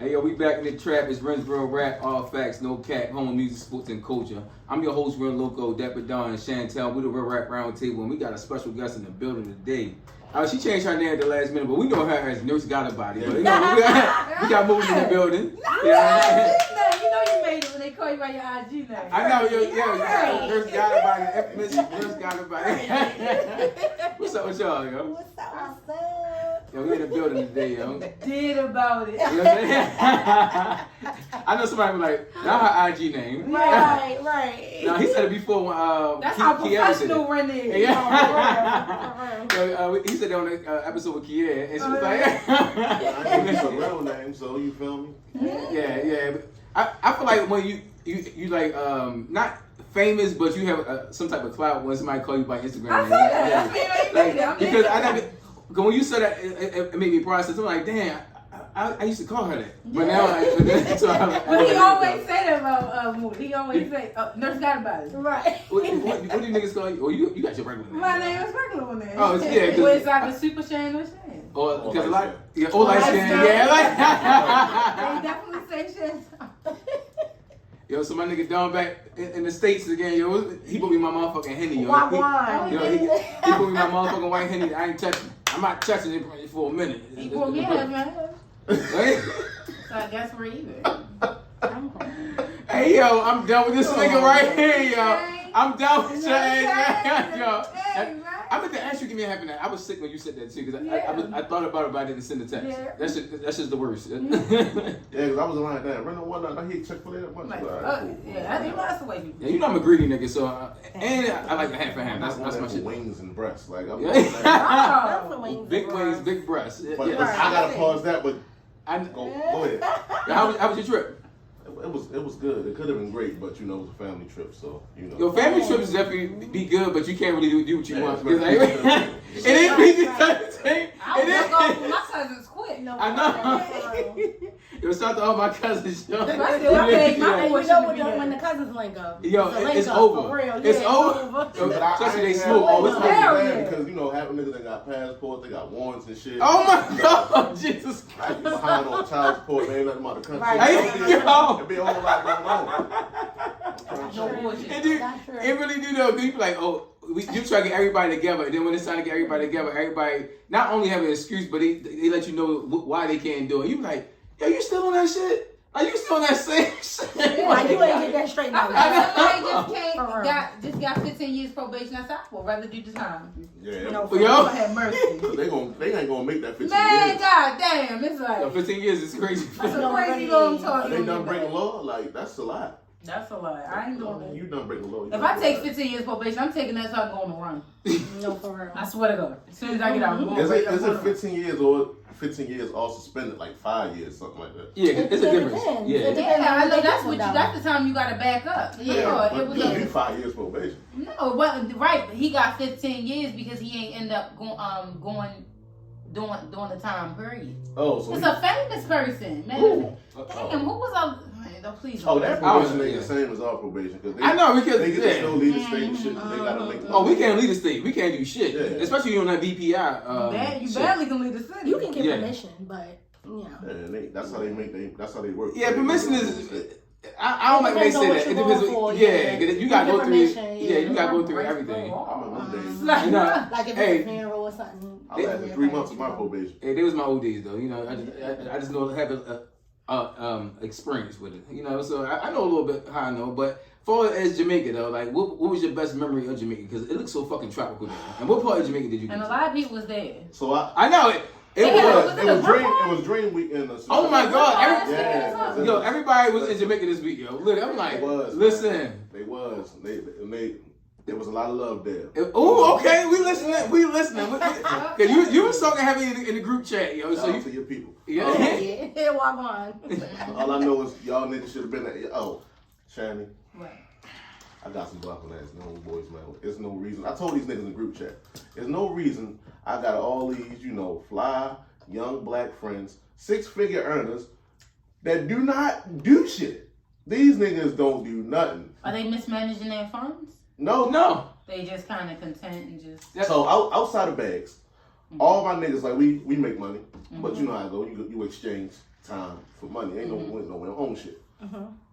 Hey yo, we back in the trap. It's Rin's Real Rap, all facts, no cap, home music, sports, and culture. I'm your host, Rin Loco, Dapper Don, and Shantell. We're the Real Rap Roundtable, and we got a special guest in the building today. She changed her name at the last minute, but we know her as Nurse Got a Body. But you know, we got moves in the building. Yeah. You know you made it when they call you by your IG name. I know, Nurse Got a Body, infamous Nurse Got a Body. What's up with y'all, yo? What's up? Yo, we in the building today, yo. Did about it. You know what I'm saying? I know somebody was like, not her IG name. Right. No, he said it before when that's how professional Rin is. Yeah. He said that on the episode with Kier, and she was like, I think it's a real name, so you feel me? Yeah. But I feel like when you like not famous, but you have some type of clout when somebody call you by Instagram. I said that. Because I never. When you said that, it made me process. I'm like, damn, I used to call her that. But now, but he always say that about Moody. He always say, Nurse Got a Body. Right. What do you niggas call you? Oh, you got your regular name. My name is regular name. Oh, yeah. Well, it's either Super Shane or Shane. Or because a lot, all light skin, They definitely say Shane. Yo, so my nigga Don back in the States again, yo. He put me my motherfucking Henny, yo. Why? He put me my motherfucking white Henny. I ain't touching. I'm not touching it for a minute. He put me in, man. Right? So I guess we're even. Hey, yo, I'm done with this nigga right here, yo. I'm done with your ass, yo. I meant to ask you, give me a happy night. I was sick when you said that too, because I thought about it, but I didn't send the text. Yeah. That's just the worst. Yeah, because I was lying down. Run one night, I hit Chick-fil-A that much. I think that's the way you. Yeah, you know I'm a greedy nigga, so and I like a half and half. That's my shit. Wings and breasts, like I'm big wings, big breasts. But I gotta pause that. But go ahead. How was your trip? It was good. It could have been great, but you know it was a family trip, so you know. Your family trips definitely be good, but you can't really do what you want. Because it ain't really the same. I was gonna go for my cousins quick. I know. Yo, shout out to all my cousins, yo. When the cousins link up. Yo, it's over. It's over. Especially they smoke. Because you know, half of niggas that got passports, they got warrants and shit. Oh my God, Jesus Christ! Behind on child support, they ain't letting them out of the country. Right. It be a whole lot going on. It really do though. Cause you be like, oh, you try to get everybody together, and then when it's time to get everybody together, everybody not only have an excuse, but they let you know why they can't do it. You be like, yo, you still on that shit? Are you still on that same shit? Like you ain't get that straight now. Just got 15 years probation. I said, I would rather do the time. Yeah. Have mercy. They ain't gonna make that 15 years. Man, god damn, it's like 15 years is crazy. That's a crazy long talking. They done breaking law? Like that's a lot. That's a lie. I ain't doing that. You done breaking law. If I take 15 years probation, I'm taking that time going to run. No, for real. I swear to God. As soon as I get out, I'm going Is it 15 years or 15 years all suspended, like 5 years, something like that? Yeah, it's a difference. Yeah, I know that's the time you gotta back up. Yeah, it was 5 years probation. No, right. He got 15 years because he ain't end up going during the time period. Oh, so it's a famous person, man. Damn, who was up? Please. Oh, that probation ain't the same as our probation because I know because they get to go lead the state and shit. They gotta make. Oh, we can't lead the state. We can't do shit, especially on that BPI. You badly can lead the city. You can get permission, but you know. Yeah, that's how they make. That's how they work. Yeah, permission is. I don't like when they say that. It depends. You gotta go through. You gotta go through everything. Like if it's a funeral or something. I lasted 3 months of my probation. Hey, they was my old days though. You know, I just know having experience with it. You know, so I know a little bit how I know. But for as Jamaica though, like what was your best memory of Jamaica? Because it looks so fucking tropical there. And what part of Jamaica did you go to? And a lot of people was there. So I know it. It was Dream Weekend. Oh my God! Yo, everybody was in Jamaica this week, yo. Look, I'm like, listen. They there was a lot of love there. Oh, okay, we listening. Cause you was talking heavy in the group chat, yo. So you to your people. Yeah. Yeah, walk on. All I know is y'all niggas should have been there. Oh, Shanny. What? I got some blocking ass no boys, man. There's no reason. I told these niggas in the group chat. There's no reason I got all these, fly, young black friends, 6-figure earners that do not do shit. These niggas don't do nothing. Are they mismanaging their funds? No. They just kind of content and just. So outside of bags, all my niggas like we make money, but you know how I go. You exchange. time for money. Ain't no own shit.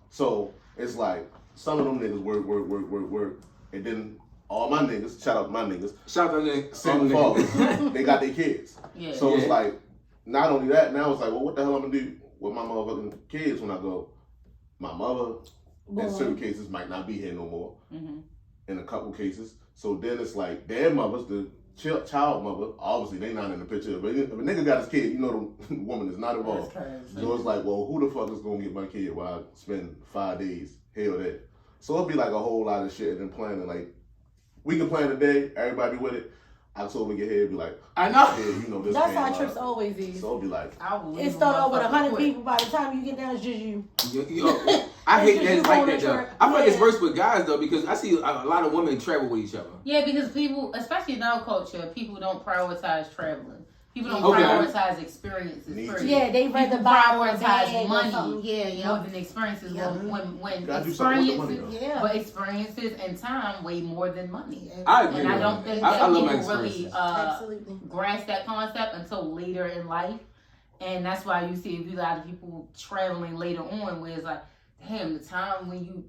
So it's like some of them niggas work, and then all my niggas, shout out to my niggas, single fathers, they got their kids. Yeah. So it's like, not only that, now it's like, well, what the hell I'm gonna do with my motherfucking kids when I go? My mother, in certain cases, might not be here no more. In a couple cases. So then it's like, their mothers, the child mother, obviously they not in the picture. But if a nigga got his kid, you know the woman is not involved. So it's like, well, who the fuck is gonna get my kid while I spend 5 days here or there? So it'll be like a whole lot of shit and then planning. Like, we can plan today, everybody with it. October get here, be like, I know. Yeah, you know this. That's how trips always is. So it'll be like, it start off with 100 people. By the time you get down, it's just you. I hate that it's like that though. I feel like it's worse with guys though because I see a lot of women travel with each other. Yeah, because people, especially in our culture, people don't prioritize traveling. People don't Okay. prioritize experiences. Yeah, they rather People buy prioritize money more than experiences. When gotta do something with the experiences, money, but experiences and time weigh more than money. I agree. And I with don't that. think I that love my people really experiences. grasp that concept until later in life. And that's why you see a lot of people traveling later on where it's like, damn, the time when you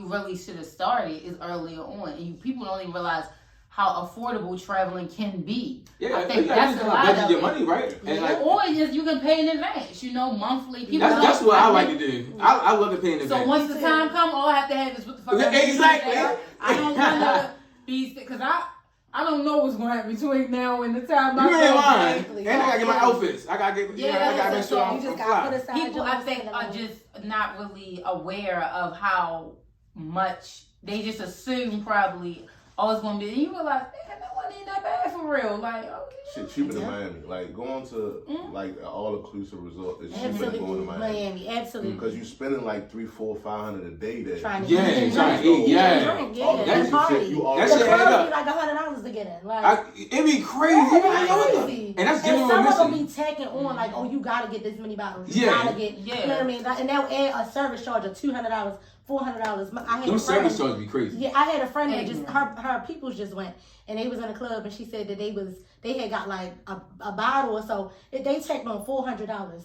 really should have started is earlier on. And people don't even realize how affordable traveling can be. Yeah, I think that's a lot of your it. money, right? And like, Or just you can pay in advance, monthly. People that's what I like to do. I love to pay in advance. So once the time comes, all I have to have is what the fuck. Exactly. I don't want to be, because I don't know what's going to happen between now and the time. You ain't lying. Exactly. And I gotta get my outfits. I gotta get. I gotta make sure I'm fly. People, I think, are just not really aware of how much they just assume probably. Oh, it's gonna be. And you realize, man, that wasn't even that bad for real. Like, okay. Shit cheaper than Miami. Like going to like an all-inclusive resort is cheaper than going to Miami. Absolutely. Because you spending like $300, $400, $500 a day there. Trying to eat. That party. That The shit club add be up. like $100 to get in. Like, It be crazy. And that's genuine some of them mission. be tacking on like, oh, you gotta get this many bottles. You Yeah. gotta get, you know what I mean? And they'll add a service charge of $200, $400. I had Them a friend, service charges be crazy. yeah, I had a friend that just her peoples just went and they was in the club and she said that they had got like a bottle or so. They checked on $400.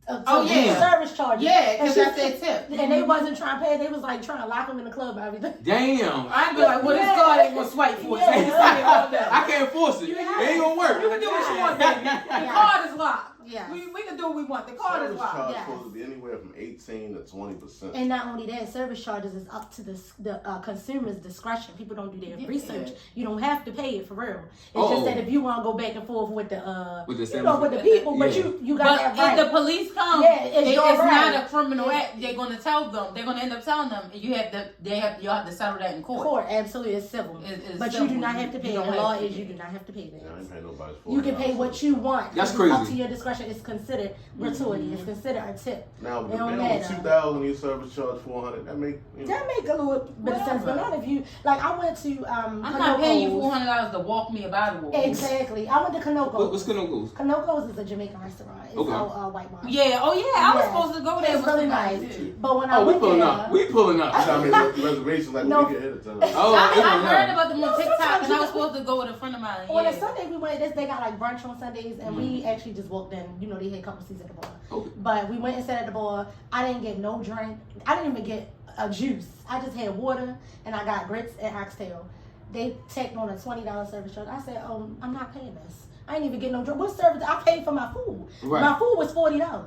Service charges. Yeah, because that's their tip. And they wasn't trying to pay. They was like trying to lock them in the club and everything. Damn. I'd be like, well, this card ain't gonna swipe for it. I can't force it. It ain't gonna work. You can do what you want, baby. The card is locked. Yeah. We can do what we want. The card is Service locked. charge Yes. supposed to be anywhere from 18 to 20%. And not only that, service charges is up to the consumer's discretion. People don't do their research. You don't have to pay it for real. It's just that if you want to go back and forth with the people, but you got that right. If the police come, it's not a criminal act. They're gonna tell them. They're gonna end up telling them. You have to settle that in court. Absolutely, it's civil. But you do not have to pay. The law is you do not have to pay that. Yeah, I ain't paying nobody $40. You can pay what you want. That's It's crazy. up to your discretion. It's considered gratuity. It's considered a tip. Now, It the don't bill matter. $2,000, your service charge $400. That make That make a little bit of sense, but not if you like. I went to I'm not paying you $400 to walk me a bottle. Exactly. I went to Kanoko. What's Kanoko? Kanoko's is a Jamaican restaurant. It's all white wine. Yeah. Oh yeah. I was supposed to go there. It's really nice. Too. But when I We went pulling there, up. We pulling up. I mean, reservations like No. we get ahead of time. I heard about them on TikTok, and I was supposed to go with a friend of mine. on a Sunday we went. They got like brunch on Sundays, and we actually just walked in. You know, they had a couple seats at the bar. Okay. But we went and sat at the bar. I didn't get no drink. I didn't even get a juice. I just had water, and I got grits and oxtail. They tacked on a $20 service charge. I said, "Oh, I'm not paying this. I ain't even get no drink. What service? I paid for my food. Right. My food was $40.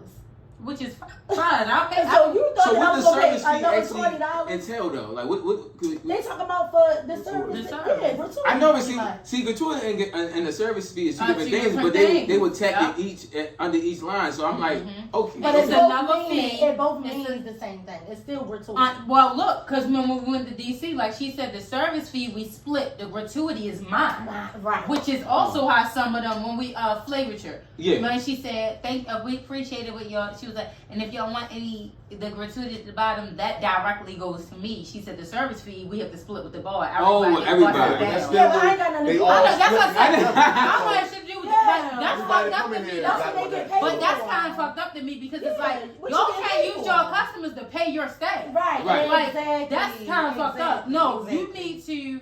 Which is fine. I'll pay. So you thought So that I what was the gonna pay service fee another actually $20? entail though? Like what They talking about for the service. The service. Yeah, gratuity. I know, but pretty much. see, gratuity and the service fee is two Two different things, different but things. they would tack it each under each line. So I'm like, okay. But It's it both another means, fee. it both It's means the same thing. It's still gratuity. Well, look, because when we went to DC, like she said, the service fee we split. The gratuity is mine. Right. Which is also how some of them when we flavored her. Yeah. When she said, we appreciate it with y'all. She was like, and if y'all want the gratuity at the bottom, that directly goes to me. She said the service fee we have to split with the bar. Everybody. That's Yeah, but I ain't got nothing to they do all with I know, that's what I said. split I'm like, should do Yeah. that's Everybody fucked up come to in me. here That's got what what they they- get paid But that's for. kind of fucked up to me because it's Yeah. like What y'all you get can't paid use for? your customers to pay your stay. Right. Right. Like Exactly. that's kind of fucked up. Exactly. No, Exactly. you need to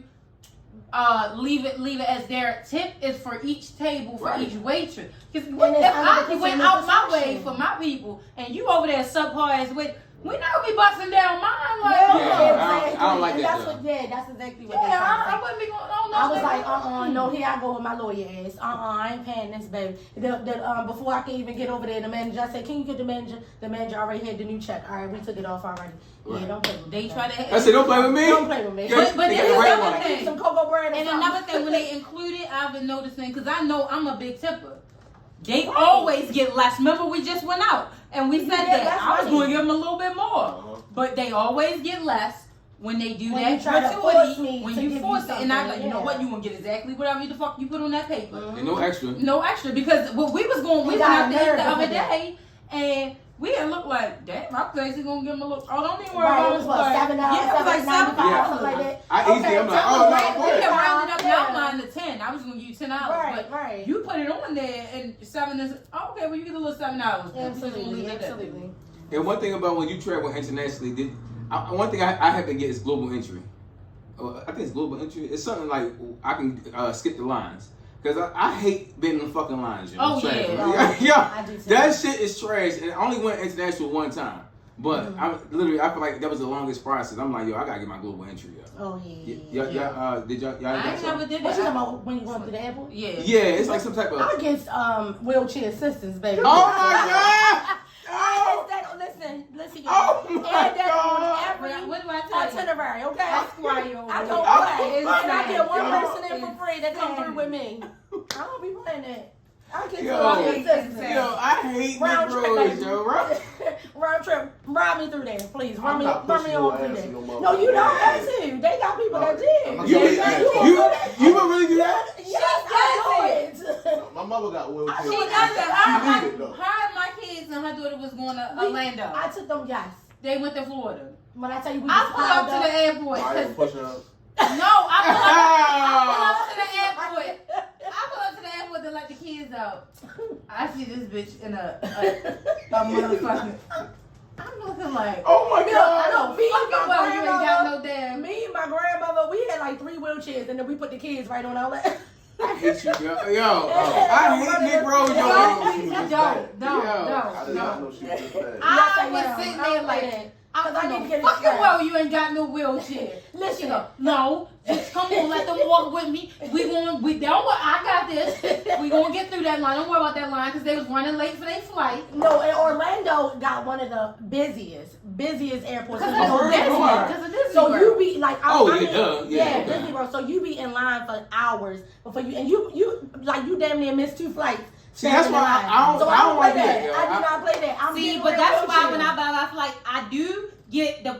leave it as their tip is for each table for Right. each waitress. Because if And it's I 100% went out my way perception. for my people and you over there subpar as with, we not gonna be busting down mine like Yeah, Yeah, I don't like and that, that's though. what. Yeah, that's exactly what. yeah, they're trying to say. I wouldn't be going. I was like, no, here I go with my lawyer ass. I ain't paying this, baby. Before I can even get over there, the manager, I said, can you get the manager? The manager already had the new check. All right, we took it off already. Right. Yeah, don't play with me. They try to. I said, don't play with me. Don't play with me. Yeah, But they this got the is right the one. other thing. Some cocoa bread And something. another thing, when they include it, I've been noticing because I know I'm a big tipper. They always get less. Remember, we just went out and we said Yeah, that that's I was right. going to give them a little bit more, Uh-huh. but they always get less when they do When that you try to force gratuity. me When to you give force you it, and I'm something, like, you know yeah. what, you gonna get exactly whatever the fuck you put on that paper. And no extra. No extra, because what we was going, we You went got out to eat the nerve other to do that. day, and we had looked like, damn, I was actually gonna give them a little. Oh, don't even worry Right, about it was what, like, $7, yeah, it was like $7.95, Yeah. something like that. I easily, I'm like, oh, no, We boy. had rounded up Yeah. your line to 10. I was gonna give you $10, Right, but right. you put it on there and 7 is okay. Well, you get a little $7. Absolutely, absolutely. And one thing about when you travel internationally, one thing I have to get is global entry. I think it's global entry. It's something like I can skip the lines. Because I hate being in the fucking lines, yo. Oh, Traveling. yeah. Yeah, I do too. that shit is trash. And I only went international one time. But I feel like that was the longest process. I'm like, yo, I gotta get my global entry up. Oh, yeah. Did y'all I got ain't something? never did What you talking that. about when you going to the airport? Yeah. Yeah, it's like some type of. I'm against wheelchair assistance, baby. Oh my god! I against that. Listen. Oh my add that God. on every What do I tell you? itinerary, okay? That's why you over I there. don't Oh, play. it's I get one insane. person in for free that come Insane. through with me. I don't be playing that. I get Yo. wheelchair assistance. Yo, I hate Round trip, Negroes, baby. yo. Round- Round trip, ride me through there, please. I'm Run me not pushing on your through ass there. in no motherfucking No, you don't way. have to. They got people that did. I'm You not would doing you would really do that? Yes, I do it. My mother got wheelchair. I She do it. does it. She need it, though. Her and my kids and her daughter was going to Orlando. I took them, yes. They went to Florida. When I tell you we I just pull up piled to the airport. I am pushing her. No, I pull up to the airport. I pull up to the airport to let the kids out. I see this bitch in a motherfucker. I'm looking like, Oh my I god! know, me and fucking my well, you ain't got grandmother, no damn. me and my grandmother, we had like 3 wheelchairs, and then we put the kids right on our lap. I hate you, yo. I hate Negroes, yo. I did not know she was this bad. I was sitting there like, Cause I need to get it fucking straight. well, you ain't got no wheelchair. Listen. She go, no, just come on, let them walk with me. We don't worry, I got this. We gonna get through that line. Don't worry about that line because they was running late for their flight. No, and Orlando got one of the busiest airports. Because in the of Disney. world. Because of Disney. So World. you be like, Oh, I yeah, mean, duh. Yeah, okay. Disney World. So you be in line for hours before you, and you damn near missed 2 flights. See, that's why I don't play like that, yo. I do not play that. I'm See, getting but real that's why wheelchair. when I buy my flight, I do get the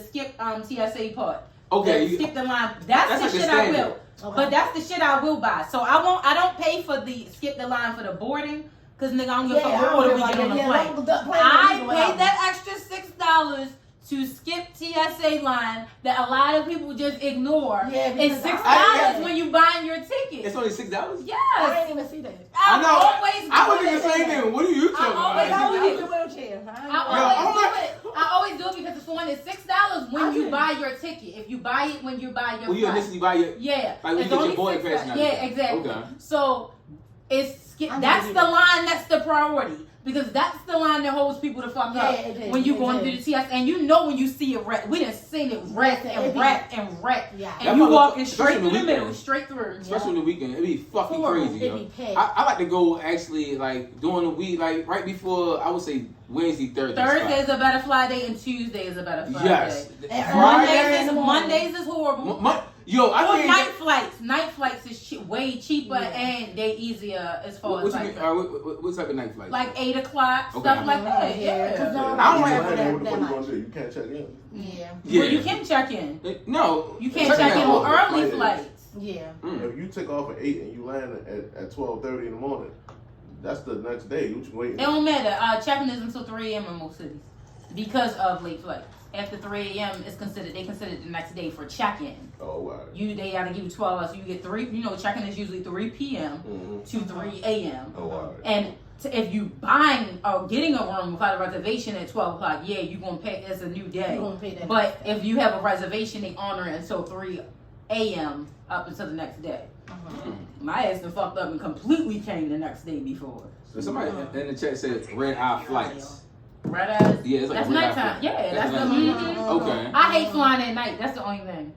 skip TSA part. Okay, The skip the line. That's like the the shit I standard. will. Okay. But that's the shit I will buy. So I don't pay for the skip the line for the boarding. Cause nigga, I don't give a fuck what order we get on the plane. I paid that extra $6 to skip TSA line that a lot of people just ignore. Yeah, It's because $6 when you buying your ticket. It's only $6. I Yes. didn't even see that. I know. Always I was do thinking the it. same thing. What are you talking always about? I do don't it. need the wheelchair. I always do it because it's one. It's $6 when you buy your ticket. If you buy it when you buy your Well, you flight. initially buy your. Yeah. Like when It's you get only your boarding $6. pass and Yeah, everything. exactly. Okay. So I that's know the you do. line that's the priority. Because that's the line that holds people the fuck Yeah, up it is, when you it going is. through the TS. And you know when you see it wreck. We done seen it wreck It and be- wreck and wreck. Yeah. And That you mother- walking especially straight on the through the middle, weekend. straight through. Especially on the weekend, it'd be fucking Horrible. crazy, yo. It'd be packed. I like to go actually like during the week, like right before I would say Wednesday, Thursday. Thursday is a better fly day and Tuesday is a better fly Yes. day. And Friday. in the morning. Mondays is horrible. Yo, I Or think. night flights. Night flights is way cheaper Yeah. and they easier as far What as you like, mean? What type of night flight? like 8 o'clock, Okay. stuff like that. Yeah, Yeah. 'cause no- I don't You like land there, what the that fuck you much. gonna do? You can't check in. Yeah. Yeah. Well, you can check in. No. You can't check in that on off. early Flight is- flights. Yeah. Mm. If you take off at 8 and you land at 12:30 in the morning, that's the next day. What you waiting? It don't matter. Check-in is until 3 a.m. in most cities because of late flights. After 3 a.m. is considered the next day for check-in. Oh, wow. They gotta give you 12 hours. So you get 3. Check-in is usually 3 p.m. Mm-hmm. to 3 a.m. Oh, wow. And if you buying or getting a room without a reservation at 12 o'clock, yeah, you're gonna pay. It's a new day. You gonna pay that But next day. if you have a reservation, they honor it until 3 a.m. up until the next day. My ass done fucked up and completely came the next day before. Somebody in the chat said red eye flights. Red eyes? Yeah, it's like that's red eye nighttime. flight. Yeah, that's the Okay. I hate flying at night. That's the only thing.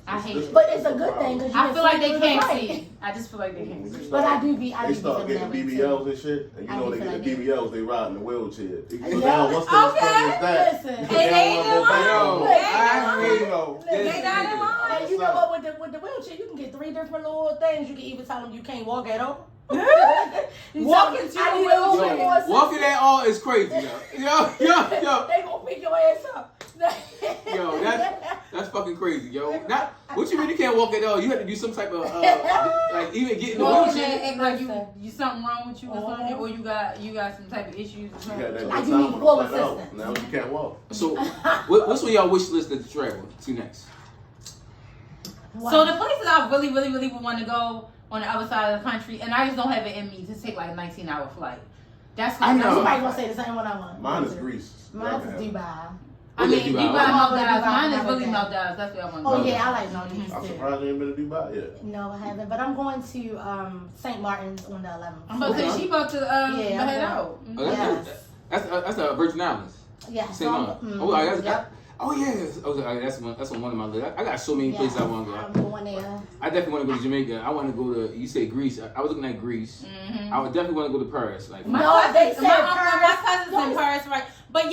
I hate it. But it's a good thing because I feel like they can't see. I just feel like they can't see. But I do be. They start getting BBLs and shit, and you know they get the BBLs, they ride in the wheelchair. They get down, what's the funny is that? Listen. They ain't in They not in line. And you know what? With the wheelchair, you can get 3 different little things. You can even tell them you can't walk at all. Walking to a wheelchair. Walking at all is crazy, yo. Yo. They gonna pick your ass up. Yo, that's fucking crazy, yo. What you mean you can't walk at all? You have to do some type of like even get in the wheelchair. Act like you something wrong with you or something, or you got some type of issues or something. Like you need full assistance. Now you can't walk. So, what's on y'all wish list to travel to next? Wow. So the places I really would want to go on the other side of the country, and I just don't have it in me to take like a 19-hour flight. That's I know. Somebody gonna say the same one I want. Mine is Greece. Mine is Dubai. I mean, Dubai. Dubai, Maldives. Dubai, Mine is Dubai. really Maldives. That's where I want to go. Oh yeah, I like Maldives I'm too. surprised you ain't been to Dubai yet. No, I haven't. But I'm going to St. Martin's on the 11th. I'm about to say she about to head out. Oh, that's the Virgin Islands. Yeah. St. Martin. Oh yeah. That's on one of my lists. I got so many places I want to go. I'm going there. I definitely want to go to Jamaica. I want to go to. You say Greece. I was looking at Greece. I would definitely want to go to Paris. Like My cousin's in Paris, right? But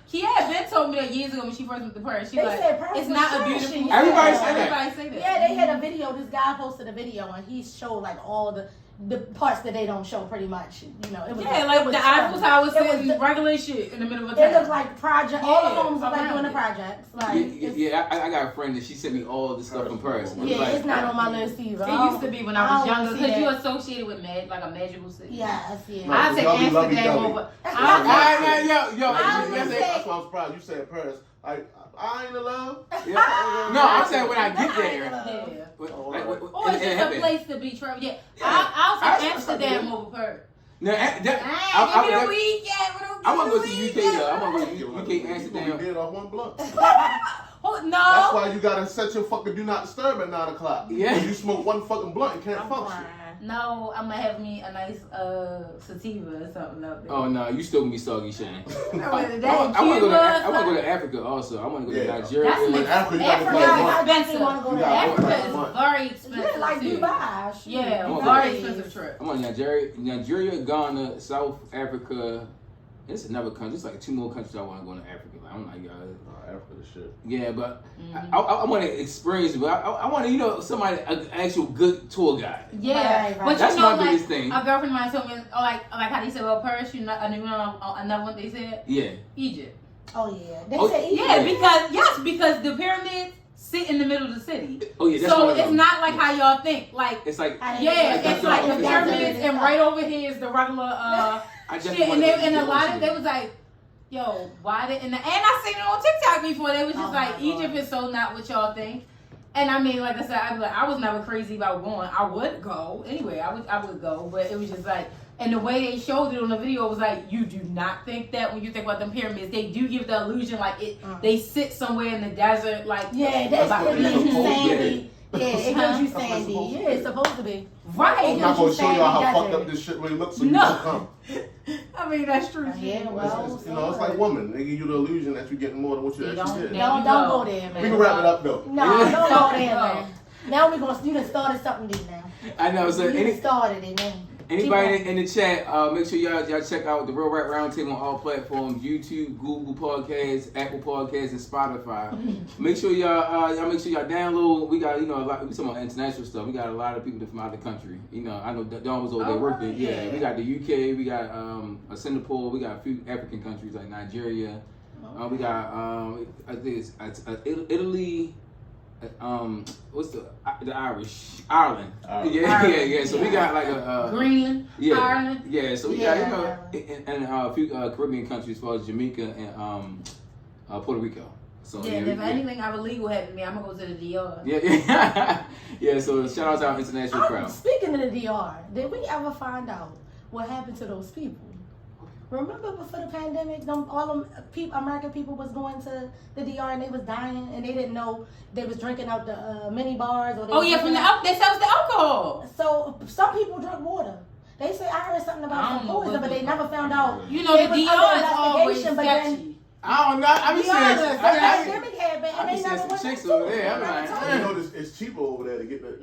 he had been told me that years ago when she first went to Paris. She They like, said Paris it's was not a trash. beautiful. Everybody say that. Everybody say that. Yeah, they had a video. This guy posted a video and he showed like all the parts that they don't show pretty much. You know, it was like the Eiffel Tower sitting regular shit in the middle of a town. It looked like project. All the homes look like doing the projects. Like I got a friend that she sent me all the stuff from Paris. it's not on my list either. It used to be when I was younger because you associated with like a magical city. Yes, yeah. I take Amsterdam over. That's why I'm surprised you said Paris. I ain't in love. No, I'm saying when I get there. Or it's just a place to be traveling. Yeah, I'll say Amsterdam over Paris. No, I want to go to UK though. I want to go to UK, Amsterdam. You did off one blunt. No. That's why you gotta set your fucking do not disturb at 9 o'clock. Yeah. When you smoke one fucking blunt, you can't function. No, I'm gonna have me a nice sativa or something up there. Oh no, you still gonna be soggy, Shane. I want to go to Africa also. I want to go to Nigeria. Africa is expensive. Africa is very expensive. Yeah, like Dubai. Very expensive trip. I'm on Nigeria, Ghana, South Africa. It's another country. It's like 2 more countries I want to go to Africa. Like, I'm like, Africa the shit. Yeah, but I want to experience it. But I want to, somebody, an actual good tour guide. Yeah, right. But that's my biggest thing. A girlfriend of mine told me, like how they said about Paris. Another one they said. Yeah. Egypt. Oh yeah. They said Egypt. Yeah, because the pyramids sit in the middle of the city. Oh yeah. That's so it's not like how y'all think. Like it's like it's like the pyramids, and right over here is the regular shit. And a lot of they was like, yo, why did and I seen it on TikTok before. They was just like, Egypt is so not what y'all think. And I mean, like I said, I was never crazy about going. I would go anyway. I would go, but it was just like, and the way they showed it on the video was like, you do not think that when you think about them pyramids, they do give the illusion like they sit somewhere in the desert, like that's sandy. Yeah, it gives you sandy. Yeah, it's supposed to be. Right. I'm not gonna show y'all how fucked up this shit really looks so you don't come. I mean, that's true. Yeah, well, it's like women. They give you the illusion that you're getting more than what you actually did. Don't go there, man. We can wrap it up though. No, don't go there, man. Now you done started something new now. I know. So you started it, man. Anybody in the chat, make sure y'all check out the Real Rap Roundtable on all platforms: YouTube, Google Podcasts, Apple Podcasts, and Spotify. Make sure y'all download. We got a lot. We talking about international stuff. We got a lot of people from out of the country. I know Don was over there working. Yeah, we got the UK. We got Singapore. We got a few African countries like Nigeria. We got I think it's Italy. What's the Irish? Ireland. Yeah. So we got like a Greenland, Ireland. Yeah, so we got and a few Caribbean countries as far as Jamaica and Puerto Rico. So if anything ever legal happened to me, I'm gonna go to the DR. Yeah. So shout out to our international crowd. Speaking of the DR, did we ever find out what happened to those people? Remember before the pandemic, all them American people was going to the DR and they was dying and they didn't know they was drinking out the mini bars or. They said it was the alcohol. So some people drink water. They say I heard something about some poison, but they never found out. You know, the DR is always sketchy. I don't know. I mean, pandemic happened, and they never went chicks over there. I'm like, you know, it's cheaper over there to get that.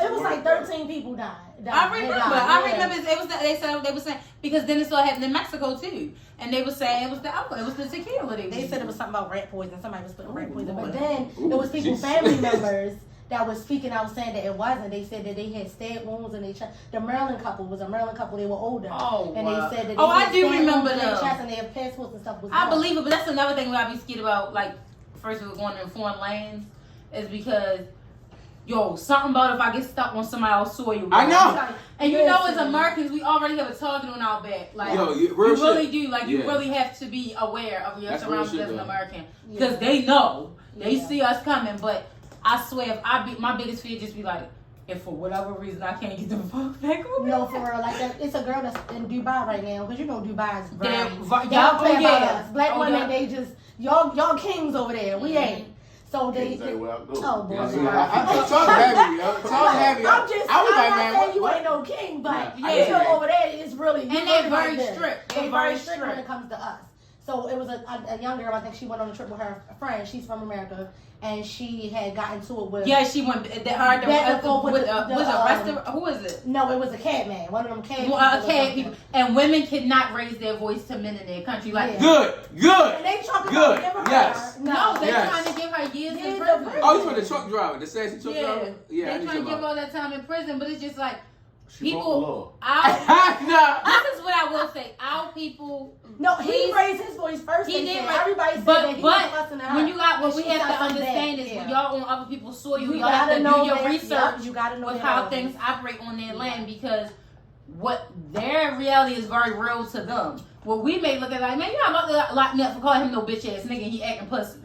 It was like 13 people died. I remember. They said they were saying because then it started happening in Mexico too, and they were saying it was the alcohol, it was the tequila. They said it was something about rat poison. Somebody was putting rat poison, but then there was people, family members. That was speaking out saying that it wasn't. They said that they had stab wounds and the Maryland couple was a Maryland couple. They were older. And they said that I do remember their chest and they have passports and stuff. I believe it, but that's another thing where I be scared about. Like, first of all, going in foreign lands is because, something about if I get stuck on somebody else's soil. I know. And you know, as Americans, we already have a target on our back. Like, you really do. Like, you really have to be aware of your surroundings as an American because they know, they see us coming, but. I swear, my biggest fear just be like, if for whatever reason I can't get the fuck back over. No, for real, like that. It's a girl that's in Dubai right now because Dubai is very. Y'all play about us. Black women, they just y'all kings over there. We ain't. So they. Oh boy. I'm talking heavy, yo. Talking heavy. I'm saying you ain't no king, but over there it's really. And they're very strict. They're very strict when it comes to us. So it was a young girl. I think she went on a trip with her friend. She's from America. And she had gotten to it with. Yeah, she went. Was arrested? Who is it? No, it was a cad man. One of them cad people. And women cannot raise their voice to men in their country. Like good. And they trying to give her. Yes. No, they're trying to give her years in prison. Oh, you for the truck driver, the sassy truck driver? Yeah, they're trying to give all that time in prison, but it's just like. She broke the law. This is what I will say. Our people. No, he raised his voice first. He did. Everybody said but that he was fussing at her. What we have to understand is when y'all on other people's soil, y'all have to do your research with how things operate on their land because what their reality is very real to them. What we may look at like, man, you're not about to lock me up for calling him no bitch ass nigga and he acting pussy.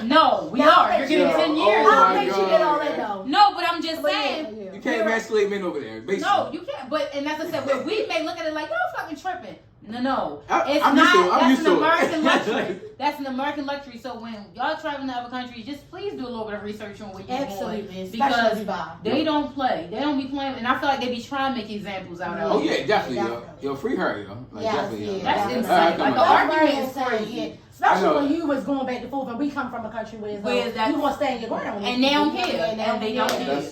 No, we are. You're getting 10 years. I don't think she did all that though. No, but I'm just saying. You can't emasculate men over there, basically. No, you can't. But, and as I said, we may look at it like, y'all fucking tripping. No. I'm That's used an to American luxury. That's an American luxury. So when y'all traveling to other countries, just please do a little bit of research on where you're going. Because they don't play. They don't be playing. And I feel like they be trying to make examples out of it. Oh, yeah, definitely, yo. Free her, yo. Like, definitely, That's insane. Like, the argument is crazy. Especially when you was going back and forth and we come from a country where you want to stay in your ground. And they don't care. And they don't care.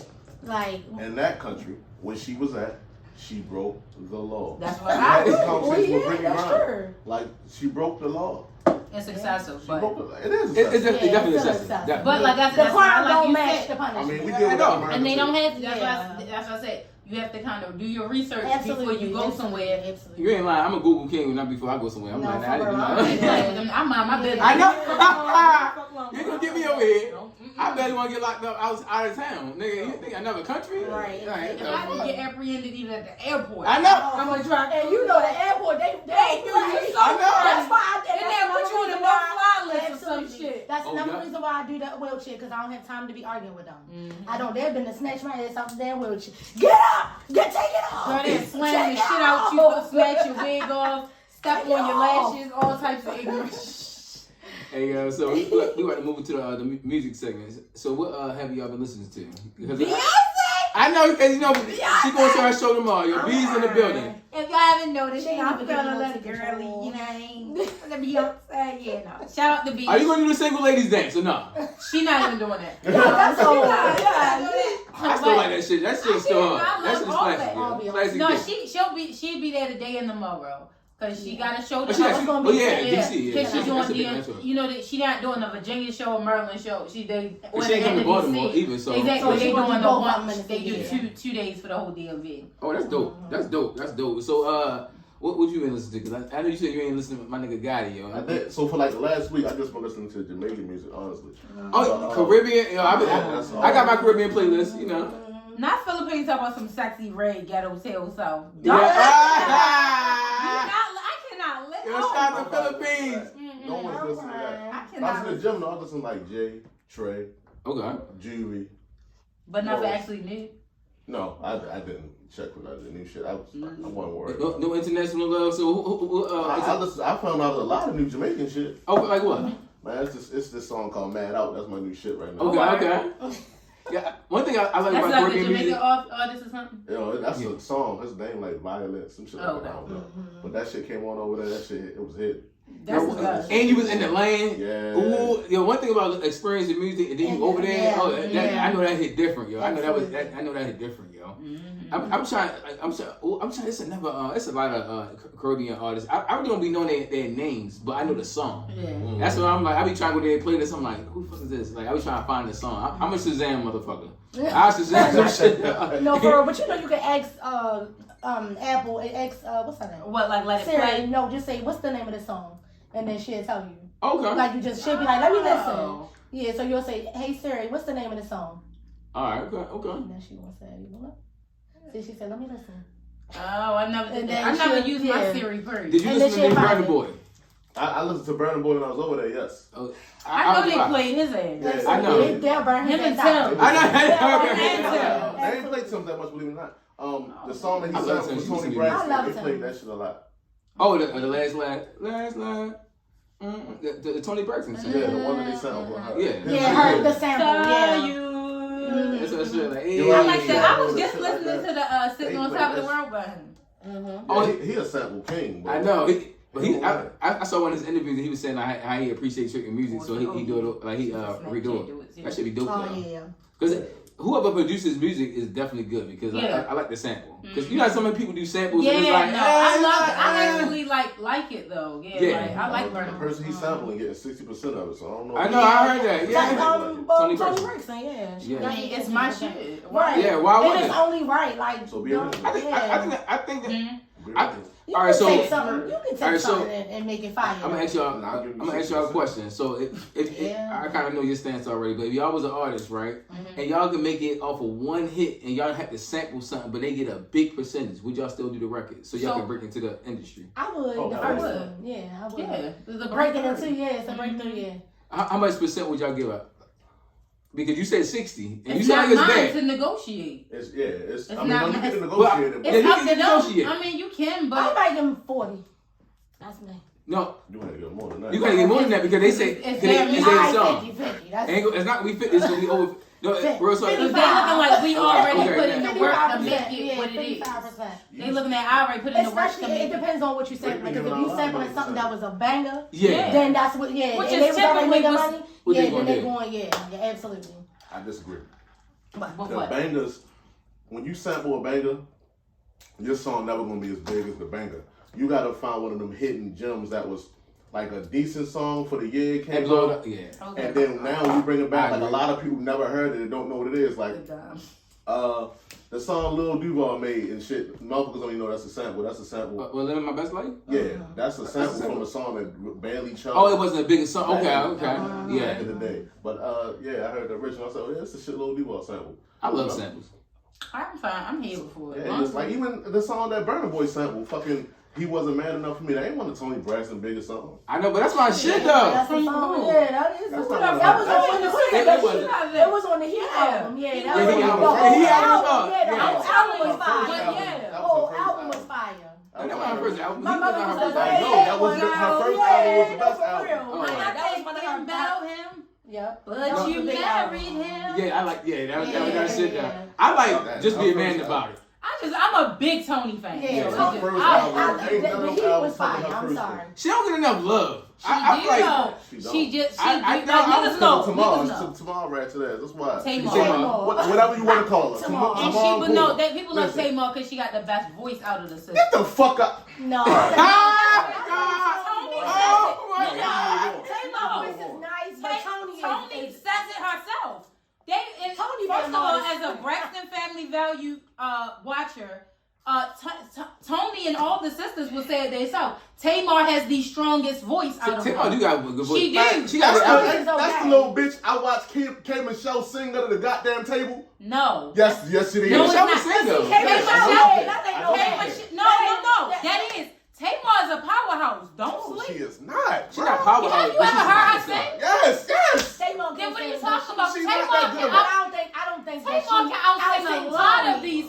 Like, in that country, where she was at, she broke the law. That's what I sure. Like, she broke the law. It's excessive, but it is. It's definitely excessive. But like that's the crime like don't you match said. the punishment. I mean, we deal with that, and they don't have to. That's what I said. You have to kind of do your research before you go somewhere. You ain't lying. I'm a Google king, not before I go somewhere. I'm like, I'm my business. I know. You gonna get me over here? I bet you want to get locked up out of town, nigga. You think another country? Right. If I didn't get apprehended even at the airport, I know. I'm gonna try. And you know the airport, they do you. I know. That's why And then put you in the no-fly list or some shit. That's another reason why I do that wheelchair, because I don't have time to be arguing with them. I don't. They've been to snatch my ass off the damn wheelchair. Get up! Take it off! Girl, they slam the shit out you, snatch your wig off, step on your lashes, all types of ignorance. Hey, so we about to move into the music segment. So what have y'all been listening to? Beyonce! I know, because you know, she going to her show tomorrow. Your B's in the building. If y'all haven't noticed, I'm feeling a little girly, you know what I mean? The Beyonce, yeah, no. Shout out to B. Are you going to do the single ladies dance or no? She not even doing that. That's all. I still like that shit. That shit's still hard. That shit's classic. No, she'll be there today and tomorrow. Cause she got a show. DC. Yeah. Cause she doing you know that she not doing the Virginia show or Maryland show. She ain't coming to Baltimore either. So exactly, they doing the one. They do 2 days for the whole DMV. Oh, that's dope. That's dope. So what you been listening to? Cause I know you said you ain't listening to my nigga Gotti, yo. I did. So for like last week, I just been listening to Jamaican music, honestly. Caribbean. Yo, I got my Caribbean playlist. You know. Not Philippines talking about some sexy red ghetto tail so. I cannot live. Yo, shout out to Philippines. No one's listening to that. I cannot. I was in the gym, though. I listen like Jay, Trey, okay, Juvie. But never actually knew. No, I didn't check with the new shit. I wasn't worried. No international love. So I found out a lot of new Jamaican shit. Oh, like what? Man, it's this song called Mad Out. That's my new shit right now. Okay. Yeah, one thing I like that's about like Caribbean the music. artist or something. You know, that's a song. His name like Violet, some shit like that. I don't know. Mm-hmm. But that shit came on over there. That shit, it was hit. That's what's up. And you was in the lane. Yeah. Ooh, yo, one thing about experiencing music and then you over there. Yeah. Oh, I know that hit different, yo. I know that hit different, yo. Mm-hmm. I'm trying. It's another. It's a lot of Caribbean artists. I really don't be knowing their names, but I know the song. Yeah. That's what I'm like. I be trying to go there and play this. I'm like, who the fuck is this? Like, I be trying to find the song. I'm a Shazam motherfucker. I Shazam some shit. No, for real, but you know you can ask Apple and ask what's her name? What, like let it Siri. play? No, just say what's the name of the song, and then she'll tell you. Okay. Like you just she'll be like, let me listen. Oh. Yeah, so you'll say, hey Siri, what's the name of the song? All right. Okay. And then she won't say, you know what? See, she said, let me listen. Oh, I never did And that. then I never she'll- used my yeah. Siri first. Did you And listen then to she'll Burna find Boy? I listened to Burna Boy when I was over there. Yes. Oh, I know they I- played his ass. Yeah. I know. They'll burn Him his and ass out. Tim. I know. They ain't played Tim that much, believe it or not. The song that he I love sang Tim. with She Tony used to be- Braxton, I love they Tim. played that shit a lot. Oh, the last line. The Tony Braxton song. Yeah, the one that they sang over her. Yeah. Yeah, her the sample. Yeah. You. That's what shit like. You I right. like that. I was just Shit like listening that. to the Sitting They on play Top of the that World by him. Mm-hmm. Oh, He a sample king. Bro. I know. I saw one of his interviews and he was saying how he appreciates certain music, so he do it like he redo it. That should be dope. Oh though. yeah. Because whoever produces music is definitely good because Yeah. I like the sample. Because you know how so many people do samples Yeah, and it's like, no, I love it. I actually like it though. Yeah, Yeah. like, I like the Burna Boy. person he's sampling getting 60% of it, so I don't know. I know, I heard that. Like, Yeah. Tony Braxton. Braxton, yeah. Yeah. I mean, it's my shit. Right. Yeah, why And wasn't it's it? only right. Like, So be don't- original. I think that. Mhm. You All right, can so- take something. You can take all right, so- something and make it fire. I'm gonna ask y'all. Nah, I'll give you I'm gonna ask y'all a 60%. question. So if Yeah. I kind of know your stance already, but if y'all was an artist, right, Mhm. and y'all can make it off of one hit, and y'all have to sample something, but they get a big percentage, would y'all still do the record so y'all So- can break into the industry? I would. Oh, the I first would. one. Yeah, I would. Yeah, there's a Breaking breakthrough. into, yeah, it's a breakthrough, yeah. How much percent would y'all give up? Because you said 60, and It's you not said like mine it's to bad. negough It's It's I mean, not when you get to nice. negotiate it, Yeah, It's you up can to them. negotiate. I mean, you can, I but might give him 40. That's me. No, you gotta get more than that. you gotta get more than that because they say It's they damn say near the song. 50. That's It's not gonna be 50. It's gonna be over. No, real sorry. they looking like we already Okay, put yeah. in the work to 55%, make it yeah, what it is. 55%. They looking at I already put in the work to Especially, it make it. depends on what you sample. Like, if you sampling something that was a banger, Yeah. then that's what, yeah. Which and is they was already typically making what's- money, what they yeah, gonna then they do. going, yeah, absolutely. I disagree. But The what? bangers, when you sample a banger, your song never gonna be as big as the banger. You gotta find one of them hidden gems that was like a decent song for the year it And came blow it out. up. Yeah. Okay. And then now when you bring it back, I like a agree. lot of people never heard it and don't know what it is. Like the song Lil Duval made and shit. Motherfuckers don't even know that's a sample. That's a sample. Well, living my best life. Yeah, that's a sample sample. from a song that barely charted. Oh, it wasn't the biggest song. Okay, Back okay, back yeah. in the day. But yeah, I heard the original. I said, oh, yeah, it's a shit Lil Duval sample. I love samples. I'm fine. I'm here for it. Yeah, it's like even the song that Burna Boy sample, fucking, he wasn't mad enough for me. That ain't one of Tony Braxton biggest song. I know, but that's my shit though. That's the song, yeah, that is. That's That not was what on the It it was on the Heat album. Yeah, that Yeah, was the the album. whole The Heat album. album. Yeah, the Yeah. whole album was But fire. yeah. The whole album was fire. That was my first album. My mother was like, I know, that was her first album was the best album. Oh, yeah. That was one of her about him, Yep. but That was you the big married album. him. Yeah, I like. Yeah, that was that shit Yeah. down. I like just being man about it. I'm a big Tony fan. Yeah, So Tony- just- first I- album. The Heat was fire. I'm sorry. She don't get enough love. She I did feel like though. She don't. She just I did. know, Like, I niggas was know. Tomorrow, Niggas know. tomorrow ratchet ass. That's why. Tamar. Tamar. Whatever you want to call her. Tamar. And Tamar she, but no, Cool. that people love Listen. Tamar because she got the best voice out of the system. Get the fuck up. No. Taylor voice is nice, but Tony is says it herself. Tony First of all, Bennett. as a Braxton Family Value watcher, Tony and all the sisters will say it themselves. Tamar has the strongest voice out of Tamar, them. you got a good voice. She do. She got That's it. the- That's the little bitch I watched K Michelle sing under the goddamn table. No. Yes, it is. No, it's Michelle not. can sing though. K. Michelle- Michelle, that ain't no I know. bitch. No. That is. Tamar is a powerhouse. Don't No, sleep. she is not. She not powerhouse. Have you ever heard her sing? Yes. Taylor Then what are you can talking sing, about? She's Tamar not that can good. but I don't think that Tamar can outsing a lot of these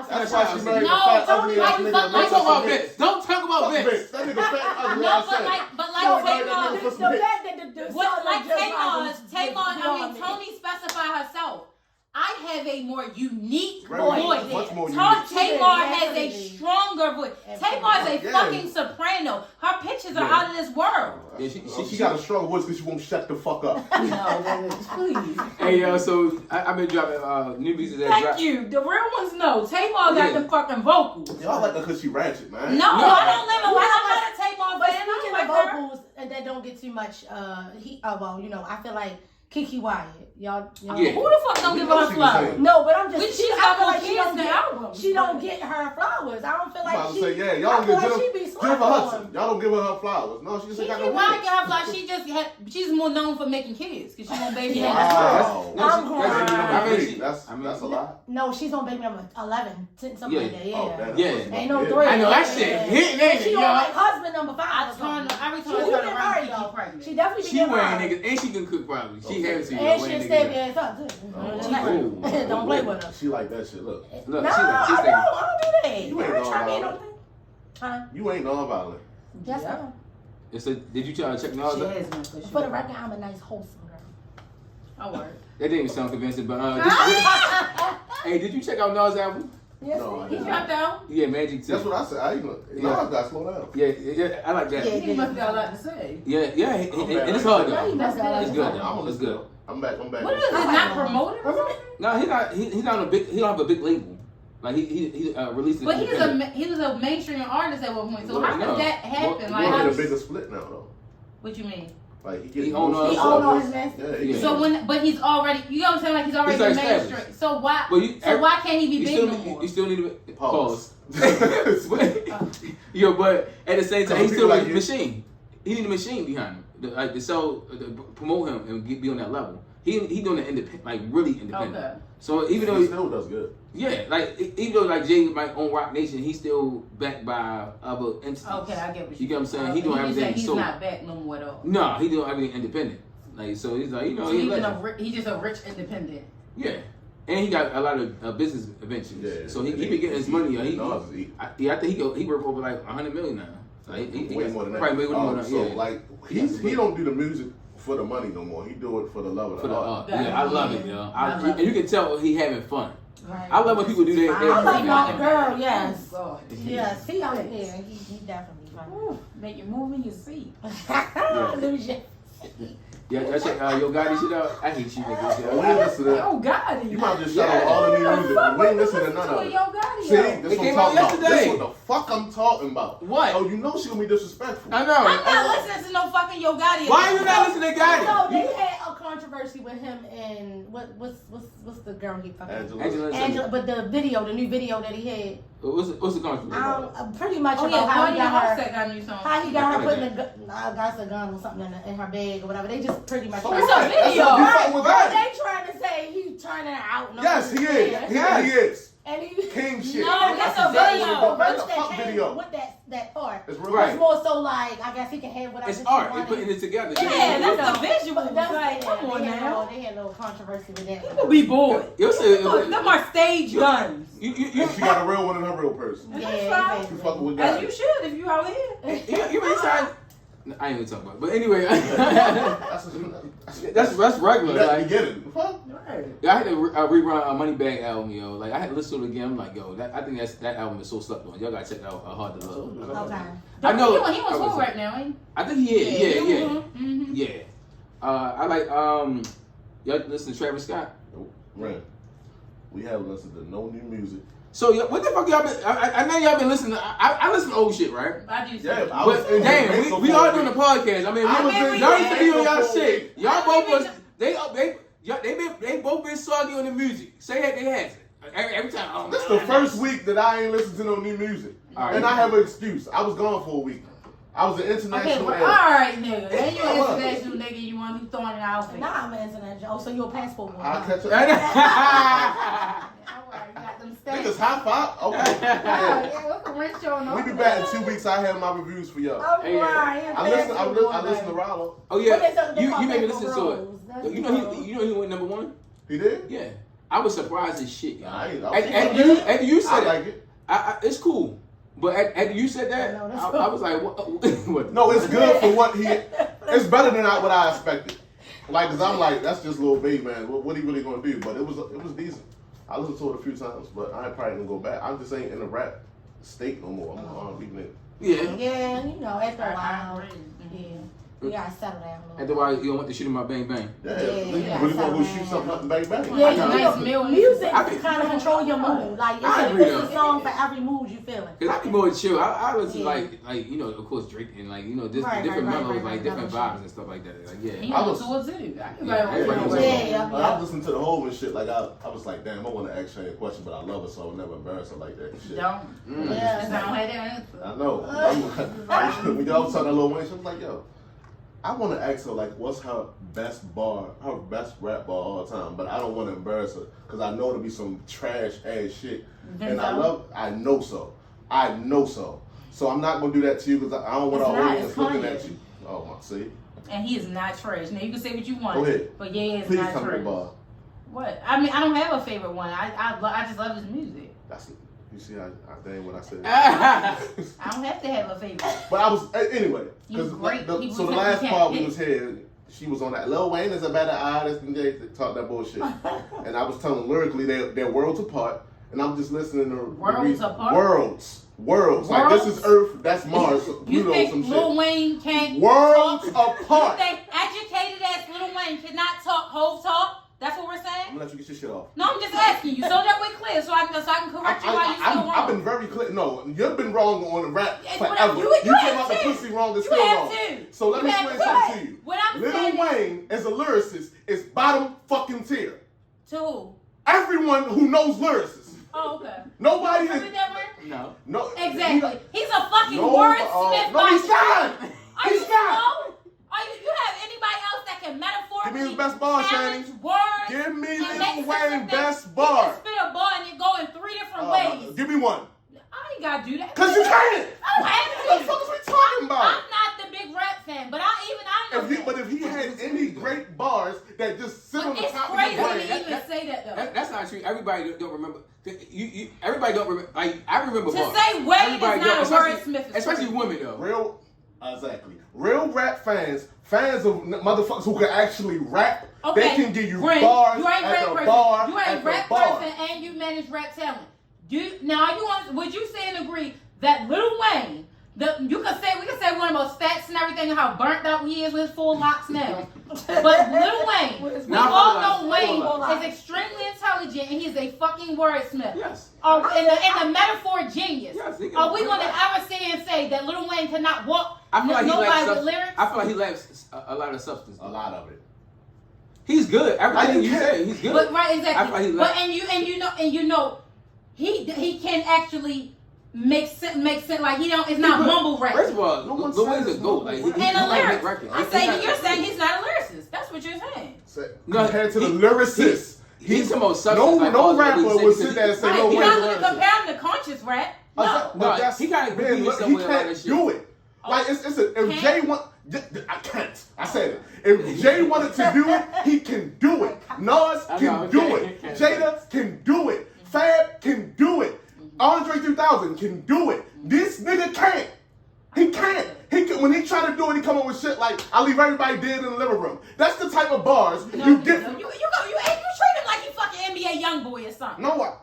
house. That's That's why she married No, a fat, Tony, ugly like, ass nigga. fuck, that Don't talk about looks Vince. Don't talk about like Vince. That nigga fat, ugly No, ass but shit. like The Tamar, fact that the what, like Tamar, I mean, Tony specified herself. I have a more unique Very voice. much more Tamar unique. has a stronger voice. Tamar is a Yeah. fucking soprano. Her pictures are out of this world. Yeah, She got a strong voice because she won't shut the fuck up. No, please. Hey, so I've been dropping new pieces that Thank drop. you. The real ones know. Tamar got Yeah. the fucking vocals. Y'all like her because she ratchet, man. No, I don't live in. I'm not a Tamar But fan. I speaking don't of like her. vocals and that don't get too much well, you know, I feel like Kiki Wyatt. Y'all Yeah. Who the fuck don't give her flowers? No, but I'm We just just I got feel more like she kids don't than get albums. she don't get her flowers. I don't feel I'm like about to she say, yeah, y'all I don't feel give like she be Jennifer slept Hudson. on. Y'all don't give her flowers. No, she just ain't got Kiki no Wyatt hits. get her flowers. She's more known for making kids because she won't baby Yeah. daddy. No, I'm she- crying. I mean, she- That's I mean, a lot. No, she's on baby number 11, 10, something like that. Yeah. Oh, damn. Yeah. Ain't no Yeah. 3. I know that shit hitting, ain't She it, on y'all? like husband number 5. I or something. every She time I do turn get around, married Kiki though. pregnant. She definitely She get wearing married. niggas, and she can cook probably. She has to. And wearing she'll niggas. stay ass up too. Ooh. Don't play with her. She like that shit. Look, Look, No, she's like, she's I like, don't do that. You ain't I try me know no thing. Huh? you ain't non-violent. Yes, Yeah. ma'am. it's a, did you try to check Nas out? Jasmine for For the sure. record, I'm a nice, wholesome girl. I work. That didn't even sound convincing, but hey, did you check out Nas' album? Yes, No, I ma'am. He didn't. dropped out. Yeah, Magic 2. That's what I said. I even Yeah. Nas got to slow down. Yeah, I like that. Yeah. He must got a lot to say. Yeah, and bad. it's hard Yeah, he though. must got It's a good. lot. I'm It's good. I'm back. What is it? Not promoted or something? No, he's not a big. He don't have a big label. Like he released it. But he independent. was a mainstream artist at one point. So how No. did that happen? What- Like, He how, get a bigger split now though. what you mean? Like he He getting own most all He his of own all his his stuff. masters. Yeah, he Yeah. So but he's already, you know what I'm saying? Like he's already He's been established. mainstream. So why? But you, So why can't he be you big still, no more? you still need to Pause. Yo, but at the same time, Some he still people needs like a you. machine. He need a machine behind him, to sell, to promote him and be on that level. He doing it independent, like really independent. Okay. So even though He still does good. yeah, like even though like Jay might own Rock Nation, he's still backed by other entities. Okay, I get what You get what I'm saying? He doing You everything saying he's solo. not back no more though. No, he doing everything independent. Like so, he's like So he's he's legend. he's just a rich independent. Yeah, and he got a lot of business ventures. Yeah. So he been getting his money. He Nas is eating. I think he worth over like 100 million now. Like, he Way got more than that. probably way more than that. So Yeah. like he don't do the music for the money no more. He do it for the love of For the the art. yeah, I love it, yo. I love And you can tell he having fun. Right. I love when people do their I like my thing. girl, yes. God. Yes, he out here. He definitely fun. Ooh, make you move in your seat. Lose your Yeah, that's it. Yo, Gotti shit out. I hate you niggas. We Yo. ain't listen to Oh God. You might just shout out all the new music. We ain't listen to none of it. See, this It what I'm came talking out about. This yesterday. what the fuck I'm talking about. What? Oh, you know she gonna be disrespectful. I know. I'm not listening to no fucking Yo Gotti. Why you not listening to So Gotti? they had a controversy with him and what's the girl he fucking Angela. Angela, but the new video that he had, What's the controversy? pretty much Oh about yeah, how he Kanye got her, Offset got a new song. how he got her putting a gun or something in her bag or whatever. They just pretty much. Fuck It's with a that. video. That's what you Right, fucking with right. that. They trying to say he's turning her out. Yes, he is. Yeah. He is. And he King shit. No, that's a exactly video. what the it is. verse That's a fuck that came video. with that part. It's real. Right. It's more so like I guess he can have whatever. It's he art. They wanted. putting it together. Yeah, You that's the know, visual. but that's Like, come on they had now. They had a little controversy with that. People be bored. Yo, Look, them are stage guns. you And she got a real one in her real person. Yeah, fine. She basically. fucking with As God. you should if you out here. you really trying? No, I ain't even talking about it. But anyway, That's that's regular. That's Like, beginning. Fuck. I had to rerun a Moneybag album, yo. Like I had to listen to it again. I'm like, yo, I think that album is so slept on. Y'all gotta check out Hard to Love. Okay. I know. He I on was- tour right now, ain't he? I think he is. Yeah. Mhm. Yeah. I like y'all listen to Travis Scott. Ren, we haven't listened to no new music. So what the fuck y'all been? I know y'all been listening. I listen to old shit, right? I do. Yeah, too. I was But in damn, Jamaica we for all a doing the week. podcast. I mean, I was in y'all used to be on y'all Jamaica for a shit. week. Y'all I both mean, was they both been soggy on the music. Say that they has it every time. Oh, This is the first week that I ain't listened to no new music. All right. And I have an excuse. I was gone for a week. I was an Okay, international well, air. alright, nigga. Then you I an was. international nigga, you want who throwing it out for you. Nah, I'm an international. Oh, so you're a passport one. I'll huh? catch up. Alright, you got them Niggas stats. high five? Okay. Yeah, Yeah. look at Rich showing We off. be back in 2 weeks. I have my reviews for y'all. I'm Hey, crying. I listen to Rollo. Oh yeah, What is it? They you call made me that listen for to Rose. it. That's You know Rose. he went number one. He did? Yeah, I was surprised as shit. Nah, I ain't. After you I said like it, it. it's cool. But after you said that, I was like, what? No, it's good for what he. It's better than what I expected. Like, cause I'm like, that's just Lil Baby, man. What he really gonna do? But it was decent. I listened to it a few times, but I ain't probably gonna go back. I just ain't in the rap state no more. I'm an R&B nigga. Yeah. Yeah, you know, after a while, yeah, we gotta settle down a little. After a while, you don't want to shoot in my bang bang. Yeah, Yeah, you yeah, really wanna go so, shoot something up and bang bang. Yeah, It's a nice you meal. know, music I can think- kind of control your mood. Like, I agree, it's a though. song for every mood you feeling. Cause I be more chill. I listen Yeah. like you know, of course Drake and like you know, different Right, mellows, right, like different mellow vibes and stuff like that. Like He yeah. I on was- tour too. Yeah, everybody was- Yeah. I listened to the whole and shit. Like I was like, damn, I want to ask her a question, but I love her, so I would never embarrass her like that. And shit. Don't. Yeah. Cause I don't have that answer. I know. When y'all was talking to Lil Wayne, she was like, yo, I want to ask her, like, what's her best rap bar all the time, but I don't want to embarrass her, because I know it'll be some trash ass shit. And I know so. So I'm not going to do that to you, because I don't want It's our not, audience it's looking Kanye. at you. Oh, my, see? And he is not trash. Now you can say what you want. Go ahead. But yeah, it's Please not come to the trash. bar. What? I mean, I don't have a favorite one. I just love his music. That's it. You see, I dang what I said. I don't have to have a favorite. But I was, anyway. He was great. So He the was- last he part can't we was here, she was on that. Lil Wayne is a better artist than Jay. Talk that bullshit. And I was telling lyrically they're worlds apart. And I'm just listening to Worlds apart? Worlds. Like this is Earth, that's Mars. You Pluto, think some Lil shit. Wayne can't Worlds talk? apart. You think educated ass Lil Wayne cannot talk Hov talk? That's what we're I'm saying? gonna let you get your shit off. No, I'm just asking you so that we're clear, so I can correct you while you still wrong. I've been very clear. No, you've been wrong on the rap Yeah, forever. you came have out the too. pussy wrong and You still have wrong. too. So let You me have explain too. something to you. What I'm Lil saying is- Wayne, as a lyricist, is bottom fucking tier. To who? Everyone who knows lyricists. Oh, okay. Nobody You agree is. with that word? No. No. Exactly. He's a fucking No, wordsmith. no, he's not. Are He's you not. slow? You have anybody else that can metaphorically Give me his best bar, challenge Shani. words? Give me and Lil make sense Wayne of things? best bar. You can spit a bar and it go in 3 different ways. Give me one. I ain't gotta do that. Cause you can't. I don't have What the to. fuck is we talking about? I'm not the big rap fan, but I know that. But if he had any great bars that just sit But on the it's top crazy of your to brain, even say that though. That's not true. Everybody don't remember. Everybody don't remember. Like I remember. To bars. say Wayne Everybody is not don't, a wordsmith is especially crazy. women though. real rap fans of motherfuckers who can actually rap. Okay. They can give you Rin, bars you ain't at rap the person. bar. You ain't at rap the bar. person and you manage rap talent. Would you say and agree that Lil Wayne, we can say one of those stats and everything and how burnt out he is with his full locks now. But Lil Wayne, we Not all full know locks, Wayne full locks. is extremely intelligent and he's a fucking wordsmith. Yes. And the metaphor genius. Yes, he can- Are we gonna ever sit and say that Lil Wayne cannot walk I feel like he nobody lacks. with lyrics? I feel like he lacks a lot of substance. A lot of it. He's good. Everything you can't- say, he's good. But right, exactly. I feel like he But lacks. and you know, he can actually make sense. Like he don't. It's not But mumble rap. First of all, No one Lil Wayne's says a goat. mumble Like, rap. he And the like lyrics. records. I He's say not- you're saying he's not a lyricist. That's what you're saying. No, Compared to the he- lyricist. He's the most No, substance. like, no all rapper the would sit there and say, Right, no, you're Wayne's not a gonna lyricist. compare him to conscious rap. No. But No, that's he gotta man, compete look, somewhere he with all can't that shit. do it. Like it's if Can't? Jay want, I can't. I said it. If Jay wanted to do it, he can do it. Nas I can know, do okay. it. Jada can do it. Fab can do it. Andre 3000 can do it. This nigga can't. He can't. He can, when he try to do it, he come up with shit like I leave everybody dead in the living room. That's the type of bars you get. You treat him like he fucking NBA YoungBoy or something. No, what?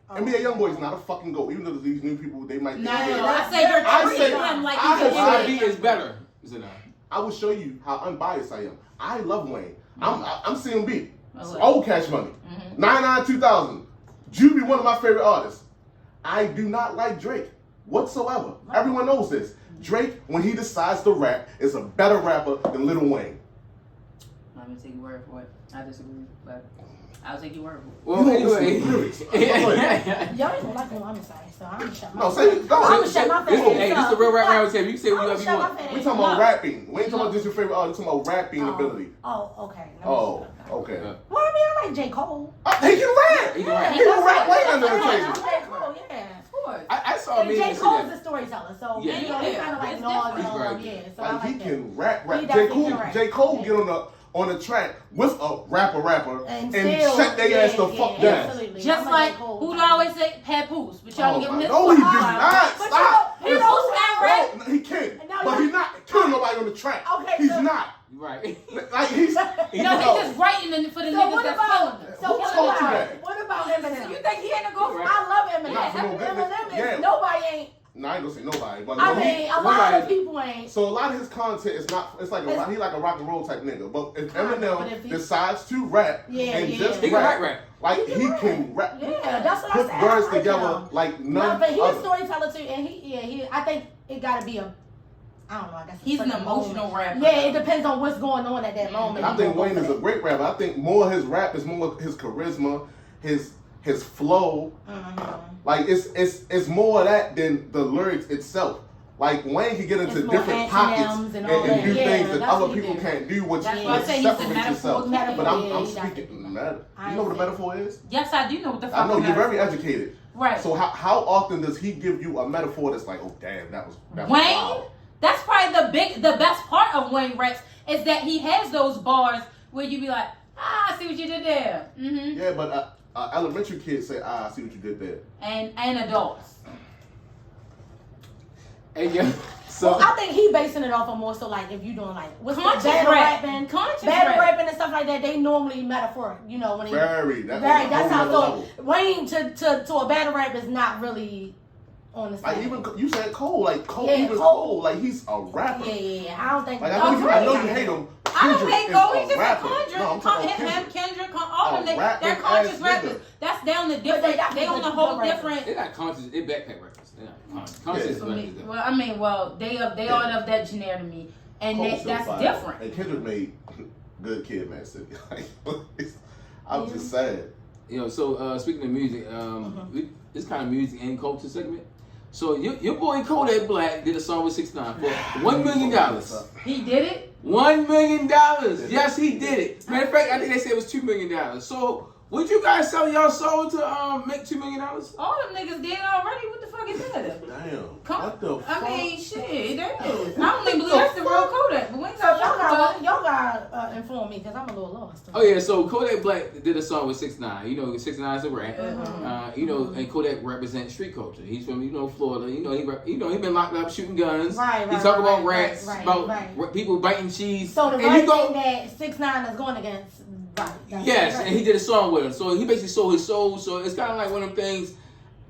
NBA YoungBoy is not a fucking goat. Even though these new people, they might. No, think I say you're I treating say- him like I he's an have- YB NBA is better. Is it not? I will show you how unbiased I am. I love Wayne. I'm CMB. Okay. Old Cash Money. 99 2000. Juby, one of my favorite artists. I do not like Drake whatsoever. Everyone knows this. Drake, when he decides to rap, is a better rapper than Lil Wayne. I'm gonna take your word for it. I disagree, but I'll take your word for it. Well, You don't anyway. listen to lyrics. Y'all ain't gonna like what I'm saying, so I'm gonna shut my No, say it. Go. I'ma shut my face. Hey, this is the real rap round table. You can say whatever you shut my want. face. We talking about rapping. We ain't talking about just your favorite artist. We talking about rapping ability. Oh, okay. Oh, okay. Well, I mean, I like J. Cole. He can rap. He can rap. He can rap way under the I table. like J. Cole, yeah. Of course. I saw And me J. and Cole is that. a storyteller, so Yeah. you know, he's kind of like It's Nas and different. all Right. them, yeah. So I Like like he that. can rap. He J. definitely Cole, can rap. J. Cole Yeah. get on the on a track with a rapper and shut their ass the fuck down. Absolutely. Just like who always say Papoose, but y'all give him this. No, he does not. But Stop. you know, Papoose not rap. No, he can, but he's not killing nobody on the track. Okay, he's so- not. Right. Like he's No, he's just writing for the niggas that's killing them. So Who what told you about, that? what about Eminem? You think he ain't gonna go for I love Eminem. Not for no good Eminem is, yeah. nobody ain't. No, I ain't gonna say nobody, but I mean, a lot of people ain't. So a lot of his content is not. It's like he like a rock and roll type nigga. But if But Eminem if he- decides to rap and just He can rap, rap. like he can rap, Yeah, that's what I put said. words I like together him. like No, none but he's a other. storyteller too, and he. I think it gotta be a. I don't know. I guess He's an certain emotional moment. rapper. Yeah, it depends on what's going on at that moment. I think Wayne is a great rapper. I think more his rap is more his charisma, his flow. Like it's more of that than the lyrics itself. Like Wayne can get into It's more different pockets antonyms and, and all that. do Yeah, things that that's other what he people do. can't do, which That's why I say he's a separates yourself. metaphor. But I'm Yeah, speaking meta. I You know what a see. metaphor is? Yes, I do know what the fuck. I know a you're very metaphor is. educated. Right. So how often does he give you a metaphor that's like, oh damn, that was Wayne, wild. that's probably the best part of Wayne raps is that he has those bars where you be like, I see what you did there. Mm-hmm. Yeah, but elementary kids say, I see what you did there. And adults. And yeah, so Well, I think he basing it off of more so like if you doing like what's Conscious battle rap. rapping, Conscious battle rap. rapping and stuff like that. They normally metaphoric, you know when he That's how level. so Wayne to a battle rap is not really on the same. Like even you said Cole, like Cole, Yeah, even Cole. Cole, like he's a rapper. Yeah. I don't think. Like I know you hate him. I don't Kendrick hate is Cole. a He's just rapper. a Kendrick. No, I'm talking about Him, Kendrick. Kendrick, all them A niggas. They're rapping conscious ass rappers. nigga. That's down the But different. they They on a whole rappers. different. they're not conscious. They're backpack rappers. They're not conscious. For me, rappers, though. well, I mean, they are of that genre to me, and Cole's still that's fire. different. And Kendrick made Good Kid, Man City. Like, I'm just sad. You know, so speaking of music, this kind of music and culture segment. So your boy Kodak Black did a song with 6ix9ine for $1 million. He did it. $1 million. Yes, he did it. Matter of fact, I think they said it was $2 million. So would you guys sell your soul to make $2 million? All them niggas did already. What the fuck is that? Damn. Come, What the fuck? I mean, shit, that is. I don't even believe that's the real Kodak. But we ain't So y'all talking about. got inform me because I'm a little lost. Oh yeah, so Kodak Black did a song with 6ix9ine. You know, 6ix9ine is a rap. You know, and Kodak represents street culture. He's from Florida. You know he been locked up shooting guns. Right, He talk about right, rats, right, about right. people biting cheese. So the and right you go, thing that 6ix9ine is going against, right? That's yes, right. and he did a song with him. So he basically sold his soul. So it's kind of like one of them things,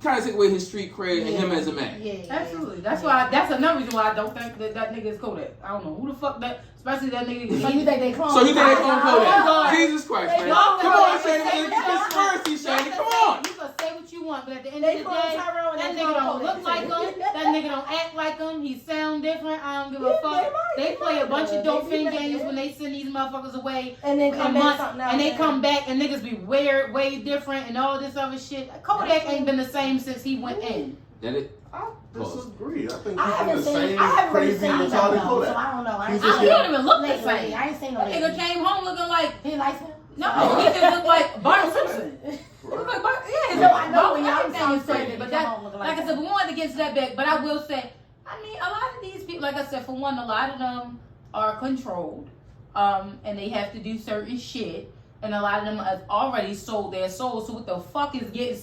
kind of take away his street cred and him as a man. Yeah, Absolutely. That's why. That's another reason why I don't think that nigga is Kodak. I don't know who the fuck that. Especially that nigga. So you think they clone? So you think they clone Kodak? God. Jesus Christ, They man. clone Come on, Kodak. Shady. They clone Conspiracy, Shady. That's Come the on. thing. You can say what you want, but at the end They of the clone day, Tyrone that and nigga they don't clone look like Kodak. him. That nigga don't act like him. He sound different. I don't give a Yeah, fuck. they They play a bunch of dope They be fin games mad. when they send these motherfuckers away. And then come back months, something else. and they come back and niggas be weird, way different, and all this other shit. Kodak ain't been the same since he went in. That it. I disagree. I think I he's haven't the seen. same I haven't really crazy seen him retarded though, so Kodak. I don't know. I He's ain't just He seen don't even look the lately. same. I ain't seen no That nigga lately. came home looking like He likes him. no, he just looked like Bart Simpson. He looked like Bart. Yeah, No, I know when y'all everything is say crazy, that but he that, come home looking like I like said, we wanted to get to that back. But I will say, I mean, a lot of these people, like I said, for one, a lot of them are controlled, and they have to do certain shit, and a lot of them have already sold their souls. So what the fuck is getting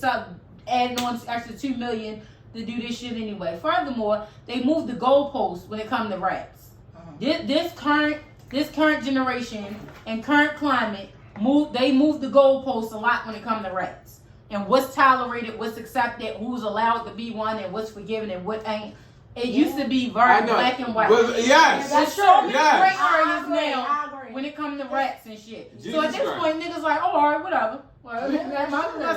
adding on extra $2 million to do this shit anyway? Furthermore, they moved the goalposts when it comes to raps. This current generation and current climate moved the goalposts a lot when it comes to raps. And what's tolerated, what's accepted, who's allowed to be one, and what's forgiven and what ain't. It used to be very black and white. But, yes. There's so many Yes. gray I areas agree, now I agree. when it comes to raps and shit. So Jesus at this Christ. point, niggas like, oh, all right, whatever. Well, that's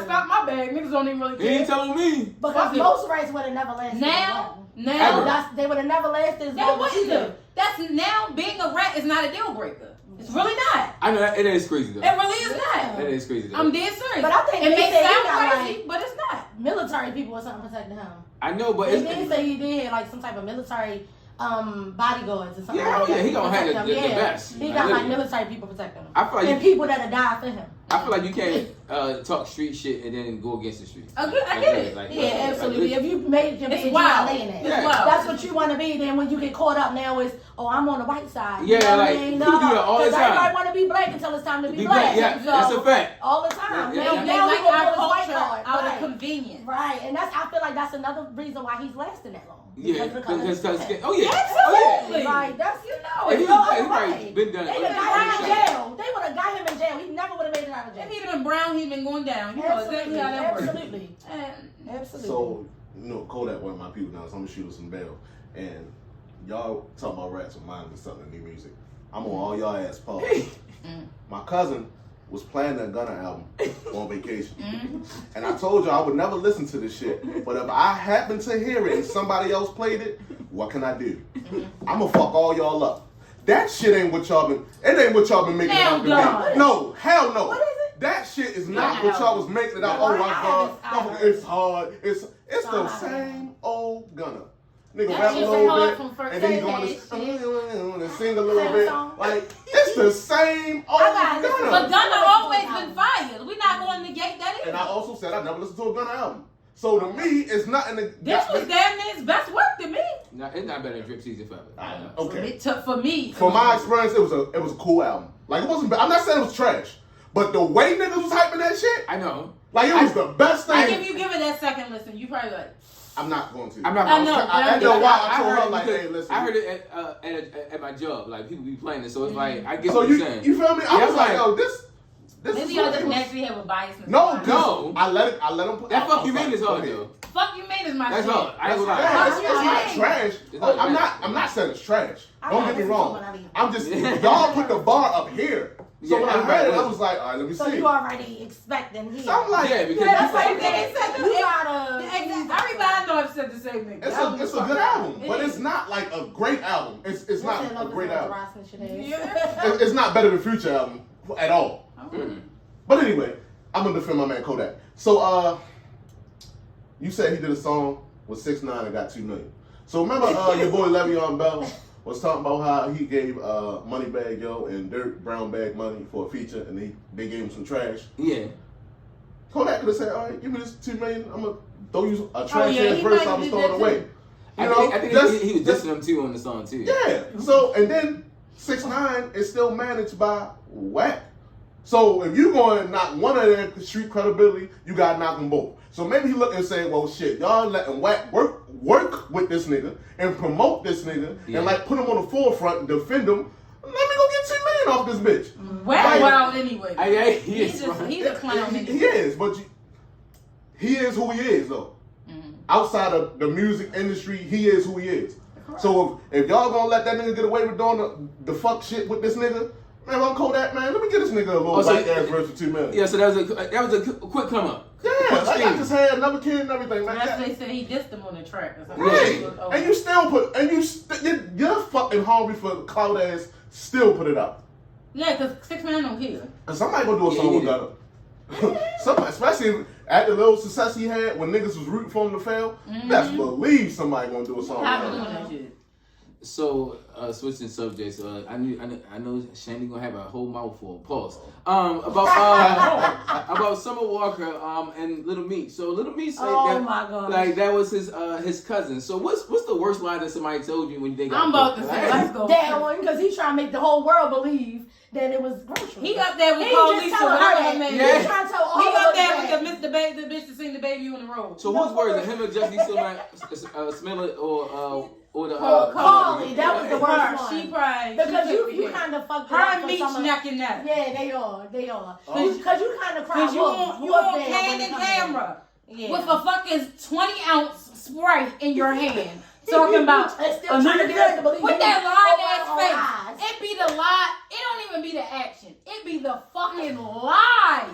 not my bag. Niggas don't even really He ain't care. telling me. Because Fuck it. most rights would have never lasted. Now, They would have never lasted as that long as he wasn't did. That's now being a rat is not a deal breaker. It's really not. I know that it is crazy though. It really is not. That is crazy though. I'm dead serious. But I think it they may said he sound got, crazy, like, but it's not. Military people or something protecting him. I know, but They it's did say he did have like some type of military bodyguards or something. Yeah, like oh, yeah, that he gonna have protect the him. best. He Like, got like literally. military people protecting him. I feel like and people that'll die for him. I feel like you can't talk street shit and then go against the street. I get it. Yeah, absolutely. If you made your It's bed, wild. you're laying it. It's wild. That's what you want to be. Then when you get caught up now is, oh, I'm on the white side. Yeah, You know what like, I mean? people do that all the Because time. everybody want to be black until it's time to be Be black. black, yeah, So, that's a fact. all the time. Yeah, Now, yeah. They now we like gonna our pull his white culture card. out Right. of convenience. Right, and I feel like that's another reason why he's lasting that long. Yeah, Because oh yeah. Absolutely. Right, that's, you know, And it's he no probably other way. been done. They would have got him in jail. They would have got him in jail. He never would have made it out of jail. If he'd have been brown, he'd been going down. You know exactly how that works. Absolutely. Absolutely. So, you know, Kodak, one of my people now, so I'm gonna shoot us some bail. And y'all talking about rats with mine and something new music. I'm on all y'all ass pause. My cousin was playing that Gunna album on vacation. And I told y'all I would never listen to this shit. But if I happen to hear it and somebody else played it, what can I do? I'ma fuck all y'all up. That shit ain't what y'all been, it ain't what y'all been making it out to be. No, hell no. What is it? That shit is not what y'all was making it out. Oh my God, it's hard. It's the same old Gunna. Nigga That rap a shit's little hard bit, from first and then he to going last. to sing a little bit. Like, it's the same old Gunna. But Gunna always been fired. We're not going to negate that either. And I also said I never listened to a Gunna album. So to me, it's not in the. This was damn near his best work to me. No, it's not better than Drip Season 5. Okay. For me. From my experience, it was a cool album. Like, it wasn't bad. I'm not saying it was trash, but the way niggas was hyping that shit, I know. like it was the best thing. Like if you give it that second listen, you probably like. I'm not going to. I'm not. I know. I know why. I told heard her like, because hey, listen. I heard it at my job. Like people be playing it, so it's like I get So what you you're saying. feel me? I Yeah, was like, like- yo, this Maybe is y'all what just they was- naturally have a bias. No. I let him put That fuck you mean mean is hard though. Fuck you made is my That's shit. hard. I ain't gonna lie. Yeah, it's Fuck not you trash. It's not I'm trash. not saying it's trash. I Don't gotta get me listen to wrong. it when I leave. I'm just y'all put the bar up here. So Yeah, when I I read it, heard I was like, all right, let me So see. you already expecting here. So I'm like, Yeah, because that's you- like You gotta. Everybody I know have said the same thing. it's a good album, It but is. it's not like a great album. It's not a great album. Yeah. It's not better than Future album at all. Mm. But anyway, I'm gonna defend my man Kodak. So you said he did a song with 6ix9ine and got 2 million. So remember your boy Le'Veon Bell was talking about how he gave Moneybag Yo and Dirt Brown Bag money for a feature, and they gave him some trash. Yeah. Kodak could have said, all right, give me this 2 million. I'm gonna throw you a trash yeah, ass he verse. might I'm have gonna did throw it that away. too. I think he was dissing them too on the song too. Yeah. So and then 6ix9ine is still managed by Whack. So if you going to knock one of their street credibility, you gotta knock them both. So maybe he look and say, well, shit, y'all letting Whack work with this nigga and promote this nigga and like put him on the forefront and defend him. Let me go get 2 million off this bitch. Whack wild anyway. He's He's a clown anyway. He is, but he is who he is though. Outside of the music industry, he is who he is. So if y'all gonna let that nigga get away with doing the fuck shit with this nigga, man, I'm Kodak, man. Let me get this nigga a little white ass verse for 2 million. Yeah, so that was a quick come up. Yeah, like I just had another kid and everything, man. That's what they said he dissed them on the track. Or something. Right. Oh. And you still put, you're fucking hungry for cloud ass, still put it out. Yeah, because 6ix9ine don't care. And somebody gonna do a song with Gunna. Somebody, especially at the little success he had when niggas was rooting for him to fail, best believe somebody gonna do a song How with doing Gunna. that shit? So switching subjects, I know Shandy gonna have a whole mouthful. Pause. About Summer Walker and Lil Meech. So Lil Meech said Oh that my God. like that was his cousin. So what's the worst lie that somebody told you when they got I'm about to caught? say, let's go. That one, because he's trying to make the whole world believe that it was groceries. He up there with He Paul just Lisa, telling whatever her her that. name Yeah. is. He's trying to tell all He of up us there that. with the bitch to sing the baby on the road. So whose words? Him or Jesse Smollett or the Carly, that was the worst one. She probably Because she you couldn't kind of fucked it her up and for Meech some of- neck and neck. Yeah, they are. Oh. Because you kind of cried. Cause you on candid camera with a fucking 20-ounce Sprite in your hand, talking about And still trying to get us to believe with you. that Oh, lying ass lies. face. It be the lie. It don't even be the action. It be the fucking lie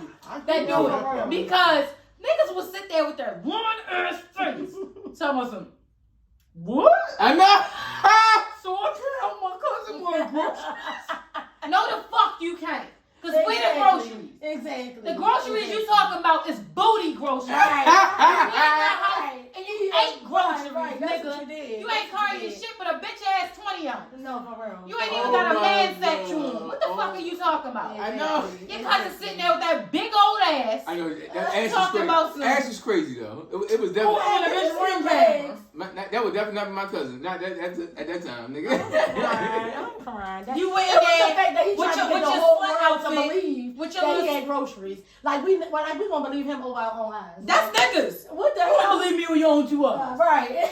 that do it. Because niggas will sit there with their one ass face. Tell me some. What? I know. So I tell my cousin what groceries. No, the fuck you can't. Cause we the groceries. Exactly. The groceries you talking about is booty groceries. Right. And you ate groceries, Right. That's nigga. what you did. You ain't carrying your shit, but a bitch ass 20 ounce. No, for real. You ain't even got a man set to him. What the fuck are you talking about? I know. Your cousin sitting there with that big old ass. I know. That ass Talking is about crazy. some- Ass is crazy though. It was Who definitely. on a bitch ring camera? That was definitely not my cousin. Not at that time, nigga. I'm crying. You wear It was the that fact that he with tried your- to get with the your whole slut world to outfit, believe with your that little- he had groceries. Like we gonna believe him over our own eyes. That's niggas. What the You don't hell? believe me when you own 2 others. Right.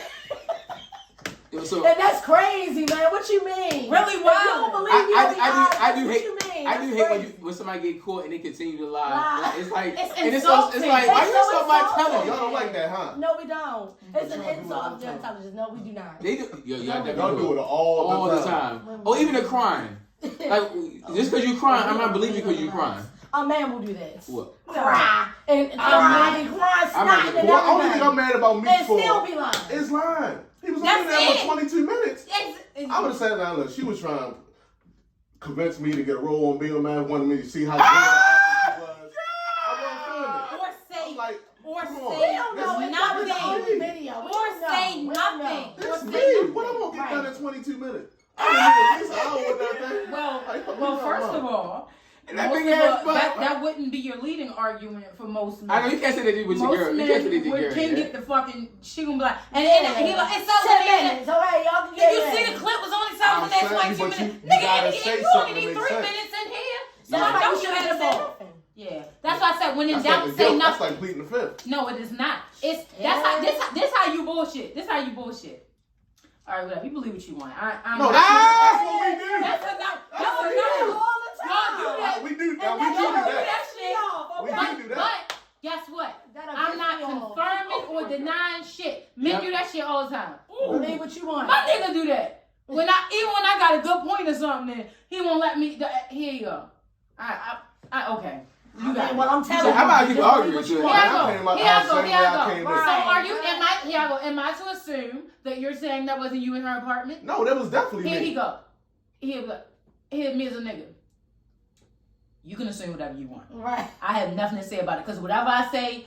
So And that's crazy, man. What you mean? Really If you wild. don't believe me over your eyes, I do what hate. you mean? I do That's hate crazy. when somebody get caught and they continue to lie. Lie. It's like It's and insulting. it's like why It's you so insult my insulting. telling? Y'all don't like that, huh? No, we don't. It's an Y'all do it insult all of the your time. intelligence. No, we do not. They do. Y'all Y'all do it all the time. Oh, even the crying. Like just because you crying, I'm not believing because you crying. A man will do that. What? Cry and cry and cry, I'm snot not- and Well, only thing I'm everything. mad about me And for still be lying. is lying. He was That's only there it. for 22 minutes. It's- I would have sat down. Look, she was trying to convince me to get a role on Bynum, man. Wanted me to see how good she was. I wasn't feeling it. Or say, I'm like, or come on. We say don't know. It's nothing. not the only video. We Or don't know. say We don't nothing. know. That's Or me. say What I'm gonna get Right. done in 22 minutes? I need at least an hour with that thing. Well, first of all, And that most big of ass the- butt. that wouldn't be your leading argument for most men. I know you can't say that with your Most girl. You men can't say that with your would girl. can yeah. get the fucking. She gonna be like, and Yeah. he like, it's so 10 good. minutes. All right, y'all can Did get you that. see the clip was only I'm something that saying, 22 but minutes? you Nigga, gotta if say you only something need to 3 make sense. minutes in here, so That's I why know you you shouldn't had a have said ball. nothing. Yeah, that's why I said when in That's doubt, like, say that's nothing. like pleading the fifth. No, it is not. It's this how you bullshit. This how you bullshit. All right, whatever. You believe what you want. I'm No, not- that's what we do. That's enough. That's That's what we do enough. all the time. Y'all do that. We do. Now And we do that'll do throw that. that me off, We okay? do do that. But guess what? That'll I'm piss not me off. confirming or denying shit. Men do that shit all the time. Believe what you want. My nigga do that. Even when I got a good point or something, he won't let me. Here you go. Okay. You got it. Well, I'm telling So how you. about I keep just arguing believe what with you? you Here want. I go. I came out Here I the go. same Here way I I go. came So in. are you? Am I to assume that you're saying that wasn't you in her apartment? No, that was definitely Here me. he go. Here me as a nigga. You can assume whatever you want. Right. I have nothing to say about it because whatever I say, You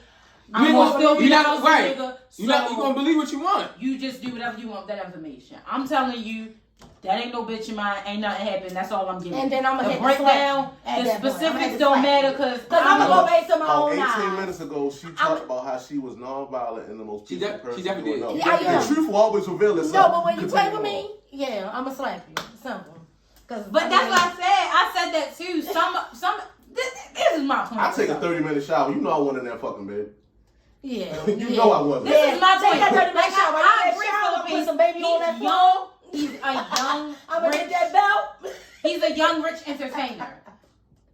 I'm ain't gonna gonna- still be you the not- house right. nigga. You gonna believe what you want. You just do whatever you want with that information. I'm telling you, that ain't no bitch of mine. Ain't nothing happened. That's all I'm giving. And then I'm the gonna hit breakdown. at The that point. I'ma hit specifics the don't slap. matter because Because I'm going to go based on my About own 18 eyes. minutes ago, she talked about how she was nonviolent and the most She peaceful de- person. she definitely you know. did. Yeah, I am. The truth will always reveal No, itself. but when you play with Continue me, yeah, I'm going to slap you. Simple. But that's what I said. I said that too. This is my point. I take a 30-minute shower. You know I wasn't in that fucking bed. Yeah. You know I wasn't. This is my Take point. that 30-minute shower. I You agree, take a shower, Philippines. put some baby on that He's floor. young. He's a young, I'm going to rich. get that belt. He's a young, rich entertainer.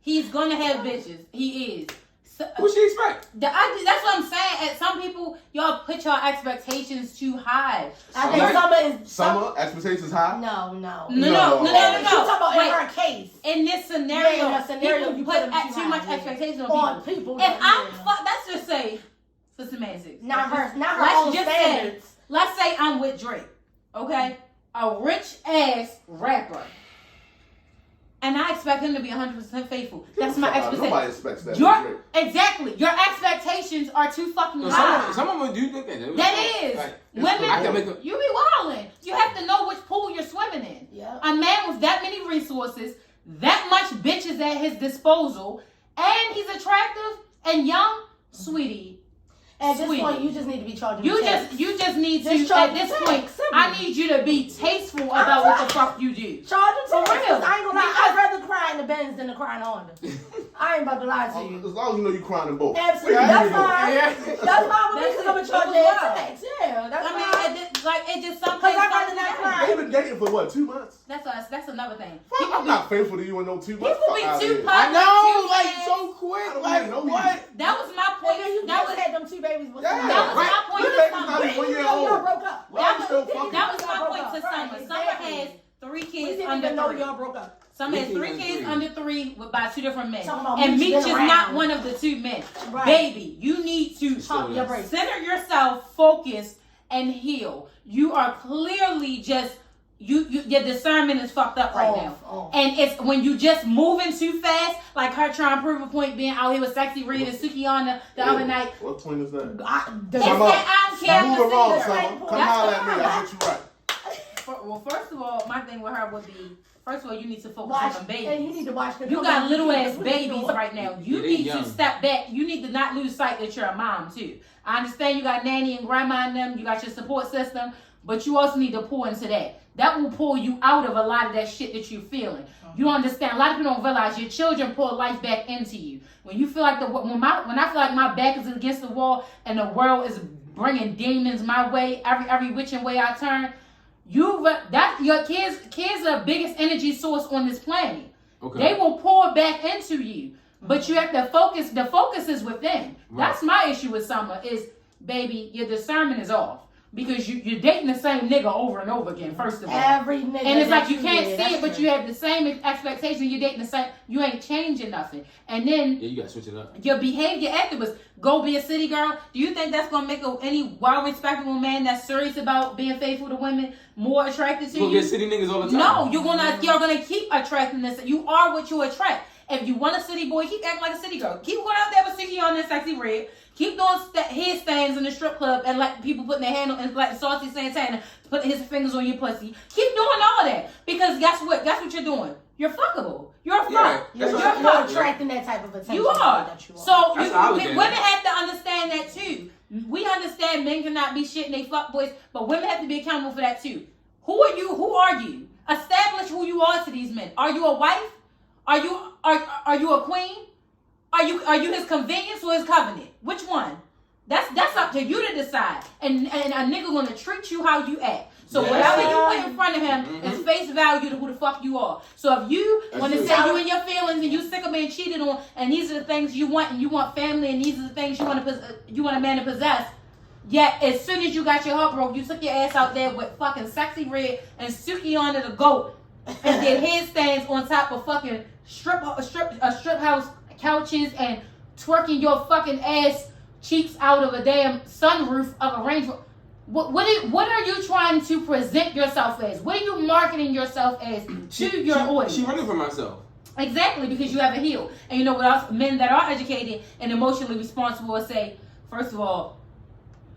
He's gonna have bitches. He is. So, What she expect? that's what I'm saying. And some people, y'all put your expectations too high. I think Summer is... Summer, expectations high? No. No. You talking about Wait, in her case. in this scenario, Yeah, in that scenario, people you put put them too too much high, yeah. expectations On on people. people. If I'm, yeah. let's just say, for semantics. Not her Let's own just standards. say, let's say I'm with Drake, okay? A rich ass rapper. And I expect him to be 100% faithful. That's my expectation. Nobody expects that. Exactly. Your expectations are too fucking No, high. some women do think that. That is. Like, Women, I can make a, you be wilding. You have to know which pool you're swimming in. Yeah. A man with that many resources, that much bitches at his disposal, and he's attractive and young, sweetie. At this Sweetie. point, you just need to be charging You tax. just need to, Just at charge this the point, tax, simple. I need you to be tasteful about what the fuck you do. Charge them For tax. real. 'Cause I ain't gonna lie, I'd rather cry in the Benz than to cry in the Honda. I ain't about to lie to you. As long as you know you're crying in both. Absolutely. Yeah, That's you know. fine. Yeah. That's fine with me because I'm That's gonna charge it. their It was wild. tax. Yeah, that's I fine. mean, it just something. Because I'd rather not cry. They've been dating for what, 2 months? That's another thing. Fuck, I'm not faithful to you in no 2 months. People be Fuck outta too here. public. I know, too like fast. so quick. I don't Like even know you. what? That was my point. And then you That just was had them 2 babies with Yeah, somebody. That was right. my point Your to baby's Summer. not even 1 year Y'all old. broke up. Why are you still fucking? That was Y'all my broke point up. to Right, Summer. Summer exactly. has 3 We kids didn't under even know 3. y'all broke up. Summer has 3 Meech kids is under 3 by 2 different men. Talking about And Meech Meech is been not around. one of the 2 men. Right. Baby, you need to Pump your brakes. center yourself, focus, and heal. You are clearly just your discernment is fucked up right now. And it's when you just moving too fast, like her trying to prove a point being out here with Sexy Reed and Suki on the other night. What point is that? It's The that I don't care. Move if around, the Summer. single- Come That's holler the at me. problem. I'll get you right. Well, first of all, my thing with her would be, first of all, you need to focus Watch, on the babies. and you need to watch the. You got little ass babies right now. You Yeah, they need young. to step back. You need to not lose sight that you're a mom too. I understand you got nanny and grandma and them. You got your support system, but you also need to pour into that. That will pull you out of a lot of that shit that you're feeling. You understand? A lot of people don't realize your children pour life back into you. When you feel like when I feel like my back is against the wall and the world is bringing demons my way, every which and way I turn, your kids are the biggest energy source on this planet. Okay. They will pour back into you, but you have to focus. The focus is within. Right. That's my issue with Summer is, baby, your discernment is off because you're dating the same nigga over and over again. First of all, Every nigga. and it's like you that can't did, see it, that's but true. you have the same expectation. You're dating the same. You ain't changing nothing, and then Yeah, you gotta switch it up. your behavior afterwards. Go be a city girl. Do you think that's gonna make any well-respectable man that's serious about being faithful to women more attracted to You you? gonna get city niggas all the time. No, you're gonna keep attracting this. You are what you attract. If you want a city boy, keep acting like a city girl. Keep going out there with sticky on that sexy red. Keep doing headstands in the strip club and let people putting their hand on, and like Saucy Santana putting his fingers on your pussy. Keep doing all that because guess what? Guess what you're doing? You're fuckable. You're a fuck. Yeah, You're, that's you're, what- you're attracting that type of attention. You are. That you are. So That's how I look at women it. have to understand that too. We understand men cannot be shit and they fuck boys, but women have to be accountable for that too. Who are you? Who are you? Establish who you are to these men. Are you a wife? Are you a queen? Are you his convenience or his covenant? Which one? That's up to you to decide. And a nigga gonna treat you how you act. So Yeah. whatever you put in front of him is face value to who the fuck you are. So if you want to true. say you in your feelings and you sick of being cheated on, and these are the things you want, and you want family, and these are the things you want a man to possess. Yet as soon as you got your heart broke, you took your ass out there with fucking sexy red and Suki on the goat and did headstands on top of fucking strip house couches and twerking your fucking ass cheeks out of a damn sunroof of a Range Rover. What are you trying to present yourself as? What are you marketing yourself as to your audience? She running from herself. Exactly, because you haven't healed. And you know what else? Men that are educated and emotionally responsible will say, first of all,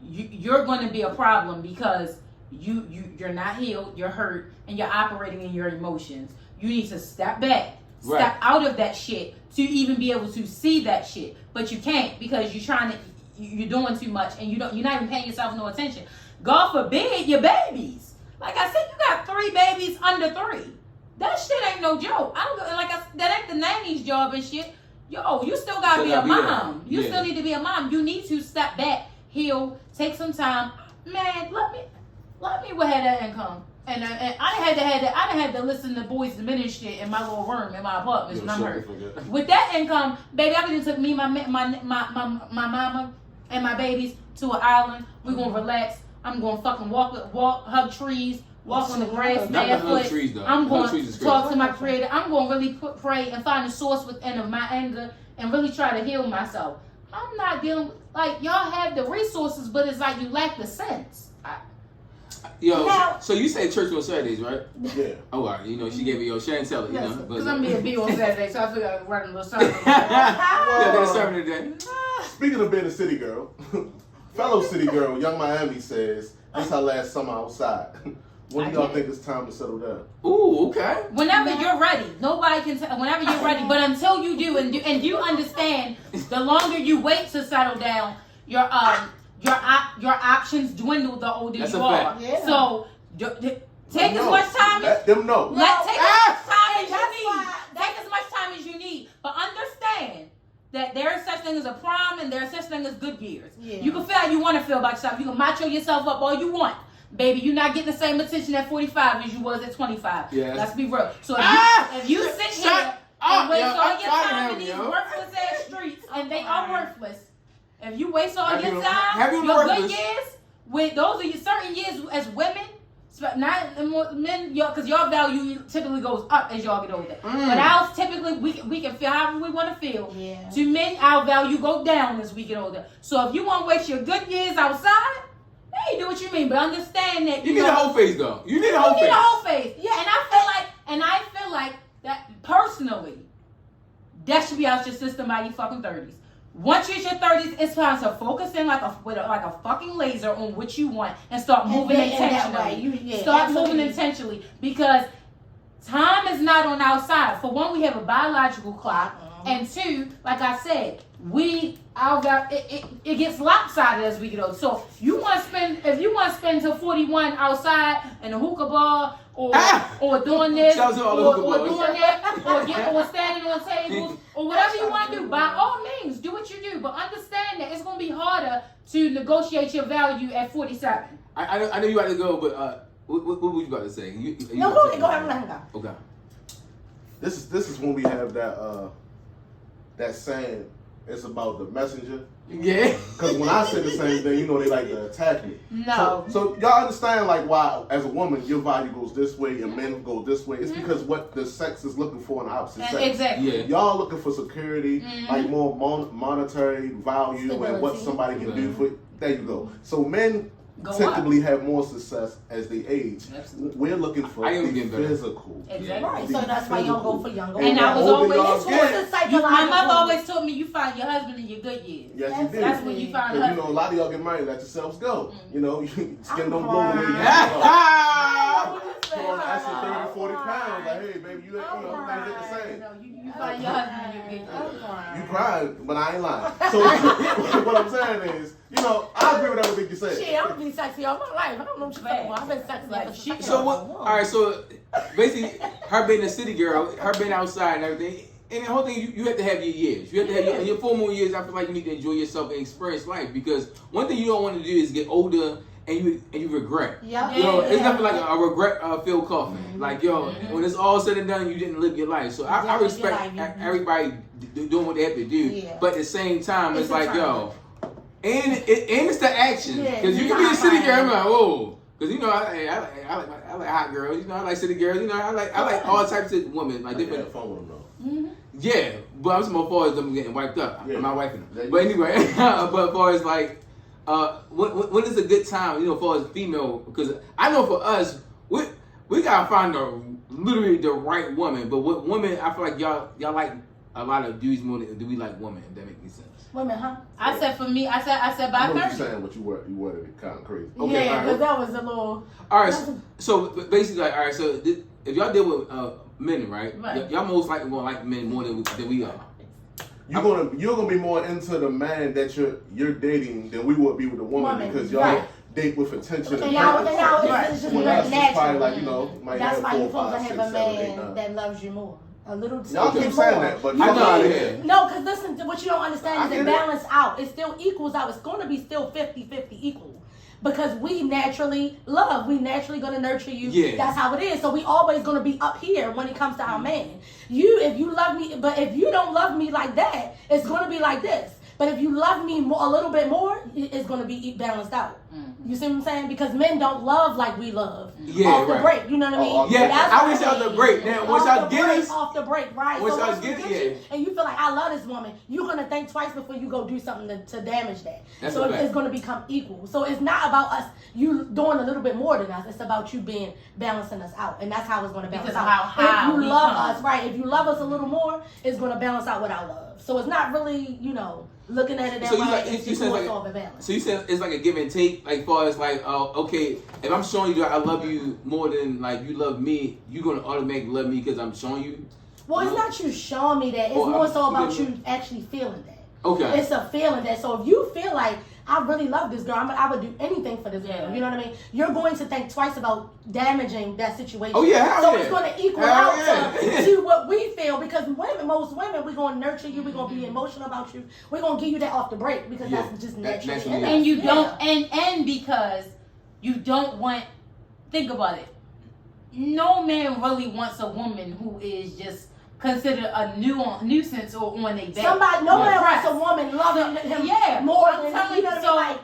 you're going to be a problem because you're not healed, you're hurt, and you're operating in your emotions. You need to step back, step out of that shit to even be able to see that shit. But you can't because you're doing too much and you're not even paying yourself no attention. God forbid your babies. Like I said, you got 3 babies under 3. That shit ain't no joke. That ain't the nanny's job and shit. Yo, you still gotta be a mom. You still need to be a mom. You need to step back, heal, take some time. Man, let me have that income. And I done had to listen to Boys to Men and shit in my little room in my apartment when I'm hurt. With that income, baby, I done took me, my mama, and my babies to an island. We gonna relax. I'm gonna fucking walk, hug trees, walk on the grass barefoot. I'm going to talk to my creator. I'm going to really pray and find the source within of my anger and really try to heal myself. I'm not dealing with, like, y'all have the resources, but it's like you lack the sense. So you say church on Saturdays, right? Yeah. Oh, all right. You know, she gave me your Shantel, you know. Because I'm being B on Saturday, so I figured I'd run a little sermon. Yeah, did a sermon today. Speaking of being a city girl, fellow city girl, Young Miami says, this is her last summer outside. When do y'all think it's time to settle down? Ooh, okay. Whenever you're ready. Nobody can tell. Whenever you're ready. But until you do, and you understand, the longer you wait to settle down, your options dwindle the older That's you a are. fact. Yeah. So take as much time Let them know. Take as much time as you That's need. why- Take as much time as you need. But understand that there is such thing as a prime and there is such thing as good years. Yeah. You can feel how you want to feel about yourself. You can macho yourself up all you want. Baby, you're not getting the same attention at 45 as you was at 25. Yes. Let's be real. So if you sit Shut here up, and waste yo. all I'm your tired of time him, in these yo. worthless ass streets, and they are worthless. If you waste all Have your you- time, have you your worthless? good years, with those are your certain years as women, not men, because your value typically goes up as y'all get older. But ours typically we can feel however we want to feel. Yeah. To men, our value go down as we get older. So if you want to waste your good years outside, hey, do what you mean, but understand that You need a whole face, though. You need a whole you need face. a whole face. Yeah, and I feel like that personally, that should be out your system by your fucking 30s. once you're in your 30s, it's time to focus in like a fucking laser on what you want and start moving intentionally. Start moving intentionally because time is not on our side. For one, we have a biological clock, and two, like I said, it gets lopsided as we get older. So if you want to spend till 41 outside in a hookah bar or doing this or doing that or standing on tables or whatever you want to do, by all means do what you do. But understand that it's going to be harder to negotiate your value at 47. I know you about to go, but what were you about to say? No, go ahead, let him go. Okay. This is when we have that saying. It's about the messenger. Yeah. Because when I say the same thing, they like to attack me. No. So y'all understand like why, as a woman, your value goes this way and men go this way. It's because what the sex is looking for in the opposite sex. Exactly. Yeah. Y'all looking for security, like more monetary value and what somebody can do for. There you go. So men typically have more success as they age. Absolutely. We're looking for the physical. Exactly. Right, so that's why you don't go for younger. And I was always my mother always told me you find your husband in your good years. Yes, you do. That's when you find a husband. A lot of y'all get married, let yourselves go. Skin don't blow the way you That's 30, 40 pounds. Like, hey, baby, you ain't, things ain't the same. You find your husband in your good years. You cried, but I ain't lying. So what I'm saying is, I agree with everything you said. Shit, I'm gonna be sexy all my life. I don't know what you're talking about. I've been sexy like shit. So what? All right. So basically, her being a city girl, her being outside and everything, and the whole thing, you have to have your years. You have to have your 4 more years. I feel like you need to enjoy yourself and experience life because one thing you don't want to do is get older and you regret. Yeah. It's nothing like a regret filled coffin. Like when it's all said and done, you didn't live your life. So I respect everybody doing what they have to do. Yeah. But at the same time, it's like and it's the action because you can be a city girl. I'm like, whoa, because I like hot girls. I like city girls. I like all types of women, like different. Have fun with them though. Yeah, but I'm just more far as them getting wiped up. I'm not wiping them. But anyway, but as far as like, when is a good time? As far as female, because I know for us, we gotta find literally the right woman. But what women, I feel like y'all like a lot of dudes more than do we like women. If that makes any sense. Women, huh? I said for me, I said by 30. You're saying what you worded it kind of crazy. Okay, because that was a little. All right, so basically, all right. So if y'all deal with men, right? Y'all most likely gonna like men more than we are. You're gonna be more into the man that you're dating than we would be with the woman because y'all date with attention. And now it's just natural. Probably like might that's have why 4, you're supposed 5, to 6, have a 7, 8, 9. man that loves you more. A little y'all keep saying that, but no, because listen, what you don't understand is it balance out. It still equals out. It's going to be still 50-50 equal. Because we naturally love. We naturally going to nurture you. Yeah. That's how it is. So we always going to be up here when it comes to our man. If you love me, but if you don't love me like that, it's going to be like this. But if you love me more, a little bit more, it's going to be balanced out. You see what I'm saying? Because men don't love like we love. Off the break, you know what I mean? Yeah, I wish y'all the break. Now, once y'all get it, off the break, right? Once so y'all get it, and you feel like I love this woman, you're gonna think twice before you go do something to damage that. That's so it's gonna become equal. So it's not about us you doing a little bit more than us. It's about you being balancing us out, and that's how it's gonna balance out. If you love us, right? If you love us a little more, it's gonna balance out with our love. So it's not really, looking at it that way. So you said it's like a give and take, like far as like, okay, if I'm showing you that I love you more than like you love me, you're gonna automatically love me because I'm showing you. Well, it's not you showing me that. It's more so about you actually feeling that. Okay. It's a feeling that. So if you feel like I really love this girl, I would do anything for this girl. You know what I mean? You're going to think twice about damaging that situation. Oh yeah, so it's going to equal out to what we feel because most women, we're going to nurture you. We're going to be emotional about you. We're going to give you that off the break because that's just naturally. And you don't, and because you don't want. Think about it. No man really wants a woman who is just considered a nuisance or on a back. No man wants a woman loving him more than you know what I mean? Like,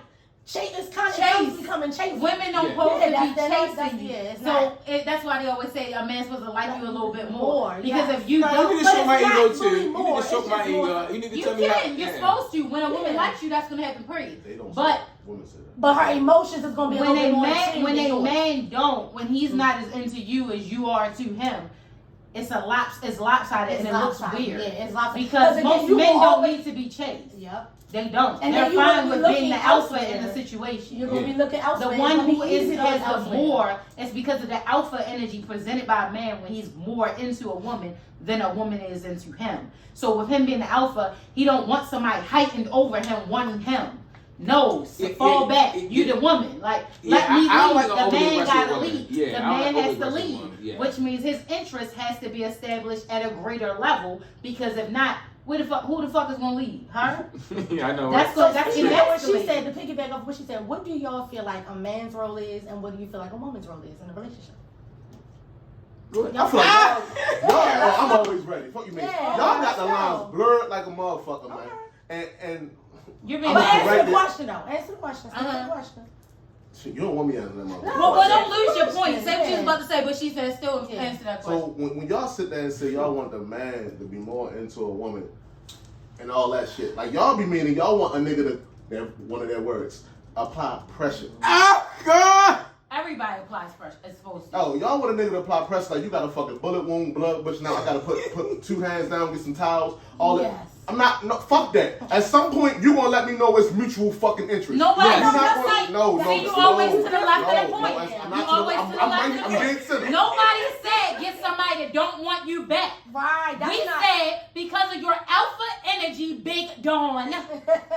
it's kind of becoming chasing. Women don't supposed to be chasing. So that's why they always say a man's supposed to like you a little bit more. Because if you don't, you need to show my ego too. You need to show my ego. You need to tell me how. You're supposed to. When a woman likes you, that's gonna happen pretty. But her emotions is gonna be a little bit more. When a man don't, when he's not as into you as you are to him. it's lopsided and it looks weird. Yeah, it's lopsided. Because most men don't need to be chased. Yep. They don't. And they're fine with being the alpha elsewhere. in the situation. You're gonna be looking elsewhere. The one who has the more is because of the alpha energy presented by a man when he's more into a woman than a woman is into him. So with him being the alpha, he don't want somebody heightened over him wanting him. No, fall back. You the woman. Like, let me lead. Like the man gotta lead. Yeah, the man like has to lead. Which means his interest has to be established at a greater level. Because if not, who the fuck is gonna lead? Her? Yeah, I know. That's what she said. To piggyback off what she said, what do y'all feel like a man's role is, and what do you feel like a woman's role is in a relationship? I feel like y'all, I'm always ready. Fuck you, man. Yeah, Y'all got the lines blurred like a motherfucker, man. And you're being answer the question though. Answer the question. Answer the question. Shit, you don't want me answering that motherfucker. Well, don't lose your point. Say what you was about to say, but she said still answer that question. So when y'all sit there and say y'all want the man to be more into a woman and all that shit, like y'all be meaning y'all want a nigga to, one of their words, apply pressure. Oh God! Everybody applies pressure. It's supposed to. Oh, y'all want a nigga to apply pressure like you got a fucking bullet wound, blood, but now I gotta put 2 hands down, get some towels, all that. I'm not, no, fuck that. At some point, you gonna let me know it's mutual fucking interest. Nobody, no, you always to the left of the point. I'm being silly. Nobody said get somebody that don't want you back. Right. We said because of your alpha energy, Big Dawn,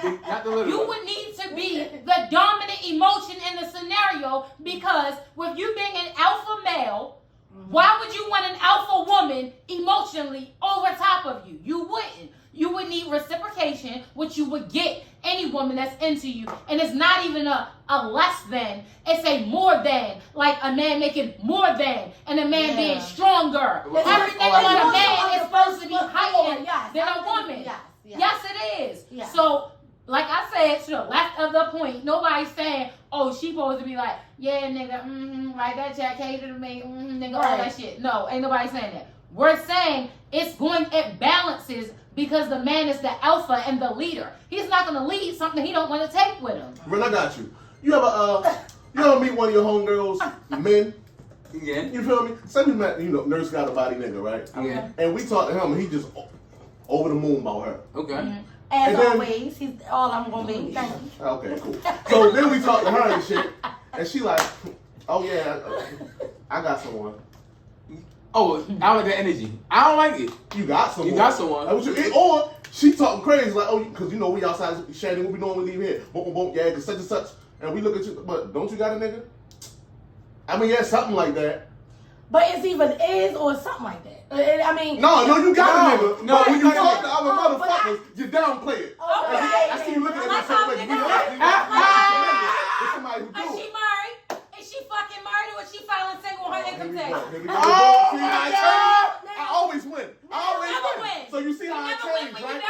you would need to be the dominant emotion in the scenario because with you being an alpha male, why would you want an alpha woman emotionally over top of you? You wouldn't. You would need reciprocation, which you would get any woman that's into you. And it's not even a less than, it's a more than, like a man making more than, and a man being stronger. Everything about a man is supposed to be heightened than a woman. Yes, it is. Yes. So, like I said, to the left of the point, nobody's saying, oh, she supposed to be like, yeah, nigga, like that Jack hated me, nigga, all that shit. No, ain't nobody saying that. We're saying it balances because the man is the alpha and the leader. He's not going to lead something he don't want to take with him. Rin, I got you. You ever meet one of your homegirls, men? Yeah. You feel me? Say we met, Nurse got a body nigga, right? Yeah. And we talked to him, and he just over the moon about her. Okay. Mm-hmm. As always, he's all I'm gonna be. Thank you. Okay, cool. So then we talked to her and shit, and she like, oh yeah, I got someone. Oh, I like that energy. I don't like it. You got someone. You got someone. Or she talking crazy like, oh, because we outside Shannon, what we doing? We leave here. Boom, boom, yeah, because such and such. And we look at you, but don't you got a nigga? I mean, yeah, something like that. But it's either is or something like that. I mean, no, you got a nigga. No, but when you talk to other motherfuckers, you downplay it. Okay. I see you looking at me so like, it's somebody who do Is she married? Is she fucking married or is she filing single on her income tax? Here we go. I always win. So you see how I changed, right?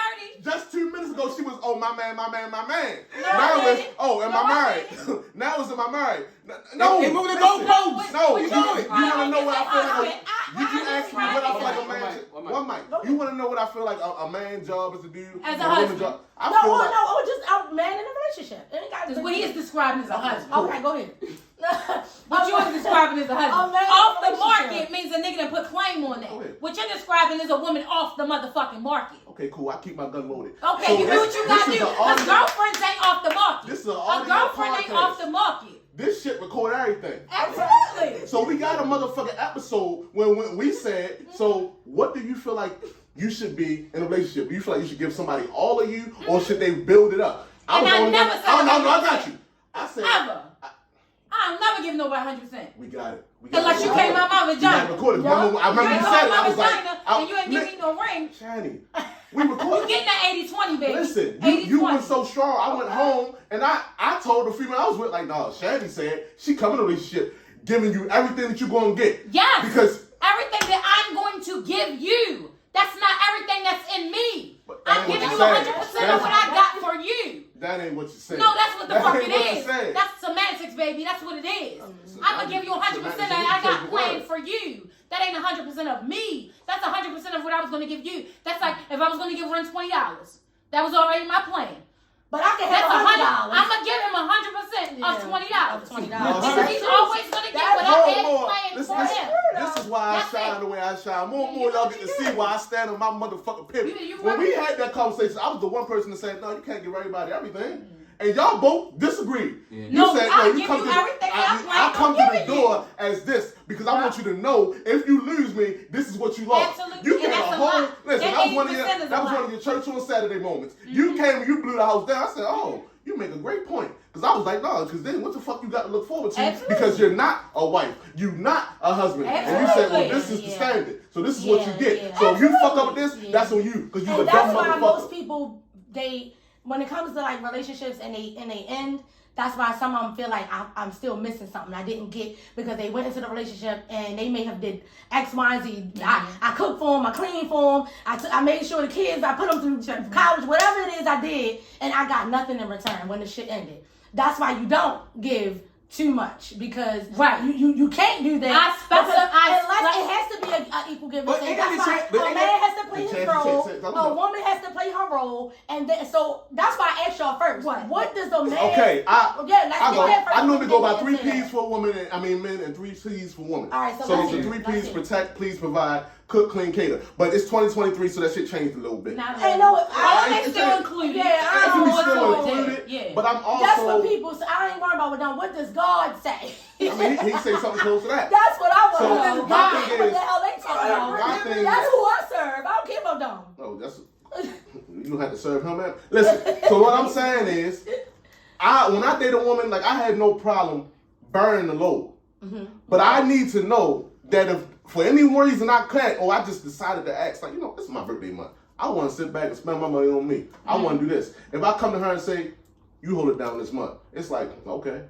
Just 2 minutes ago, she was, oh, my man. Now it's, oh, am I married? Now it's, am I married? No, they moving the goalposts. No, you want to know what I feel like? You ask me what I feel like a man. One mic. You want to know what I feel like a man's job is to do? As a husband. Just a man in a relationship. That's what he is describing as a husband. Okay, go ahead. What you're describing as a husband. Off the market means a nigga that put claim on that. What you're describing is a woman off the motherfucking market. Okay, cool. I keep my gun loaded. Okay, so you do what you gotta do. Because girlfriends ain't off the market. This is a girlfriend ain't off the market. This shit record everything. Absolutely. So we got a motherfucking episode when we said, so what do you feel like you should be in a relationship? Do you feel like you should give somebody all of you, or should they build it up? I never said I got you. I said ever. I'm never giving nobody 100%. We got it. Unless you came out my vagina. I remember you said it. I was like, and you ain't give me no ring. Shani, we recorded. You getting that 80-20, baby. Listen, you went so strong. I went home and I told the female I was with, like, no, Shani said she coming to this shit, giving you everything that you're gonna get. Yes. Because everything that I'm going to give you, that's not everything that's in me. I'm giving you 100% of what I got for you. That ain't what you said. No, that's what the fuck it is. That's semantics, baby. That's what it is. I'm gonna give you 100% of what I got planned for you. That ain't 100% of me. That's 100% of what I was gonna give you. That's like if I was gonna give Rin $20. That was already my plan. But I can That's have $100. I'm gonna give him 100% of $20. Of $20. Because he's always gonna get what I had planned for him. This is why I shine the way I shine. More and more y'all get to see why I stand on my motherfucking pivot. When we had that conversation, I was the one person to say, no, you can't give everybody everything. And y'all both disagreed. Yeah. You No, said, I'll you give come you to everything I come to the door as this because I want you to know if you lose me, this is what you lost. Absolutely. You came a whole listen. And That was one of 80% is that a was lot. one of your church on Saturday moments. You came and you blew the house down. I said, oh, you make a great point. Because I was like, no, because then what the fuck you got to look forward to? Absolutely. Because you're not a wife. You're not a husband. And you said, well, this is the standard. So this is what you get. So if you fuck up with this, that's on you. Because you're a dumb that's why motherfucker. most people, when it comes to like relationships and they end, that's why some of them feel like I'm still missing something I didn't get because they went into the relationship and they may have did X, Y, and Z. I cooked for them, I cleaned for them, I made sure the kids, I put them through college, whatever it is I did, and I got nothing in return when the shit ended. That's why you don't give too much because you can't do that. It has to be an equal give and take. That's why a man has to play his role, a woman has to play her role, and then, so that's why I asked y'all first. What does the man? Okay, I normally go by 3 P's P's for women, men, and 3 C's for women. All right, so the 3 P's: protect, please, provide, cook, clean, cater. But it's 2023, so that shit changed a little bit. I still included. Yeah, I still included. Yeah. But I'm also. That's what people say. I ain't worried about what done. What does God say? I mean, he say something close to that. That's what I want So, to know. my thing What is- the hell they talking about? my thing That's is- who I serve. I don't care about them. Oh, that's you don't have to serve him, man. Listen. So what I'm saying is, when I date a woman, like I had no problem burning the load, but I need to know that if for any reason I can't, or I just decided to ask, like this is my birthday month. I want to sit back and spend my money on me. I want to do this. If I come to her and say, you hold it down this month, it's like, okay.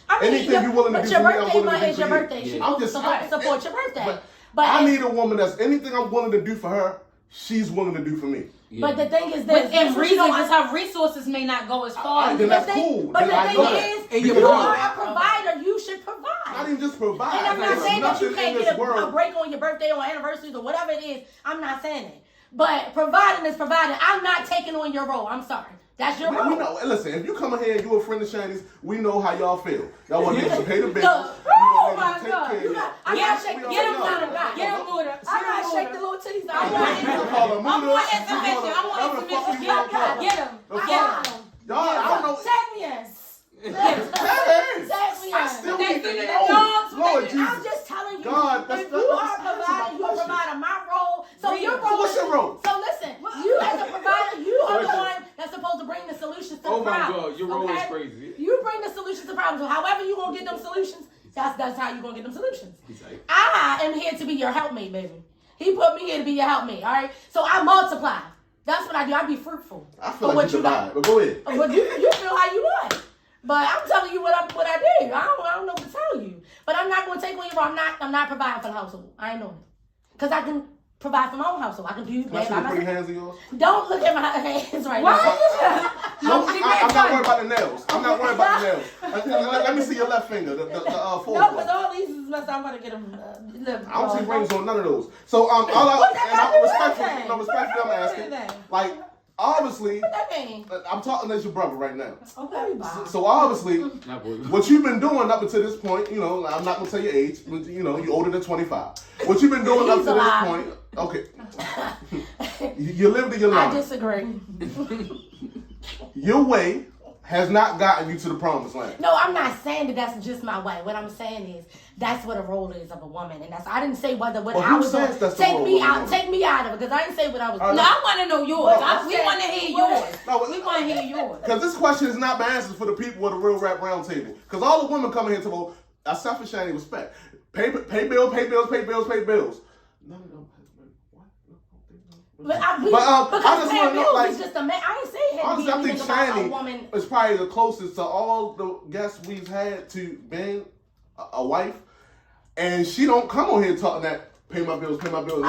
I mean, Anything you willing to do your for me, I'm birthday willing to month do is for your you. birthday. Yeah. She's I'm just supposed to support your birthday. But I need a woman that's anything I'm willing to do for her, she's willing to do for me. Yeah. But the thing is this, and reasons her resources may not go as far. Then that's cool. But Then the thing is, you are a provider. You should provide. Not even just provide. And I'm not saying that you can't get a world. break on your birthday or anniversaries or whatever it is. I'm not saying it. But providing is providing. I'm not taking on your role. I'm sorry. That's your role. We know. Listen, if you come in here and you a friend of Shandy's, we know how y'all feel. Y'all want niggas to pay the bills. Oh my God. I gotta shake the Get him, Muda. Get him, Muda. I gotta shake the little titties. I want information. Get him. Y'all, I don't know. Tag me in. I still need to know. Lord Jesus. I'm just telling you. God, if you are a provider, you are providing my role. So your role. What's your role? So listen, you as a provider, you are the one that's supposed to bring the solutions to the problem. Oh my God, your role is crazy. You bring the solutions to problems. So however you gonna get them solutions, that's how you gonna get them solutions. Exactly. I am here to be your helpmate, baby. He put me here to be your helpmate. All right. So I multiply. That's what I do. I be fruitful. I feel like you divide, but go ahead. But you feel how you want. But I'm telling you what I did. I don't know what to tell you. But I'm not going to take on your role. I'm not providing for the household. I ain't doing it. Because I can provide for my own household. I can do that. Can I see the pretty hands of yours? Don't look at my hands right Why? now. I'm not worried about the nails. I'm not worried about the nails. Let me see your left finger, the fourth No, one. because all these is messed up. I'm going to get them. I don't see rings on none of those. So, respectfully, I'm asking, like, obviously, I'm talking as your brother right now. Okay, so obviously, what you've been doing up until this point, I'm not gonna tell your age, but you're older than 25. What you've been doing up to this point, okay, you lived in your life. I disagree. Your way has not gotten you to the promised land. No, I'm not saying that that's just my way. What I'm saying is that's what a role is of a woman, and I didn't say what I was doing. Take me out of it because I didn't say what I was doing. No, I want to know yours. We want to hear yours. We want to hear yours. Because this question is not my answer for the people of the Real Rap Roundtable. Because all the women coming here to go, I selfish and respect. Pay bills. None of them. But I just want to know, like, just a man. I ain't say it. Honestly, I think Shani Shani is probably the closest to all the guests we've had to being a wife, and she don't come on here talking that pay my bills. I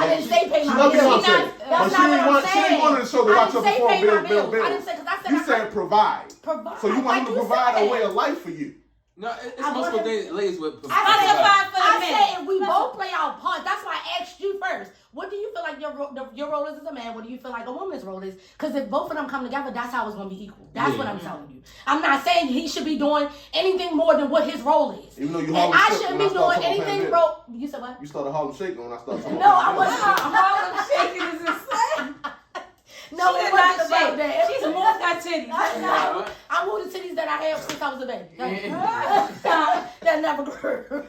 didn't say pay my bills. That's not what I'm saying. She wanted to show the watch up before bills. I didn't say because I said you said provide. Provide. So you want him to provide a way of life for you. No, it's multiple things, ladies with. I said if we both play our part. That's why I asked you first. What do you feel like your role is as a man? What do you feel like a woman's role is? Because if both of them come together, that's how it's going to be equal. That's what I'm telling you. I'm not saying he should be doing anything more than what his role is. Even though you and I shouldn't be doing anything. You said what? You started Harlem Shaking when I started talking No, I wasn't. Harlem Shaking is insane. No, it wasn't about that. She's moved her titties. I moved the titties that I had since I was a baby. That never grew.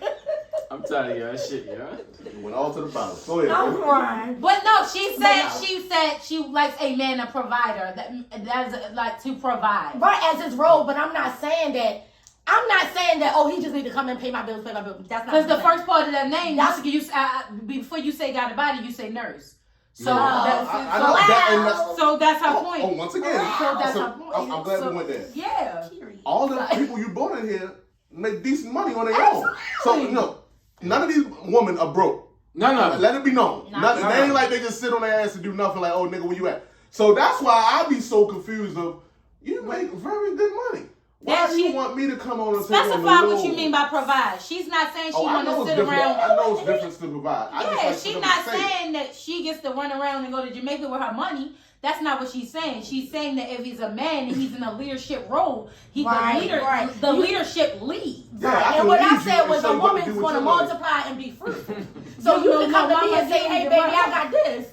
I'm tired of y'all shit, y'all. Went all to the bottom. Go ahead. I'm crying. But no, she said she likes a man, a provider. That's like to provide. Right, as his role, but I'm not saying that. Oh, he just need to come and pay my bills. That's not because the first part of that name. Before you say got a body, you say nurse. So that's her point. Oh, once again, so that's her point. I'm glad we went there. Yeah. All the people you brought in here make decent money on their own. So none of these women are broke. No. Let it be known. They ain't like they just sit on their ass and do nothing. Like, oh nigga, where you at? So that's why I be so confused. Of you make very good money. Why do you want me to come on and specify what you mean by provide? She's not saying she want to sit around. I know it's different to provide. She's not saying that she gets to run around and go to Jamaica with her money. That's not what she's saying. She's saying that if he's a man and he's in a leadership role, the leadership lead. Right. And what I said was a woman's going to multiply and be fruitful. So you can come to me and say, hey, baby, I got this.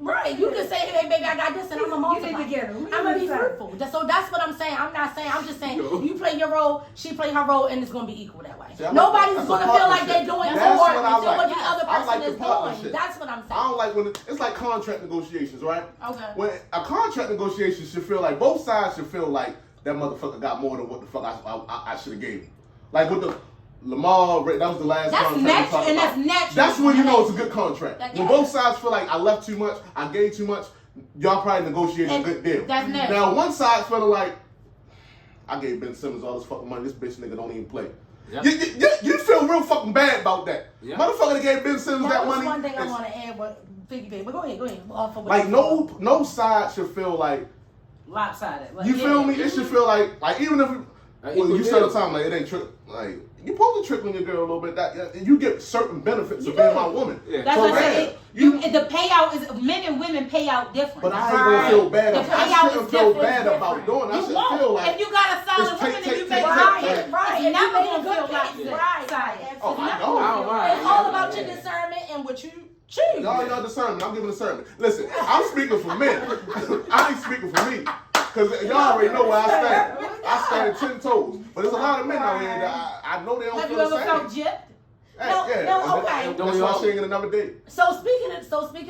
Right, you can say, hey, baby, I got this, and I'm a multiply. I'm gonna be fruitful. So that's what I'm saying. I'm just saying, you play your role, she play her role, and it's gonna be equal that way. Nobody's gonna feel like they're doing more than what the other person is doing. That's what I'm saying. I don't like when it's like contract negotiations, right? Okay. When a contract negotiation should feel like both sides should feel like that motherfucker got more than what the fuck I should have gave him. Like with the Lamar, that was the last contract. That's natural. That's when you know it's a good contract. When both sides feel like I left too much, I gave too much, y'all probably negotiated a good deal. That's natural. Now one side feeling like I gave Ben Simmons all this fucking money. This bitch nigga don't even play. Yep. You feel real fucking bad about that. Yep. Motherfucker that gave Ben Simmons that money. One thing I want to add with Biggie Baby, but go ahead. Like no side should feel like lopsided. You feel me? It should feel like even if you said the time like it ain't true. Like you supposed to trick on your girl a little bit. That you get certain benefits of being my woman. Yeah. That's what I'm saying. The payout is men and women pay out different. But I ain't gonna feel bad. I shouldn't feel bad about doing. I should feel like if you got a solid woman and you make right, you're never gonna feel like right. Oh, I know. It's all about your discernment and what you choose. Y'all discernment. I'm giving discernment. Listen, I'm speaking for men. I ain't speaking for me. Because y'all already know where I stand. I stand 10 toes. But there's a lot of men out here that I know they don't feel the same. Have you ever felt gypped? No, okay. That's why she ain't in another date. So speaking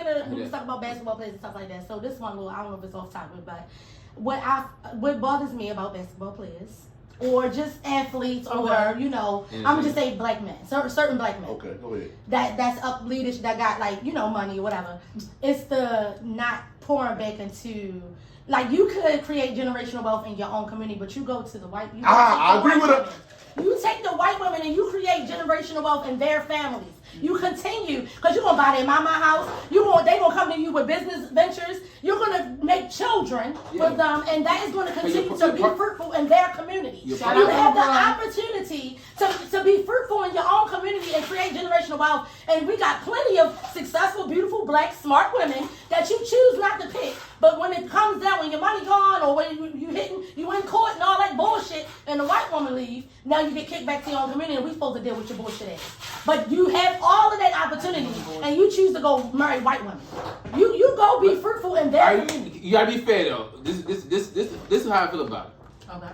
of, when we talk about basketball players and stuff like that. So this one little, I don't know if it's off topic, but what bothers me about basketball players or just athletes or I'm gonna just say black men, certain black men. Okay, go ahead. That's up leadership that got money or whatever. It's the not pouring back into. Like, you could create generational wealth in your own community, but you go to the white... I agree with it. You take the white women and you create generational wealth in their families. You continue, because you're going to buy their mama house. They're going to come to you with business ventures. You're going to make children with them, and that is going to continue to be fruitful in their community. You have the opportunity to be fruitful in your own community and create generational wealth. And we got plenty of successful, beautiful, black, smart women that you choose not to pick. But when it comes down, when your money gone or when you in court and all that bullshit, and the white woman leave, now you get kicked back to your own community and we supposed to deal with your bullshit ass. But you have all of that opportunity and you choose to go marry white women. You go be fruitful in their community. You gotta be fair though. This is how I feel about it. Okay.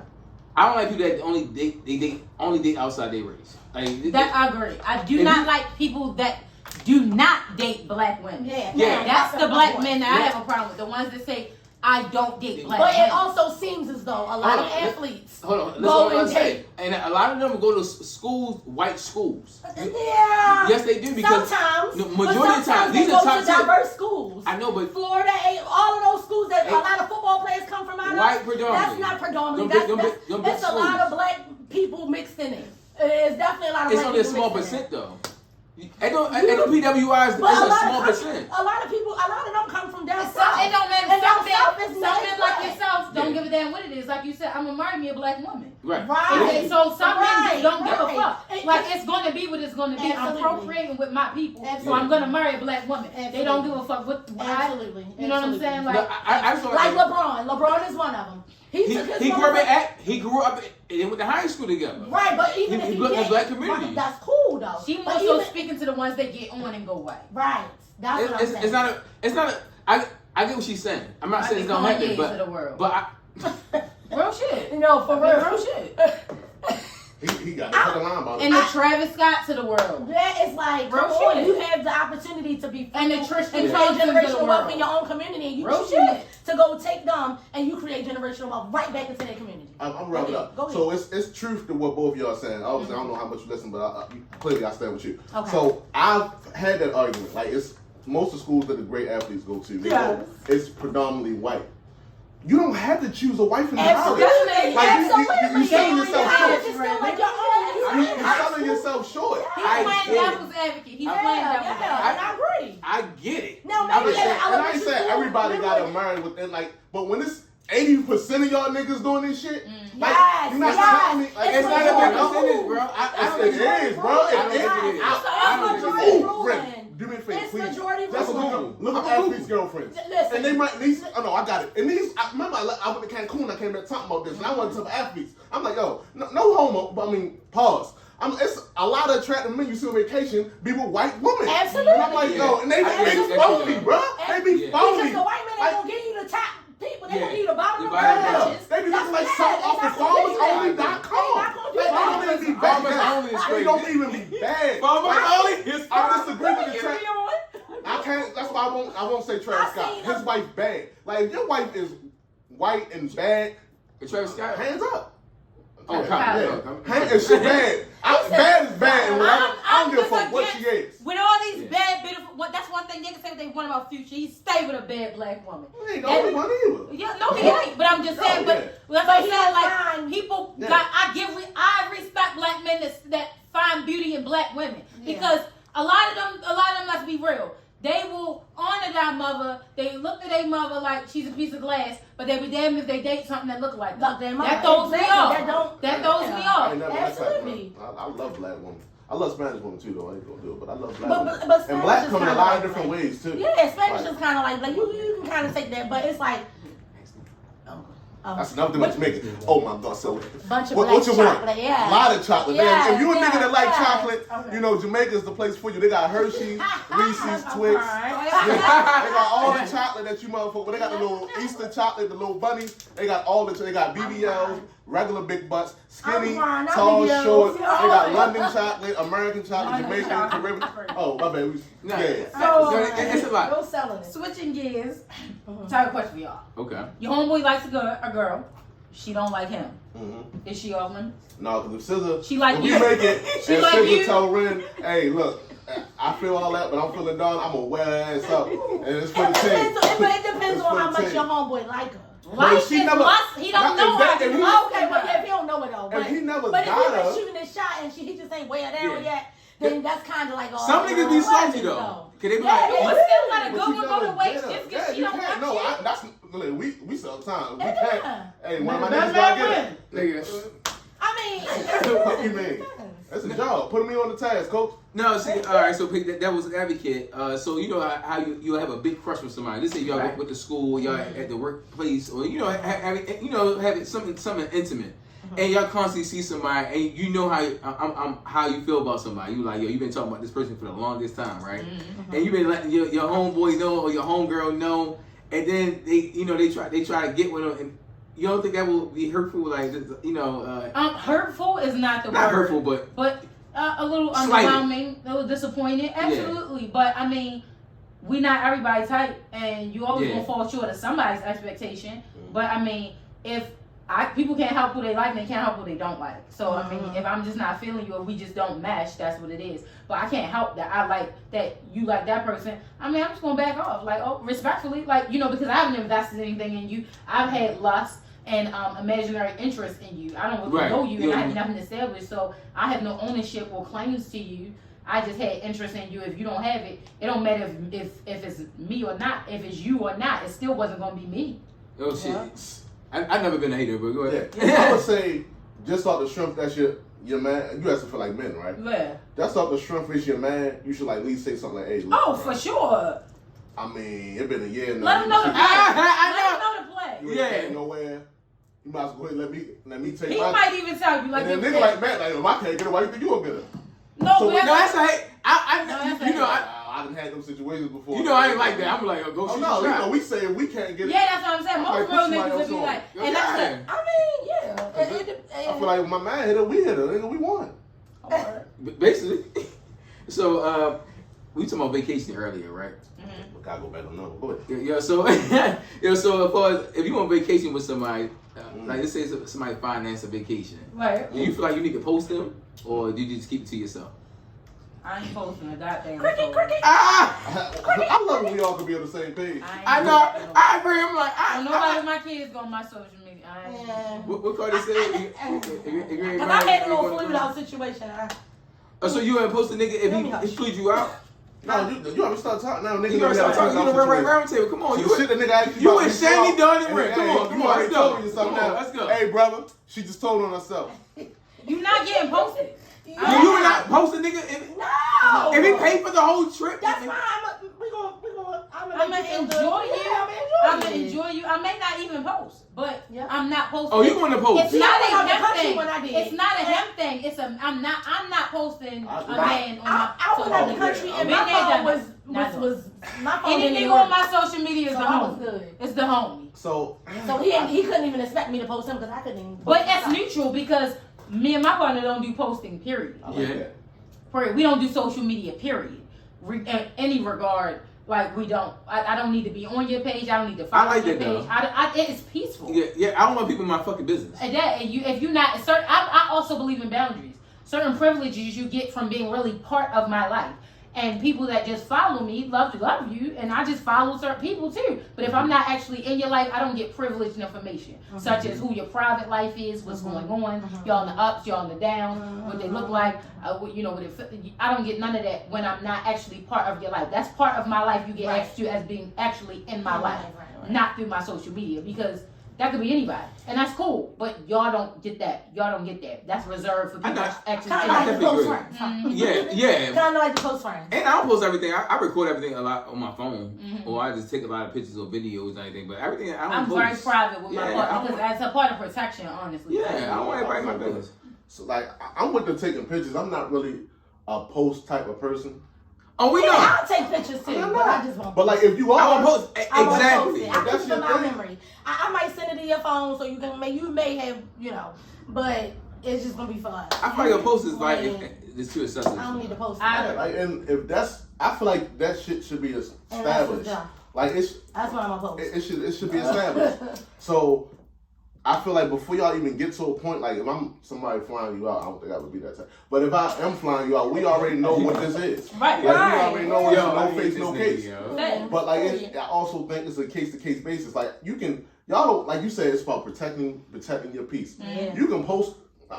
I don't like people that only date outside their race. I agree. I do not like people that do not date black women. Yeah. That's the black men that I have a problem with. The ones that say, I don't date black men. But it also seems as though a lot of athletes go and date. And a lot of them go to schools, white schools. Yeah. Yes, they do. Because sometimes. Majority of the time, these are top diverse schools. I know, but Florida, all of those schools that a lot of football players come from out of. White predominantly. That's not predominantly. That's a lot of black people mixed in it. It's definitely a lot of black people. It's only a small percent though. And the PWIs, it's a small percent. A lot of them come from down south. It don't matter. Some men like yourself don't give a damn what it is. Like you said, I'm gonna marry me a black woman. Right. Right. So some men Right, just don't give a right. fuck. Like, it's gonna be what it's gonna be. Absolutely. I'm procreating with my people, so Absolutely. I'm gonna marry a black woman. Absolutely. They don't give a fuck what. Absolutely. You know what I'm saying? Like, No, I feel Like LeBron. LeBron is one of them. He took his he grew up and they went to high school together. Right, but even if he he grew up in the did, black community. right, that's cool though. she more But so even- speaking to the ones that get on and go away. Right. That's what I'm saying. It's not a. I get what she's saying. I'm not saying it's gonna happen, to the world. but Real shit. No, for real. Real shit. He got to put a line about it. And the Travis Scott to the world. That is like, Real come on, shit. you have the opportunity to be And the fruitful Tristan and Thompsons create of the generational wealth world. in your own community, and you Real choose shit. to go take them and you create generational wealth right back into their community. I'm wrapping up. Go ahead. So it's truth to what both of y'all are saying. Obviously, I don't know how much you listen, but clearly I stand with you. Okay. So I've had that argument. Like, it's most of the schools that the great athletes go to, it's predominantly white. You don't have to choose a wife in the college. Absolutely. Like, Absolutely. you selling yourself You short. just feel like your own. You're selling yourself short. He's I playing get it. devil's advocate. He's Yeah, playing devil's yeah, advocate. and I agree. I get it. No, I maybe ain't saying everybody got to marry within, like, but when it's 80% of y'all niggas doing this shit, like, Yes, you're not yes. telling me, like, It's It's not a big majority percentage, bro. I don't it think is, bro. I don't think it is. I don't think it is. It's Rin, do me a favor, It's please. majority Just ruling. look at athletes' girlfriends. Listen. And they might, I got it. And these, I remember I went to Cancun, I came back talking about this, and I went to some athletes. I'm like, yo, no homo, but I mean, pause. It's a lot of attractive men you see on vacation be with white women. Absolutely. And I'm like, yo, and they Absolutely. phony, bro. They be Yeah. phony. Because the white men Like, ain't gonna give you the top people. They Yeah. gonna give you the bottom The of the bottom barrel. line. they be That's looking like what something they off the are. farmersonly.com. They not gonna do Like, that. they don't even be Farmers bad. Only is They crazy. don't even be bad. Farmers Like, Only is I disagree with the Carry track. on. I can't. That's why I won't say Travis I Scott. seen His him. wife bad. Like, if your wife is white and bad, Travis Scott. hands up. Oh, yeah. Kyle. Is she bad? Bad is bad, and I don't give a fuck just what she against- is. With all these Yeah. bad, beautiful, that's one thing niggas say what they want about Future. He stay with a bad black woman. He ain't the only one either. Yeah, no, he ain't. But I'm just saying. No, But yeah. that's what I'm he saying. don't Like find- people, Yeah. I respect black men that find beauty in black women Yeah. because a lot of them, let's be real. They will honor their mother. They look at their mother like she's a piece of glass, but they be damned if they date something that look like Look, that. their mother. That throws me Exactly. off. That throws me I off. ain't never that type, Absolutely. man. I love black women. I love Spanish women too, though. I ain't gonna do it, but I love black But women. Spanish And black is come in a kinda lot of like different black. ways too. Yeah, Spanish Like, is kind of like you can kind of take that, but it's like. That's another thing with Jamaican. Oh my God, so Bunch of what black you want? chocolate, yeah. A lot of chocolate. Yeah, If you a nigga that like yeah. chocolate, Okay. you know Jamaica's the place for you. They got Hershey's, Reese's, I'm Twix. crying. They got all the chocolate that you motherfucker. They got the little Easter chocolate, the little bunnies. They got all the. They got BBLs, regular big butts, skinny, I'm fine, not tall, BBLs. short. They got Yeah. London chocolate, American chocolate, London Jamaican, chocolate. Caribbean. Oh my bad. No, Yeah. So, it's a lot. Go selling it. Switching gears. I have a question for y'all. Okay. Your homeboy likes a girl. She don't like him. Mm-hmm. Is she off limits? No, because if SZA, She like when you. we make it, She and like SZA you. tell Rin, hey, look, I feel all that, but I'm feeling down. I'm gonna wear her ass up, and it's for the It team. depends, but it depends It's on for how the much team. your homeboy like her. Like she is never- lust. He don't not- know if that- her. if he- Okay, but if he don't know it though, If he never but if got he her- been shooting his shot and he just ain't wear down Yeah. yet, then that's kind of like Some niggas be salty though. Cause they be like, Yeah, But yeah. still let a But good you one go never to waste get her. just Yeah, because she you don't can't. want No, shit. that's look, we sell time. We Yeah. can't. Hey, one of my Let niggas that gotta man get it. nigga. I mean, What you mean? That's a job. Put me on the task, coach. No, see, all right. So pick that was an advocate. So you know how you have a big crush with somebody. Let's say y'all Right. with the school, y'all at the workplace, or you know have it something intimate, and y'all constantly see somebody, and you know how you feel about somebody. You like, yo, you've been talking about this person for the longest time, right? And you've been letting your homeboy know or your homegirl know, and then they try to get with them, and you don't think that will be hurtful? Like Hurtful is not the not word. hurtful, but A little Slighted. underwhelming, a little disappointed. Absolutely. But I mean, we not everybody type, and you always Yeah. gonna fall short of somebody's expectation. But I mean, if people can't help who they like, and they can't help who they don't like. So I mean, if I'm just not feeling you, or we just don't match, that's what it is. But I can't help that I like that you like that person. I mean, I'm just gonna back off, like, oh, respectfully, like, you know, because I haven't invested anything in you. I've had lust and imaginary interest in you. I don't really Right. know you, and I Yeah. have nothing established, so I have no ownership or claims to you. I just had interest in you. If you don't have it, it don't matter if it's me or not. If it's you or not, it still wasn't gonna be me. oh shit. I've never been a hater, but go ahead. Yeah. I would say just off the strength that's your man. You asking for like men, right? Yeah. Just off the strength is your man. You should like at least say something like, "Hey, look, Oh, bro, for sure. I mean, it's been a year now. Let him know the play. Let him know the play. You ain't getting nowhere. You might as well go ahead and let me take He my. might even tell you like, and then nigga like man, like if I can't get her, why you think you gonna get her? no, So- but No, that's like I done had them situations before. I ain't like that. I'm like, go Oh shoot no, the you shot. know we say we can't get it. yeah, that's what I'm saying. Most Like, real put somebody niggas would else be on. like, Yeah. and that's the, I mean, yeah. I feel like when my man hit her, we hit her. Nigga, we won. Basically. So we talking about vacation earlier, right? We gotta go back on number. Go ahead. Yeah, so so as far as if you on vacation with somebody, like let's say somebody finance a vacation, right. do you feel like you need to post them, or do you just keep it to yourself? I ain't posting a goddamn Cricket. I love when we all can be on the same page. I know. I agree. I'm like, Nobody of my kids go on my social media. I ain't. Yeah. What Cardi said? Because I had a little fluid out situation. So you ain't post a nigga if he flew you out? No, you already start talking now, nigga. You already started talking. You the round table. Come on, So you the shit that nigga asked you about and before, Shanny done and Rin. hey, Come on, you already let's told go. me something Come on, now. let's go. Hey, brother, she just told on herself. You not getting posted. You would not post a nigga No. if he paid for the whole trip. That's fine. I'm gonna enjoy you. I'm gonna enjoy you. I may not even post, but Yeah. I'm not posting. Oh, you want to post? It's not I a went out the him country thing. when I did. It's not a him thing. It's a I'm not posting a man on my. I went out the country and my phone was my phone Any didn't nigga work. on my social media is So the I was homie. good. It's the homie. So he couldn't even expect me to post him because I couldn't even. But that's neutral because me and my partner don't do posting. Period. I like Yeah. that. Period. We don't do social media. Period. In any regard. Like we don't, I don't need to be on your page. I don't need to follow I like your that, page. though. It's peaceful. Yeah. I don't want people in my fucking business. And if you're not certain, I also believe in boundaries. Certain privileges you get from being really part of my life. And people that just follow me love you, and I just follow certain people too. But if I'm not actually in your life, I don't get privileged information, such as who your private life is, what's going on, y'all in the ups, y'all in the downs, what they look like, I don't get none of that when I'm not actually part of your life. That's part of my life. You get asked to as being actually in my life, not through my social media, because that could be anybody, and that's cool. But y'all don't get that. Y'all don't get that. That's reserved for people that actually. Kind of like the definitely close agree. friends. Yeah. Kind of like the close friends. And I don't post everything. I record everything a lot on my phone, or I just take a lot of pictures or videos and everything. But everything I don't I'm post. very private with my Yeah, partner because that's a part of protection, honestly. Yeah, I don't want everybody in my business. So like I'm with the taking pictures. I'm not really a post type of person. Oh, we Yeah, know. I'll take pictures too, but I just won't. But like if you I are, won't post I won't exactly. post it. I That's keep it your in my thing. memory. I might send it to your phone so you may have, but it's just gonna be for us. I feel like a post is like it's too excessive. I don't need to post it. like, and if that's, I feel like that shit should be And that's established. what's Like That's what I'm gonna post. it should be established. So I feel like before y'all even get to a point, like if I'm somebody flying you out, I don't think I would be that type. But if I am flying you out, we already know what this is. Right. Like, we already know it's I no hate face, this no nigga, case. yo. But like, I also think it's a case to case basis. Like you can, y'all don't, like you said, it's about protecting your peace. Yeah. You can post.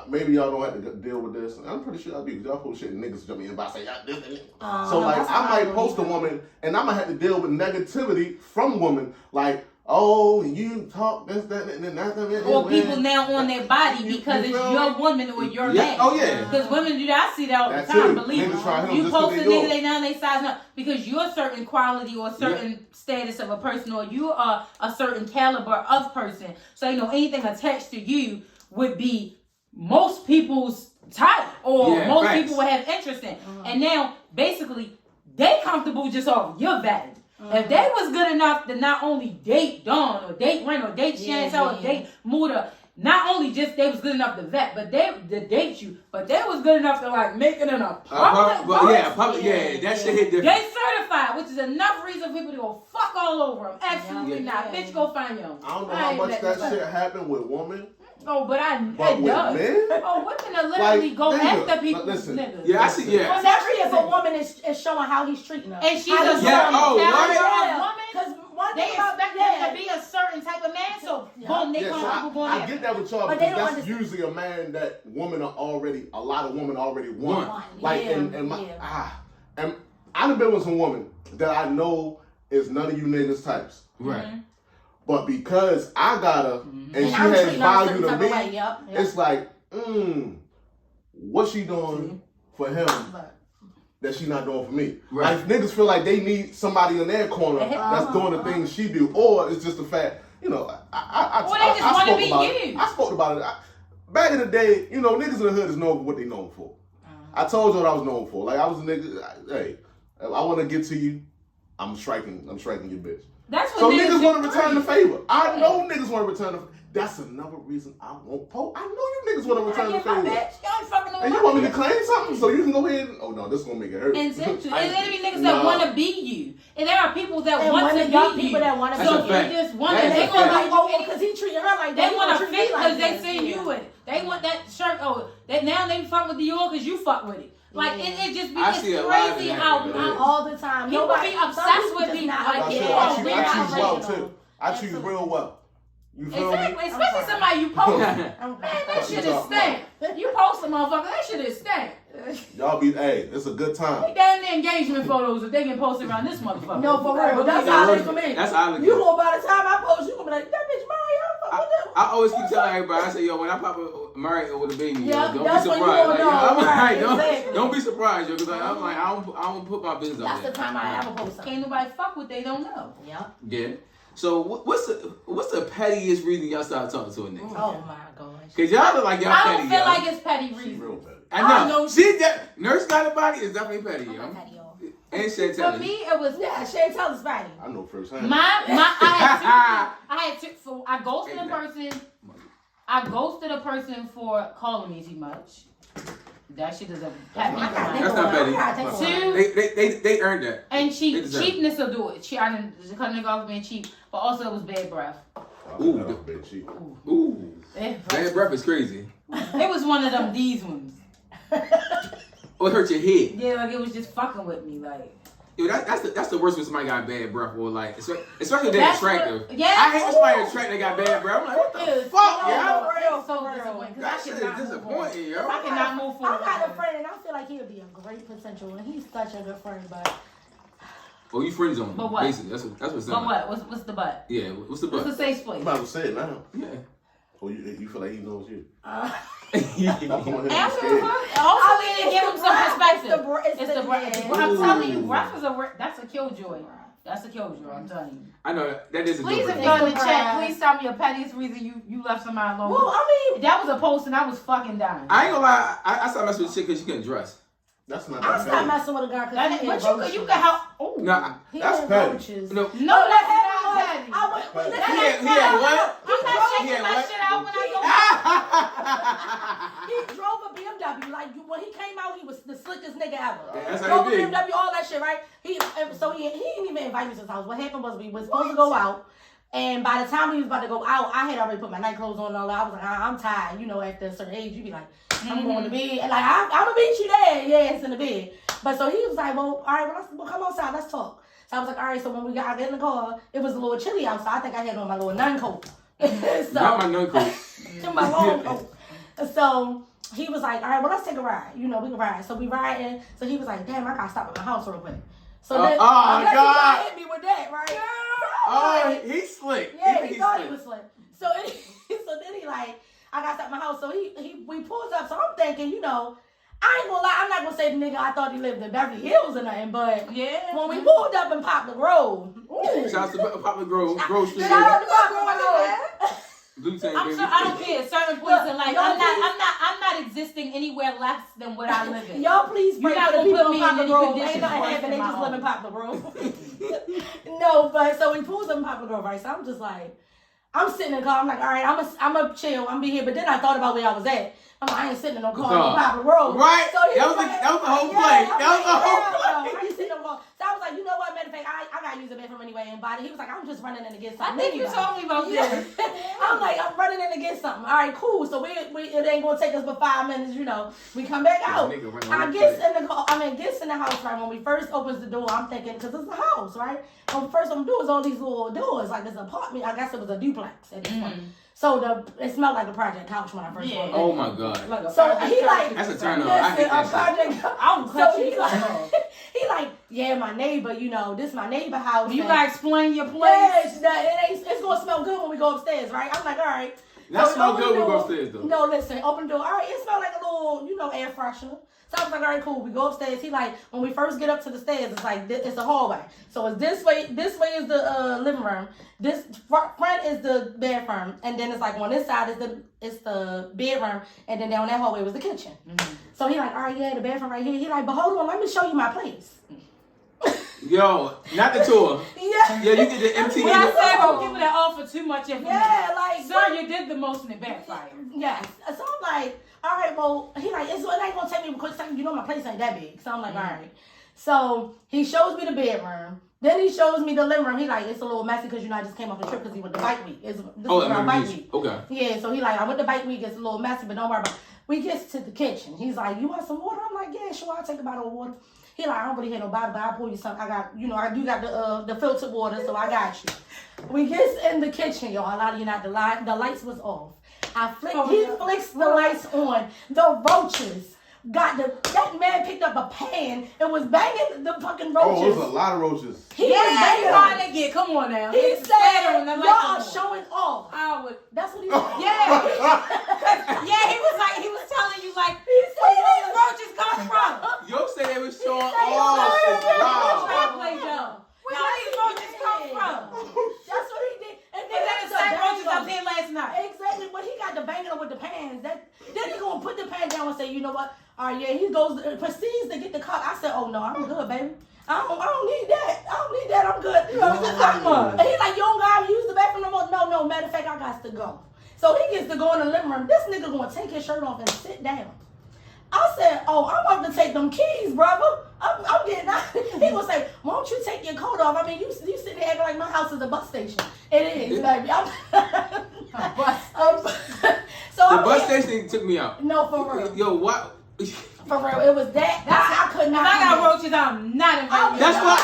Maybe y'all don't have to deal with this. I'm pretty sure I do because y'all post shit and niggas jump me in by say y'all this and that. So like I might post a woman and I'm gonna have to deal with negativity from women like, oh, you talk this, that, and that. Or people now on their body because it's your woman or your man. Oh yeah. Because women do that. I see that all the That's time. it. Believe Niggas try to hit me. You them just 'cause post a they nigga, yours. they down, they size up because you're a certain quality or a certain status of a person, or you are a certain caliber of person. So anything attached to you would be most people's type, or most facts. people would have interest in. And now, basically, they comfortable just off your value. If they was good enough to not only date Dawn or date Rin or date Shantell or date Muda, not only just they was good enough to vet, but they to date you, but they was good enough to like make it in a public post. That shit hit different. They certified, which is enough reason for people to go fuck all over them. Absolutely not. Bitch, go find your own. I don't know how much that shit happened with women. Oh, but But it with does. men? Oh, women are literally Like, go nigga, after people. listen. Niggas. Yeah, I see. Yeah. Especially if a woman is showing how he's treating her. And she's How a he's certain Yeah, oh, caliber what? of woman. Because one They thing about expect them to be a certain type of man, so boom, they Yeah, come so people going I after. get that with y'all But they because don't that's understand. usually a man that a lot of women already want. Want. Like, and I done been with some women that I know is none of you niggas types. Right. But because I got her and she I'm has treating her a value certain to type me, of way. Yep. it's like, what she doing for him that she not doing for me? Right. Like niggas feel like they need somebody in their corner that's doing the things she do, or it's just the fact, you know, I they just want to be about you. it. I spoke about it. Back in the day, you know, niggas in the hood is known for what they known for. I told you what I was known for. Like I was a nigga. Hey, if I want to get to you, I'm striking your bitch. That's what So niggas want to return the free. favor. I know niggas want to return the favor. That's another reason I won't post. I know you niggas want to return the favor. And you want me to claim something so you can go ahead and, oh no, this is going to make it hurt. Intention. And there be niggas that want to be you. And there are people that And want to young be people you. that want to That's be a you. fact. They just want That's to. They a gonna fact. like, because he treating her like they that. want to fit because this. they seen you with it. They want that shirt. Oh, that now they fuck with Dior because you fuck with it. Like it just be I it's see a lot of crazy that, how man. all the time. People Nobody, be obsessed some people with just me, not like, like yeah, that. I we're choose not well original. too. I choose real well. You feel me? exactly, especially somebody you post. Man, I'm- that shit is stank. You post a motherfucker, that shit is stank. Y'all be, hey, it's a good time. They damn the engagement photos if they can post around this motherfucker. No, for real. That's Yeah, how it really. is for me. That's how it You is. go by the time I post, you gonna be like, that bitch Mario. I always keep telling everybody, I say, yo, when I pop a Murray with a baby, Yeah, yo, don't that's be when you surprised. gonna Like, yo, know, I'm right, like, exactly. don't be surprised, yo, because I'm like, I don't put my business That's out the there. time I ever post something. Can't nobody fuck what they don't know. Yep. Yeah. So what's the pettiest reason y'all started talking to a nigga? Oh my gosh. Cause y'all look like y'all I petty, don't feel yo. like it's petty She reason. real petty. I know. know She that nurse got a body is definitely petty, I'm yo. not petty, y'all. And For Shantell. me, it was Yeah, Shantel is fatty. I know firsthand. I ghosted a person. I ghosted a person for calling me too much. That shit is a petty. That's not petty. Two, They earned that. and They deserve it. cheapness will do it. I didn't cut nigga off being cheap, but also it was bad breath. Ooh. Ooh. Ooh. Bad Bad breath is crazy. It was one of them these ones. Or it hurt your head. Yeah, like it was just fucking with me, like. Yo, that's the worst when somebody got bad breath or like especially if they're That's attractive. what- yeah. I hate when somebody attractive that got bad breath. I'm like, what the Ew, fuck, so yo? real, so disappointing. 'cause That I shit cannot is move forward. disappointing, yo. I cannot move forward. I got a friend and I feel like he would be a great potential and he's such a good friend, but Oh, you friend zone. But what? Basically, that's what's But what? What's the butt? Yeah, what's the What's the butt? safe I'm place? about to say it now. Yeah. Oh, you feel like he knows you? Yeah. Don't come on here and be After scared. also we need to give him some perspective. It's the breath. Well, I'm telling you, Ooh. breath is that's a killjoy. That's a killjoy. I'm telling you. I know that is a Please, good if one. you're in the chat, please tell me your pettiest reason you left somebody alone. Well, I mean, That was a post and I was fucking dying. I ain't gonna lie, I started messing with chick because she couldn't dress. That's not I that stopped petty. messing with a guy That, because but you can help. Oh No, he That's had petty. roaches. no. no, that's not petty. I went, Petty. listen, He had what? I'm not He shaking had my what? shit out when I go. he drove a BMW. Like when he came out, he was the slickest nigga ever. That's how Drove a he did. BMW, all that shit, right? He didn't even invite me to his house. What happened was we was supposed to go out. And by the time we was about to go out, I had already put my night clothes on and all that. I was like, I'm tired. You know, after a certain age, you be like, I'm going to bed. And like, I'm going to meet you there. Yeah, it's in the bed. But so he was like, well, all right, well, come outside. Let's talk. So I was like, all right. So when I got in the car, it was a little chilly outside. I think I had on my little nun coat. So, Not my nun coat. my long coat. So he was like, all right, well, let's take a ride. You know, we can ride. So we riding. So he was like, damn, I got to stop at my house real quick. So then, oh, unless God. he hit me with that, right? Oh, he's slick. Yeah, he thought he was slick. So then he like, I got to stop at my house. So we pulled up. So I'm thinking, you know, I ain't gonna lie, I'm not gonna say the nigga I thought he lived in Beverly Hills or nothing, but Yeah. when we pulled up in Poplar Grove, Shout out to Poplar Grove Street. shout out to Poplar Grove. Blue Tank, I'm baby. sure I don't care. Certain points in life, Y'all I'm not existing anywhere less than what I live in. Y'all please pray You're not for the gonna people put in me in Poplar any Grove. conditions Ain't nothing worse happening, than they my just live in own. Poplar Grove. No, but so we pulled up in Poplar Grove, right? So I'm just like, I'm sitting in the car. I'm like, all right, I'm gonna chill. I'm be here. But then I thought about where I was at. I'm like, I ain't sitting in no car in Poplar Grove. Right. So he That was was like, the whole yeah, play. I'm That was like, the whole hell play. no, I ain't sitting in no car. So I was like, you know what? Matter of fact, I gotta use the bathroom anyway and body. He was like, I'm just running in to get I something. think you anyway. told me about this. I'm like, I'm running in to get something. All right, cool. So it ain't gonna take us but 5 minutes, you know. We come back out. Nigga went on I that gets play. in the car. Gets in the house, right? When we first opens the door, I'm thinking, because it's a house, right? When first I'm doing is all these little doors, like this apartment. I guess it was a duplex at this point. So it smelled like a project couch when I first walked in. Oh my God. So he like, That's a turn on. I hate listen, a that shit. project couch. I'll So cut he you like, off. he like, yeah, my neighbor, you know, this my neighbor house. You and- gotta explain your place. Yes, it's gonna smell good when we go upstairs, right? I'm like, all right. That So smell open good the when we go door. upstairs though. No, listen, open the door. All right, it smelled like a little, air freshener. So I was like, all right, cool. We go upstairs. He like, when we first get up to the stairs, it's like, it's a hallway. So it's this way. This way is the living room. This front is the bedroom, and then it's like on this side is the bedroom, and then down that hallway was the kitchen. Mm-hmm. So he like, all right, yeah, the bedroom right here. He like, but hold on, let me show you my place. Yo, not the tour. Yeah. Yeah, you get the empty. When I say about people that offer too much information. Yeah, like, sir, you did the most and it backfired. Yes. So I'm like, all right, well, he like, it ain't gonna take me a quick second. You know, my place ain't that big. So I'm like, all right. So he shows me the bedroom. Then he shows me the living room. He like, it's a little messy because, I just came off the trip because he went to bike week. This is around bike week. Okay. Yeah, so he like, I went to bike week. It's a little messy, but don't worry about it. We get to the kitchen. He's like, you want some water? I'm like, yeah, sure. I'll take a bottle of water. He like, I don't really have no bottle, but I'll pour you some. I got, I do got the filtered water, so I got you. We get in the kitchen, y'all. A lot of you not, the lights was off. He flicks the lights on. The roaches got that man picked up a pan and was banging the fucking roaches. Oh, it was a lot of roaches. He was banging how them. they get. Come on now. He said, y'all are showing off. I would. That's what he said. Yeah, he was telling you like, said, where these roaches come from? Yo said they was showing said, all shit. "Wow." Wow. Where these roaches come from? That's what he did. And They let the same roaches up here last night. Exactly, but he got the banging up with the pans. Then he gonna put the pan down and say, you know what? All right, yeah, he proceeds to get the cup. I said, oh no, I'm good, baby. I don't need that. I'm good. And he's like, you don't gotta use the bathroom no more. No, matter of fact, I got to go. So he gets to go in the living room. This nigga gonna take his shirt off and sit down. I said, oh, I'm about to take them keys, brother. I'm getting out. He gonna say, why don't you take your coat off? I mean, you sit there acting like my house is a bus station. It is, baby. A bus station. So The bus station took me out. No, for real. Yo, what? For real, it was that. I could not. If I got roaches, I'm not inviting you. That's why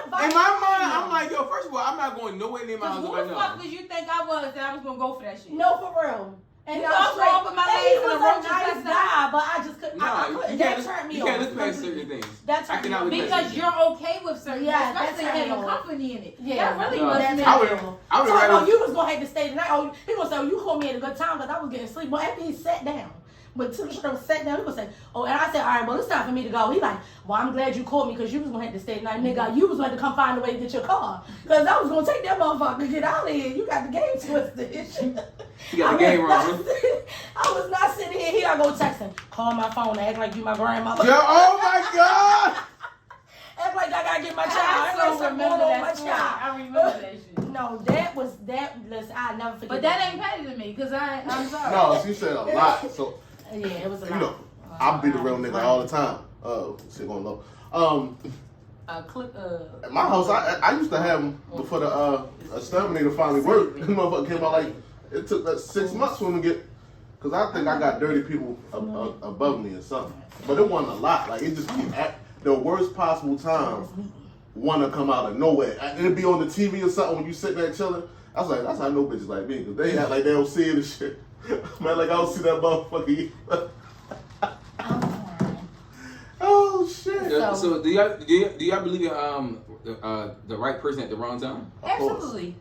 invite in my me? mind, I'm like, yo, first of all, I'm not going nowhere near my house Who right the now. fuck did you think I was that I was gonna go for that shit? No, for real. And You I thought was I opened my and legs he and was the a roaches nice passed guy, but I just couldn't. I Nah, couldn't. you That can't turned me you off. can't look past certain things. That I turned me cannot off. look past Because certain you're okay with certain Yeah, things, especially that's having how I company in it. Yeah. That really No, must that's be. how I would So rather. you was gonna have to stay tonight. Oh, he gonna say, oh, you called me at a good time because I was getting sleep. Well, after he sat down, but took a shirt off, sat down, he gonna say, oh, and I said, all right, well, it's time for me to go. He like, well, I'm glad you called me because you was gonna have to stay tonight, nigga. You was gonna have to come find a way to get your car because I was gonna take that motherfucker to get out of here. You got the game twisted. You got the game wrong. I was not sitting here. Here I go texting. Call my phone and act like you my grandmother. Yo, oh my God! Act like I gotta get my child. I Act like so something remember going on with that my story. child. I remember that shit. No, listen, I'll never forget. But that ain't petty to me, because I'm sorry. No, she said a lot. So Yeah, it was a you lot. know, I be the real nigga all the time. Shit going low. At my house, I used to have them before the exterminator finally worked. This motherfucker came out like it took 6 months for him to get. Cause I think I got dirty people above me or something. But it wasn't a lot. Like it just keep at the worst possible time. Want to come out of nowhere. It'd be on the TV or something when you sit there chilling. I was like, that's how I know bitches like me, cause they act like they don't see it and shit. Man, like I don't see that motherfucker either. Oh shit! Yeah, so do y'all believe in the right person at the wrong time? Absolutely.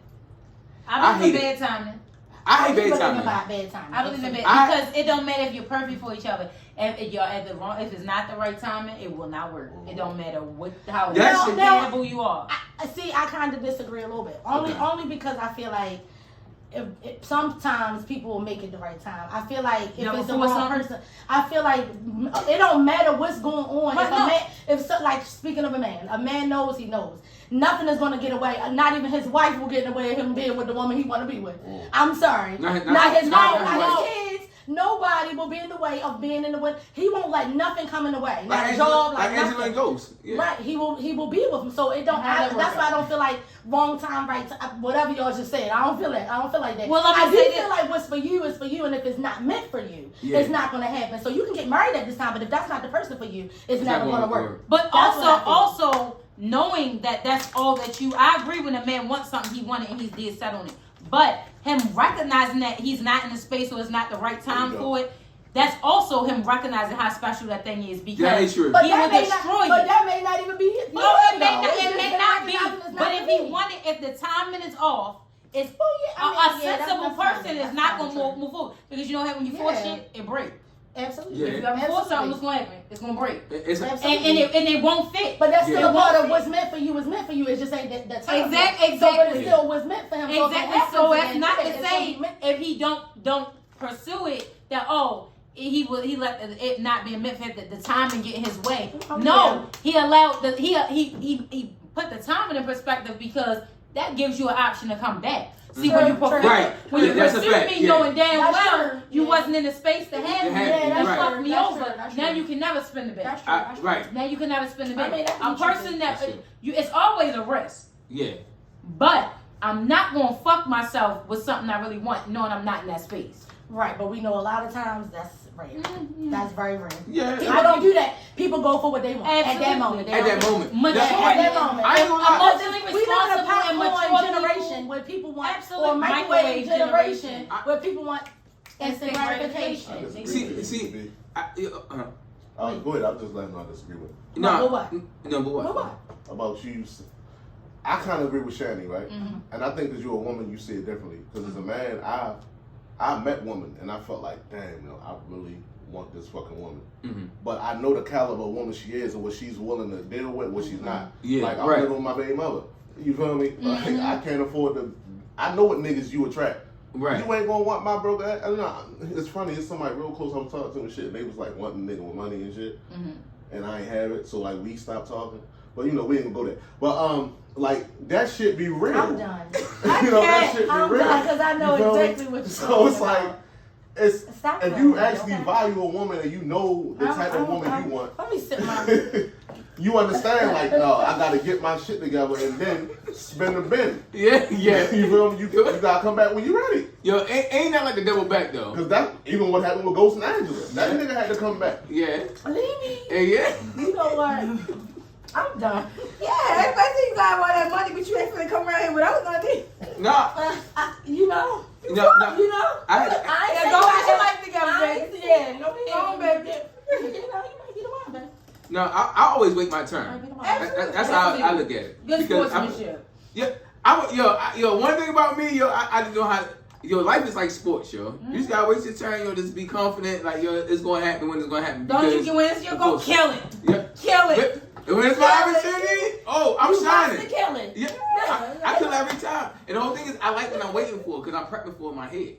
I I believe hate in it. bad timing. I hate believe bad timing. about bad timing. I believe in bad I- because it don't matter if you're perfect for each other. If you're at the wrong, if it's not the right timing, it will not work. It don't matter how That's- compatible you are. I kind of disagree a little bit. Only because I feel like if sometimes people will make it the right time. I feel like if it's the wrong person, I feel like it don't matter what's going on. Like speaking of a man knows he knows. Nothing is going to get away. Not even his wife will get away with him being with the woman he want to be with. I'm sorry. Not his wife, not his kids. Nobody will be in the way of being in the way. He won't let nothing come in the way. Not a job, like Angela nothing. and Ghost. Yeah. Right, he will be with him. So it don't. That's why I don't feel like wrong time, right time. Whatever y'all just said, I don't feel that. I don't feel like that. Well, I do feel like what's for you is for you, and if it's not meant for you, it's not going to happen. So you can get married at this time, but if that's not the person for you, it's never going to work. But That's what I feel. also knowing that that's all that you. I agree when a man wants something he wanted and he's dead set on it. But him recognizing that he's not in the space or it's not the right time for it. That's also him recognizing how special that thing is because That ain't true. But he that will may destroy you. But that may not even be his. No, it may not be. But if he wanted, if the timing is off, It's A sensible person is not going to move forward. Because you know how when you force shit, it breaks. Absolutely. Yeah. If you ever force something, what's going to happen? It's going to break. And it won't fit. But that's still It a part won't of what's meant for you is meant for you. It's just ain't that time. Exactly. So, but it still was meant for him. Exactly. So it's not to it's say meant- if he don't pursue it that he let it not being meant for him, the time and get in his way. No, he allowed he put the time in perspective because that gives you an option to come back. See, when you pursued me knowing damn well you wasn't in the space to have me and fuck me over. Now you can never spin the back. Right. Now you can never spin the back. I mean, A person that it's always a risk. Yeah. But I'm not gonna fuck myself with something I really want, knowing I'm not in that space. Right, but we know a lot of times that's rare. That's very rare. Yeah. People don't do that. People go for what they want at that moment. At that moment. Maturity. At that moment. I ain't gonna lie. Emotionally We live in a responsible and popcorn mature generation people. where people want, Absolutely. or microwave generation where people want instant gratification. See. Go ahead. I'm just letting you disagree with. But what? No, but what? But what? About you. I kind of agree with Shani, right? And I think because you're a woman, you see it differently. Because as a man, I met women and I felt like, damn, I really want this fucking woman. But I know the caliber of woman she is and what she's willing to deal with, what she's not. Yeah, like I'm right. living with my baby mother. You feel me? Like, I can't afford to. I know what niggas you attract. Right. You ain't gonna want my broke ass. It's funny. It's somebody real close I was talking to and shit. And they was like wanting a nigga with money and shit. And I ain't have it, so like we stopped talking. But we ain't gonna go there. But like that shit be real. I'm done. That shit be I'm real. done because I know exactly what you're So it's about. like, Stop if playing you with me, actually okay? value a woman and you know the type of woman you want, Let me sit my. you understand like, no, I gotta get my shit together and then spin the bin. Yeah. You feel me? You gotta come back when you ready. Yo, ain't that like the double back though? Cause that even what happened with Ghost and Angela. That nigga had to come back. Yeah. Leave me. Yeah. You know what? I'm done. Yeah, everybody think you got all that money, but you ain't finna come around here without nothing. No. You know. No. You know. I Yeah, go get your life together, baby. Yeah, no, Go on, baby. You know, you might be the one, baby. No, I always wait my turn. Might be the one. That's how I look at it. Good Because sportsmanship. One thing about me, I just know how. Life is like sports, yo. You just gotta wait your turn, just be confident, like, it's gonna happen when it's gonna happen. Don't you get when you're gonna kill it. Yeah. Kill it. But when it's my opportunity, I'm You shining. got to kill it. Yeah, I kill every time. And the whole thing is, I like what I'm waiting for because I'm prepping for it in my head.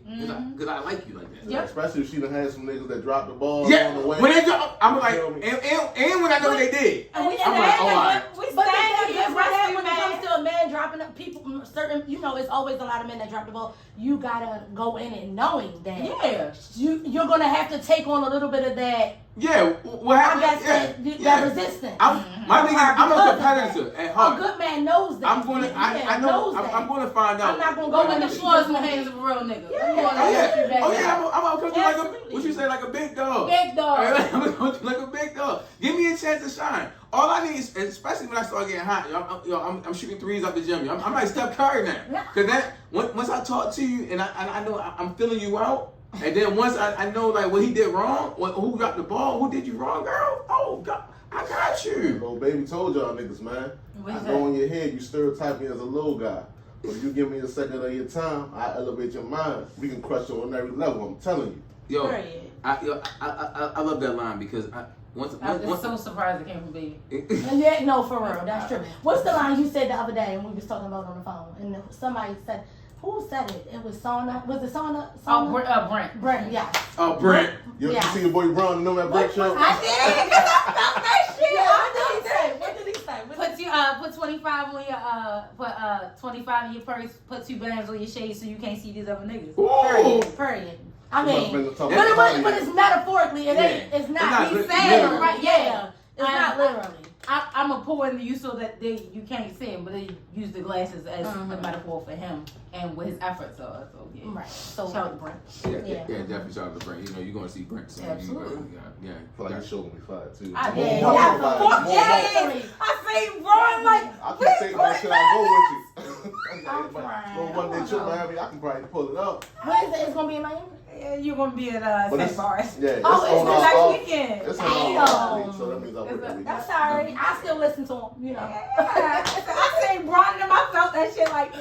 Because I like you like that. Yep. Especially if she done had some niggas that dropped the ball Yeah, on the way. when they drop, I'm like, You feel me? and when I know what they did. And we I'm like, all right. We But the stand thing is, against when wrestling, it comes man. to a man dropping up, people, certain, it's always a lot of men that drop the ball. You gotta go in it knowing that Yeah. you're gonna have to take on a little bit of that. Yeah, what happened? That resistance. My thing is, I'm a competitor at A heart. good man knows that. I'm gonna, I know, I'm gonna find out. I'm not gonna Go go in in the the floors in the hands of a real nigga. Oh yeah, I'm gonna come to like Absolutely. what you say, like a big dog. Big dog. I'm gonna come to like a big dog. Give me a chance to shine. All I need is, especially when I start getting hot, I'm shooting threes out the gym. I'm like Steph Curry now. Cause that once I talk to you and I know I'm filling you out. And then once I know like what he did wrong, who got the ball, who did you wrong, girl? Oh God, I got you. Little baby told y'all niggas, man. What is I know in your head you stereotype me as a little guy. But if you give me a second of your time, I elevate your mind. We can crush you on every level. I'm telling you. Yo, Period. I love that line because once I'm so surprised it came from Baby. Yeah, no, for real, that's true. What's the line you said the other day when we was talking about on the phone? And somebody said, who said it? It was Sauna. Was it Sauna? Oh, Brent. Brent, yeah. Oh, Brent. You Yeah. see the boy Ron and them at Brent show? I did, because I felt that shit. Yeah, what did he say? Put 25 on your 25 in your purse. Put 2 bands on your shade so you can't see these other niggas. Ooh. Period. I Must have mean, been the top but of but it's metaphorically. It ain't. It's not. It's He's not saying literally. it right. Yeah. It's not literally. I'm gonna pour into you so that you can't see him, but they use the glasses as a metaphor for him and what his efforts are. So yeah. Right. So Shout out to Brent. Yeah, definitely shout out to Brent. You're gonna see Brent soon. Absolutely. Yeah. I feel like this show gonna be fire too. I More- did. more Yeah, fire, fuck more- Yes, I seen Ron like, I can take my shit. I go with you. I'm Go crying. one day trip Miami. I can probably pull it up. When is it? It's gonna be in Miami. yeah, you're gonna be at But St. it's Forrest. yeah. It's Oh, it's on the our next off. weekend. It's on our Damn. off week, so that means I work that weekend. I'm sorry. I still listen to him. You know. I seen Ron and him. I felt that shit like,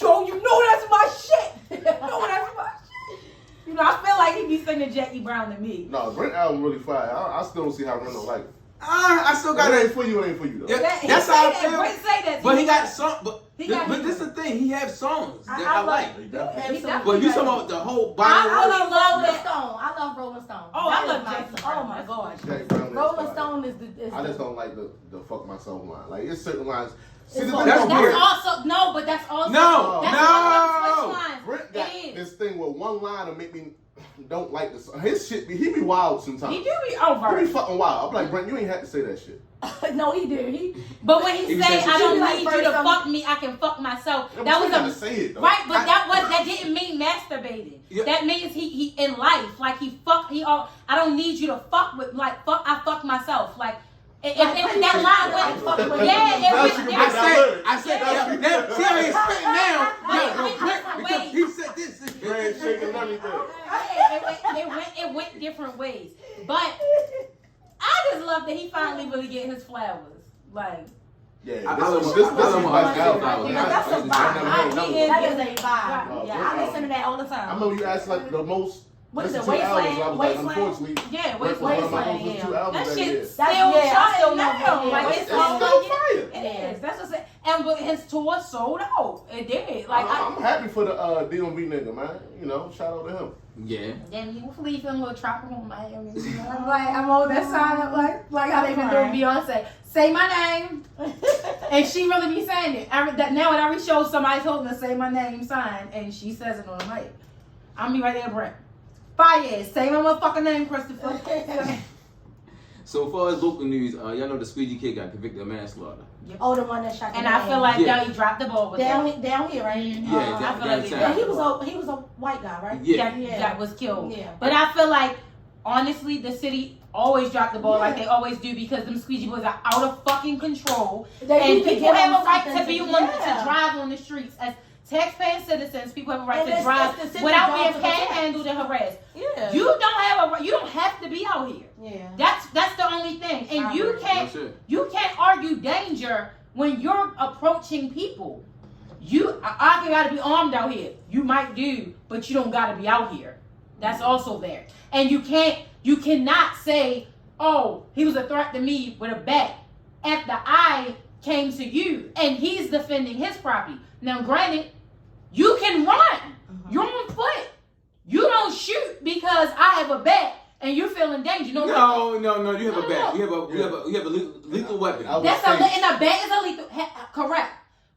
yo, you know that's You know, I feel like he be singing Jackie Brown to me. No, Brent album really fire. I still don't see how Rin don't like it. I still got It ain't it. for you, it ain't for you though. Yeah, He that's say how I that. feel. Brent say that. But he got some. But He got this is the thing. He have songs that I like. He definitely- Absolutely. But you talking about the whole I body? love Rolling Stone. I love Rolling Stone. Oh, That I love is my Jackie song. Brown. Oh my gosh. Jackie Brown is Rolling fire. Stone is I just don't like the fuck myself line. Like it's certain lines. See, It's the what- thing That's about weird. That's also no, but that's also No, that's no. switch lines. Brent got It is. this thing where one line will make me don't like this. His shit, he be wild sometimes. He do be He over. be fucking wild. I'm like, Brent, you ain't had to say that shit. No, he do. But when he He say, said- "I don't She be like, need you first to some- fuck me, I can fuck myself," Yeah, but that you was gotta a say it though. right. But that didn't mean masturbating. Yeah. That means he in life, like I don't need you to fuck with, like fuck. I fuck myself, like. If that line went, I said, now, see how he's spitting now? Because he said this. Brand shaking and everything. it went different ways. But I just love that he finally really get his flowers. Like, Yeah, I this love is my- this I love my my Hilar album. album. That's a I vibe. never heard That is a vibe. Yeah, I listen to that all the I time. remember you asked like the most. What is it, listened to albums. Wasteland? I was like, Wasteland? unfortunately, yeah, Brent was one of my Wasteland, most listened to yeah. albums that that shit year. still I charting still now. love it. Like Yeah, it's It's all still fire. it is. That's what I'm saying. And but his tour sold out. It did. Like I'm happy for the DMV nigga, man. You know, shout out to him. Yeah. then you hopefully feeling a little tropical in Miami. You know? I'm like, I'm on that side, like how they been doing Beyonce. Say my name, and she really be saying it. Now at every show, somebody's holding a "Say My Name" sign, and she says it on the mic. I'm be right there, Brent. Fire, say my motherfucking name, Christopher. So far as local news, y'all know the Squeegee kid got convicted of manslaughter. Oh, the one that shot. And the I man. feel like Yeah. he dropped the ball with down that. down here, right? Mhm. Yeah, I feel like downtown. Yeah, he was a white guy, right? Yeah. that was killed. Yeah. But I feel like, honestly, the city always drop the ball like they always do because them squeegee boys are out of fucking control. They And need to people give have them a right to something be to- on yeah. to drive on the streets as taxpaying citizens. People have a right And to it's drive the city without job being to protect. panhandled and harassed. Yeah. You don't have to be out here. Yeah. That's the only thing. And you No shit. can't argue danger when you're approaching people. I gotta be armed out here. You might do, but you don't gotta be out here. That's also there. And you cannot say, oh, he was a threat to me with a bat after I came to you and he's defending his property. Now granted, you can run. You're on foot. You don't shoot because I have a bat and you feel in danger. No, You have a bat. You have a lethal weapon. I was that's saying- and a bat is a lethal. Correct.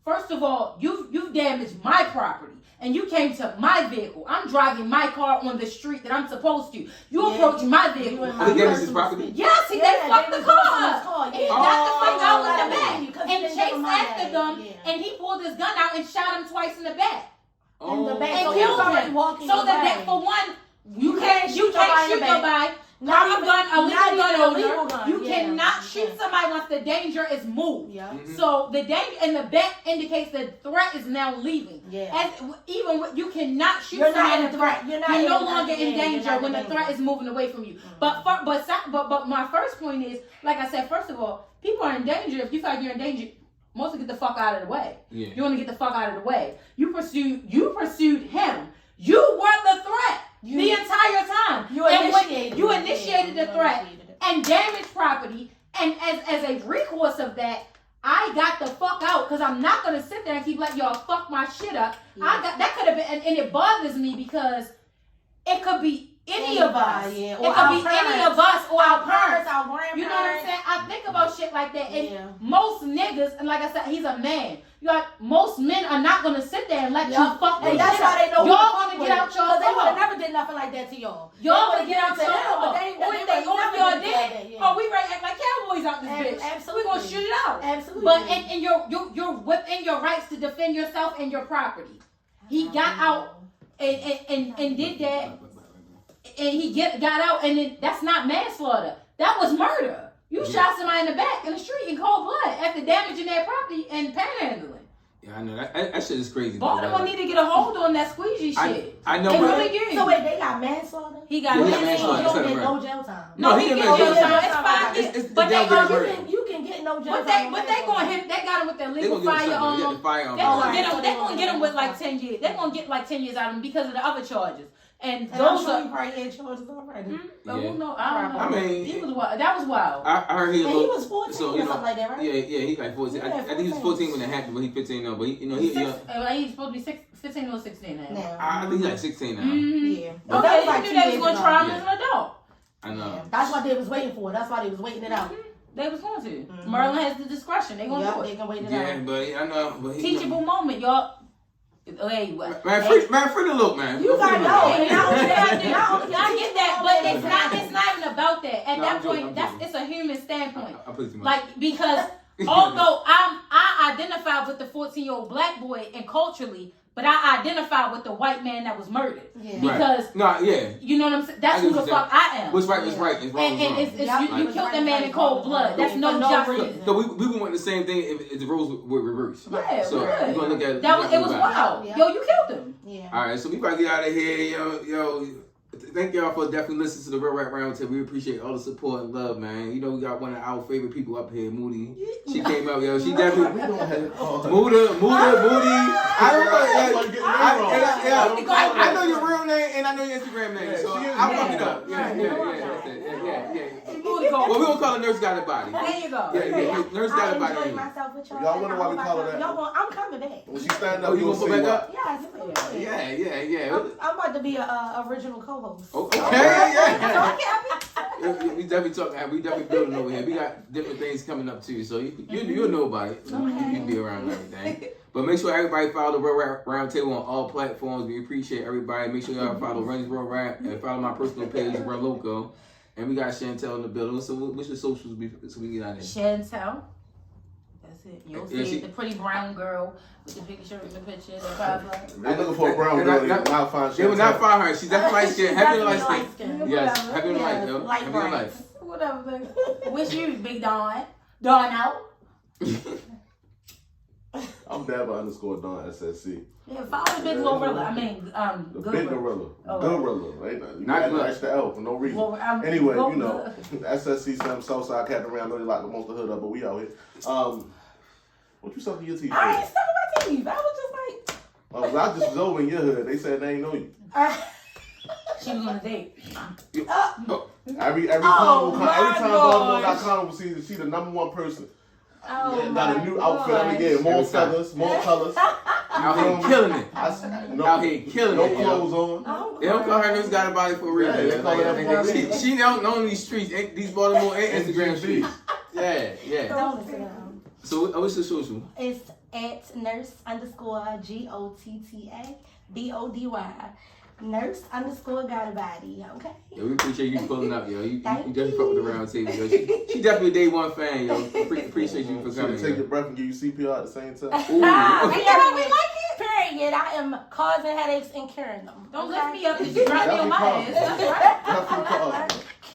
First of all, you've damaged my property and you came to my vehicle. I'm driving my car on the street that I'm supposed to. You approach my vehicle. They damaged his property? Yes, they fucked the car. He got the fuck out in the back Because and he didn't chased give him my after name. them, Yeah. and he pulled his gun out and shot him twice in the back. In the back. And So he was killed already him. walking So away. that for one, you can't can't shoot nobody in shoot the back. nobody. Not Not even- a legal not even gun a owner. legal gun, You yeah. cannot shoot Yeah. somebody once the danger is moved. Yeah. So the danger and the back indicates the threat is now leaving. Yeah. You cannot shoot You're not somebody in a threat. You're not in no a- longer in yeah, you're danger not when in the threat danger. is moving away from you. But my first point is, like I said, first of all, people are in danger. If you feel like you're in danger, mostly get the fuck out of the way. Yeah. You want to get the fuck out of the way. You pursued him. You were the threat the entire time. You And when initiated you it. initiated Yeah, the you threat initiated it. and damaged property. And as a recourse of that, I got the fuck out because I'm not gonna sit there and keep letting y'all fuck my shit up. Yeah. That could have been, and it bothers me because it could be any of us. Yeah. It Or could our be any parents. of us or our parents. our grandparents. You know what I'm saying? I think about shit like that. And Yeah. most niggas, and like I said, he's a man. Most men are not gonna sit there and let Yeah. you fuck And their that's shit why up. they know Y'all who to gonna fuck get with. out your Because they would have car. never did nothing like that to y'all. Y'all They gonna get out to your them, car. but Or they if never y'all did did, that, yeah. oh, we ready to act like cowboys out this bitch. Absolutely. We gonna shoot it out. Absolutely. But and you're within your rights to defend yourself and your property. He got out and did that, and he got out, and then that's not manslaughter. That was murder. You shot somebody in the back in the street in cold blood after damaging their property and panhandling. Yeah, I know that shit is crazy. Baltimore need to get a hold on that squeegee shit. I know, They but really do. So wait, they got manslaughter? He got Yeah, he got manslaughter. You manslaughter. don't get That's no right. jail time. No, No, he he can get get jail manslaughter. time. It's 5 years. It's But they down are bad You can get no jail But time. they going him. They got him with their They legal gonna give him something. They got firearm. the firearm. They're gonna Alright, get him. so They're they gonna gonna get him with get like him. 10 years. They're gonna get like 10 years out of him because of the other charges. And And I'm those sure are. he probably had charges already. But Yeah. who know? I don't know. I mean, he was wild. That was wild. I heard he And he was 14 so, or you know, something like that, right? Yeah, he like 14. I think he was 14 when it happened, but he 15 now. But he, you know, he, He's supposed to be 15 or 16 now. Now. I think he's like 16 now. Mm-hmm. Yeah. Okay, that was you like knew 2 they was years going to ago. try him Yeah. as an adult. I know. Yeah. That's what they was waiting for. That's why they was waiting it out. They was going to. Mhm. Merlin has the discretion. They gonna Yep, do they it. can wait it Yeah, out. but I know. But he, Teachable moment, y'all. Hey, what? Man, free the look, man. You got Free the no. look. And not only that, I get that, but it's not even about that. At No, that I'm joking, point, I'm joking. it's a human standpoint. I put it too much. Like, because although I identify with the 14-year-old black boy and culturally, but I identify with the white man that was murdered. Yeah. Because No, yeah. you know what I'm saying? That's I who get the what fuck I am. What's right is right. It's wrong And is wrong. it's Yep. you Like- killed the man in cold blood. That's no For no justice. reason. So we would want the same thing if the roles were reversed. Yeah, So right. we're gonna look at it. That was it was back. wild. Yeah. Yo, you killed him. Yeah. All right, so we about to get out of here, yo. Thank y'all for definitely listening to the Real Rap Roundtable. We appreciate all the support and love, man. You know we got one of our favorite people up here, Moody. She came out, yo. She We definitely don't have to call her. Moody. I don't know. I know your real real name and I know your Instagram name, Yeah, so she is I Moody. fucked it up. Yeah. Moody go. Well, we gonna call her Nurse Got a Body. There you go. Yeah, Nurse Got a I Body. enjoyed myself with y'all. Y'all wonder why we call her that? Y'all I'm coming back. When she stand up, Oh, you you'll gonna see go back why. up? Yeah. Yeah. I'm about to be a original co-host. Okay, So yeah. I can't We definitely talking. We definitely building over here. We got different things coming up too, so you'll know about it. You can be around and everything. But make sure everybody follow the Real Rap Roundtable on all platforms. We appreciate everybody. Make sure y'all follow Run's Real Rap and follow my personal page, Rin Loco. And we got Shantell in the building. So what's your socials so we can get out of here? Shantell. That's it. You'll Yeah, see the pretty brown girl with the pink shirt in the picture. The probably. If they're looking for a brown girl, they will not find They will Shantel. not find her. She's definitely light skin. Happy in light skin. skin. Yes, happy in light, Yes, yo. light Happy in bright. life. Whatever. Nigga. Wish you Big Don. Don out. I'm Dapper_Don SSC. Yeah, follow Big Gorilla. I mean, The good big Gorilla. gorilla. Oh. Gorilla, right? You Not got good. an extra L for no reason. Well, Anyway, go- you know, SSC Sam Southside Cat around. I know they locked most of the hood up, but we out here. What you sucking your teeth for? I ain't stuck my teeth. I was just like, Oh, I just was over in your hood. They said they ain't know you. she was on a date. Every Oh, time my Baltimore.com will see she the #1 person. Oh, Got my a new outfit every day, more Every time. feathers, more colors. Out here killing it. No, Out here killing no it, yo. clothes on. Oh, They don't call her Nurse Got a Body for a reason. Yeah, they call her that. She don't know these streets, these Baltimore and Instagram streets. Yeah. Don't listen to them. So what's your social? It's at nurse_GOTTA BODY. Nurse_got a body. Okay. Yeah, we appreciate you pulling up, yo. You Thank definitely fuck with the round table, yo. She definitely a day one fan, yo. Appreciate you for So coming. take yo. your breath and give you CPR at the same time. Ooh. And you know we like it. Period. I am causing headaches and curing them. Don't Okay? lift me up because you dropped me on my ass. That's right. Definitely call.